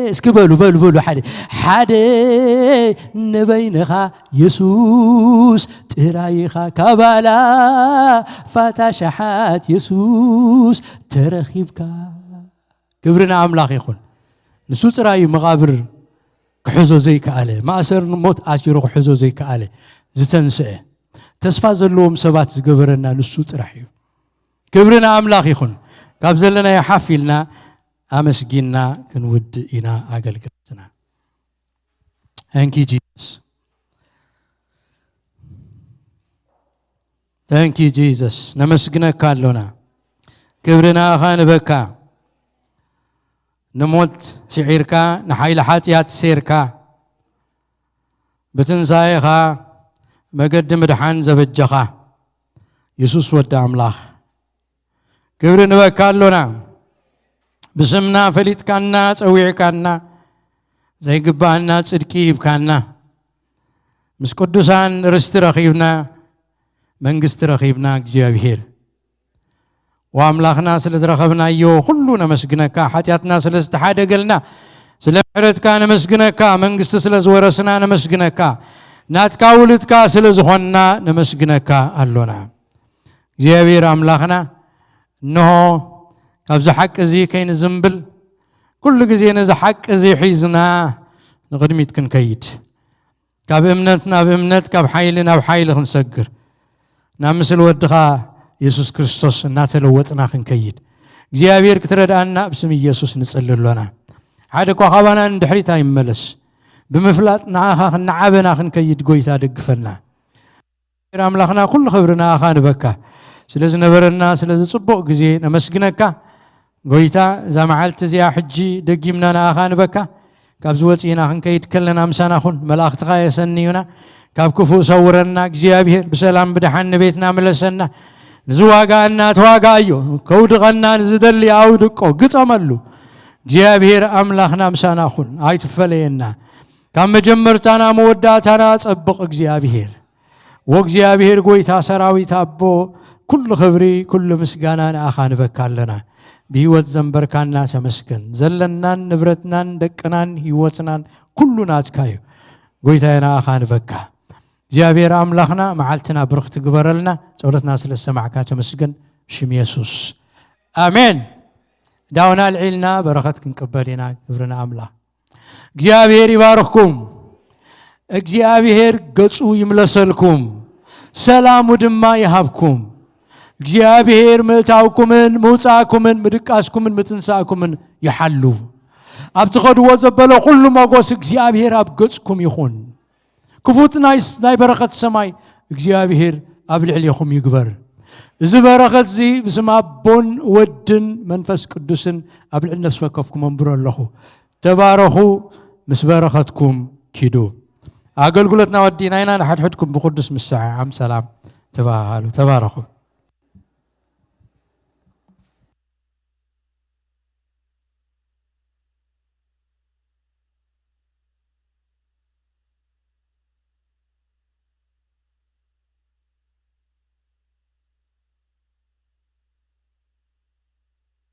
اسكبلوا بلوا حدا حدا نبينخا يسوس ترايخا كبالا فاتا شحات يسوس ترخيبكا كبرنا أملاخ يخون نسوس راي مغابر كحزو زي كاله ما أسر موت أشيرو كحزو زي كاله زتنسئ تسفاز اللوم سبات زقبرنا نسوس راي كبرنا أملاخ يخون قابزلنا يحفلنا أمسجينا كنود إنا أقل قلتنا Thank you, Jesus. Thank you, Jesus. نمسكنا كالونا كبرنا خان بكا نموت سعيركا نحيل حاتيات سيركا بتنزايخا مقدم دحان زبجخا يسوس ود أملاخ كبرنا بكالونا بسمنا فليت كانا تسويع كانا زي قبالنا صدقي بكانا مس قدوسان رست رخيبنا منغست رخيبنا እግዚአብሔር واملاخنا ስለዝረኸብና ዮ ሁሉና መስግነካ ኃጢያትና ስለስተሓደገልና ስለምሕረትካ ነመስግነካ መንግስት ስለዝወረስና ነመስግነካ ናትካ ውልትካ ስለዝኾንና ነመስግነካ አሎና እግዚአብሔር አምላኽና እንሆ ካብዚ ሓቂ እዚ ከይን ዝምብል كل جزء نزحك زي حيزنا نقدميت كنكيد كاب امنتنا بامنت كاب حيلنا بحيل خنسجر نامسل ودخا يسوع كريستوس ناتلوتنا خنكيد እግዚአብሔር ክትረዳና بسم ኢየሱስ ንጸልለና ሓደ ኮኻባና እንድሕሪታ ይመለስ ብምፍላጥ ንዓኻ ክንዓበና ክንከይድ ጎይታ ደግፈና أملاخنا كل خبرنا أخان بكا سلز نبرنا سلز صبق جزي نمسجنك قويتا زمعلت زي حجي دقي مننا أخان بكا كابزوت إنا خن كيد كلنا مسنا خن ملاخ تغاية سنيونا كاب كفو صورنا جزيابه بسلام بدحن بيتنا ملسنا زواجا أن تواجا أيو كود غنا نزدلي عودك أو قط عملو جزيابه أملاخنا مسنا خن هاي تفلينا كم جمرتنا موداتنا تطبق جزيابه وجزيابه قويتا سراوي تابو كل خبري كل مسجانا أخان بكالنا بيوت زنبركاننا تمسكن زلنا نبرتنا دكنان هيوتنا كلنا تكايو قويتنا أخان بكا جابير أملاخنا معلتنا برخت قبرلنا صورتنا سلسمعك تمسكن بشم يسوس آمين داونا العلنا برختكن قبلنا كبرنا أملاخ جابير يبارككم جابير قصو يملسلكم سلام ودما يهبكم እግዚአብሔር ምታውኩምን ሙጻኩምን ምድቃስኩምን ምትንሳኩምን ይሐሉ አብትኸዱ ወዘበለ ሁሉ ማጎስ እግዚአብሔር አብገጽኩም ይኹን ክፉትናይስ ናይ በረኸት ሰማይ እግዚአብሔር አብልዕልኩም ይግበር እዚ በረኸት ዚ ብስም አቦን ወድን መንፈስ ቅዱስን አብልዕ ነፍስ ወከፍኩም አንብሮ ኣለኹ ተባረኹ ምስ በረኸትኩም ኪዱ አገልግሎትና ወዲናይና ንሓድሕድኩም ብቅዱስ ምስዓ ዓም ሰላም ተባሃሉ ተባረኹ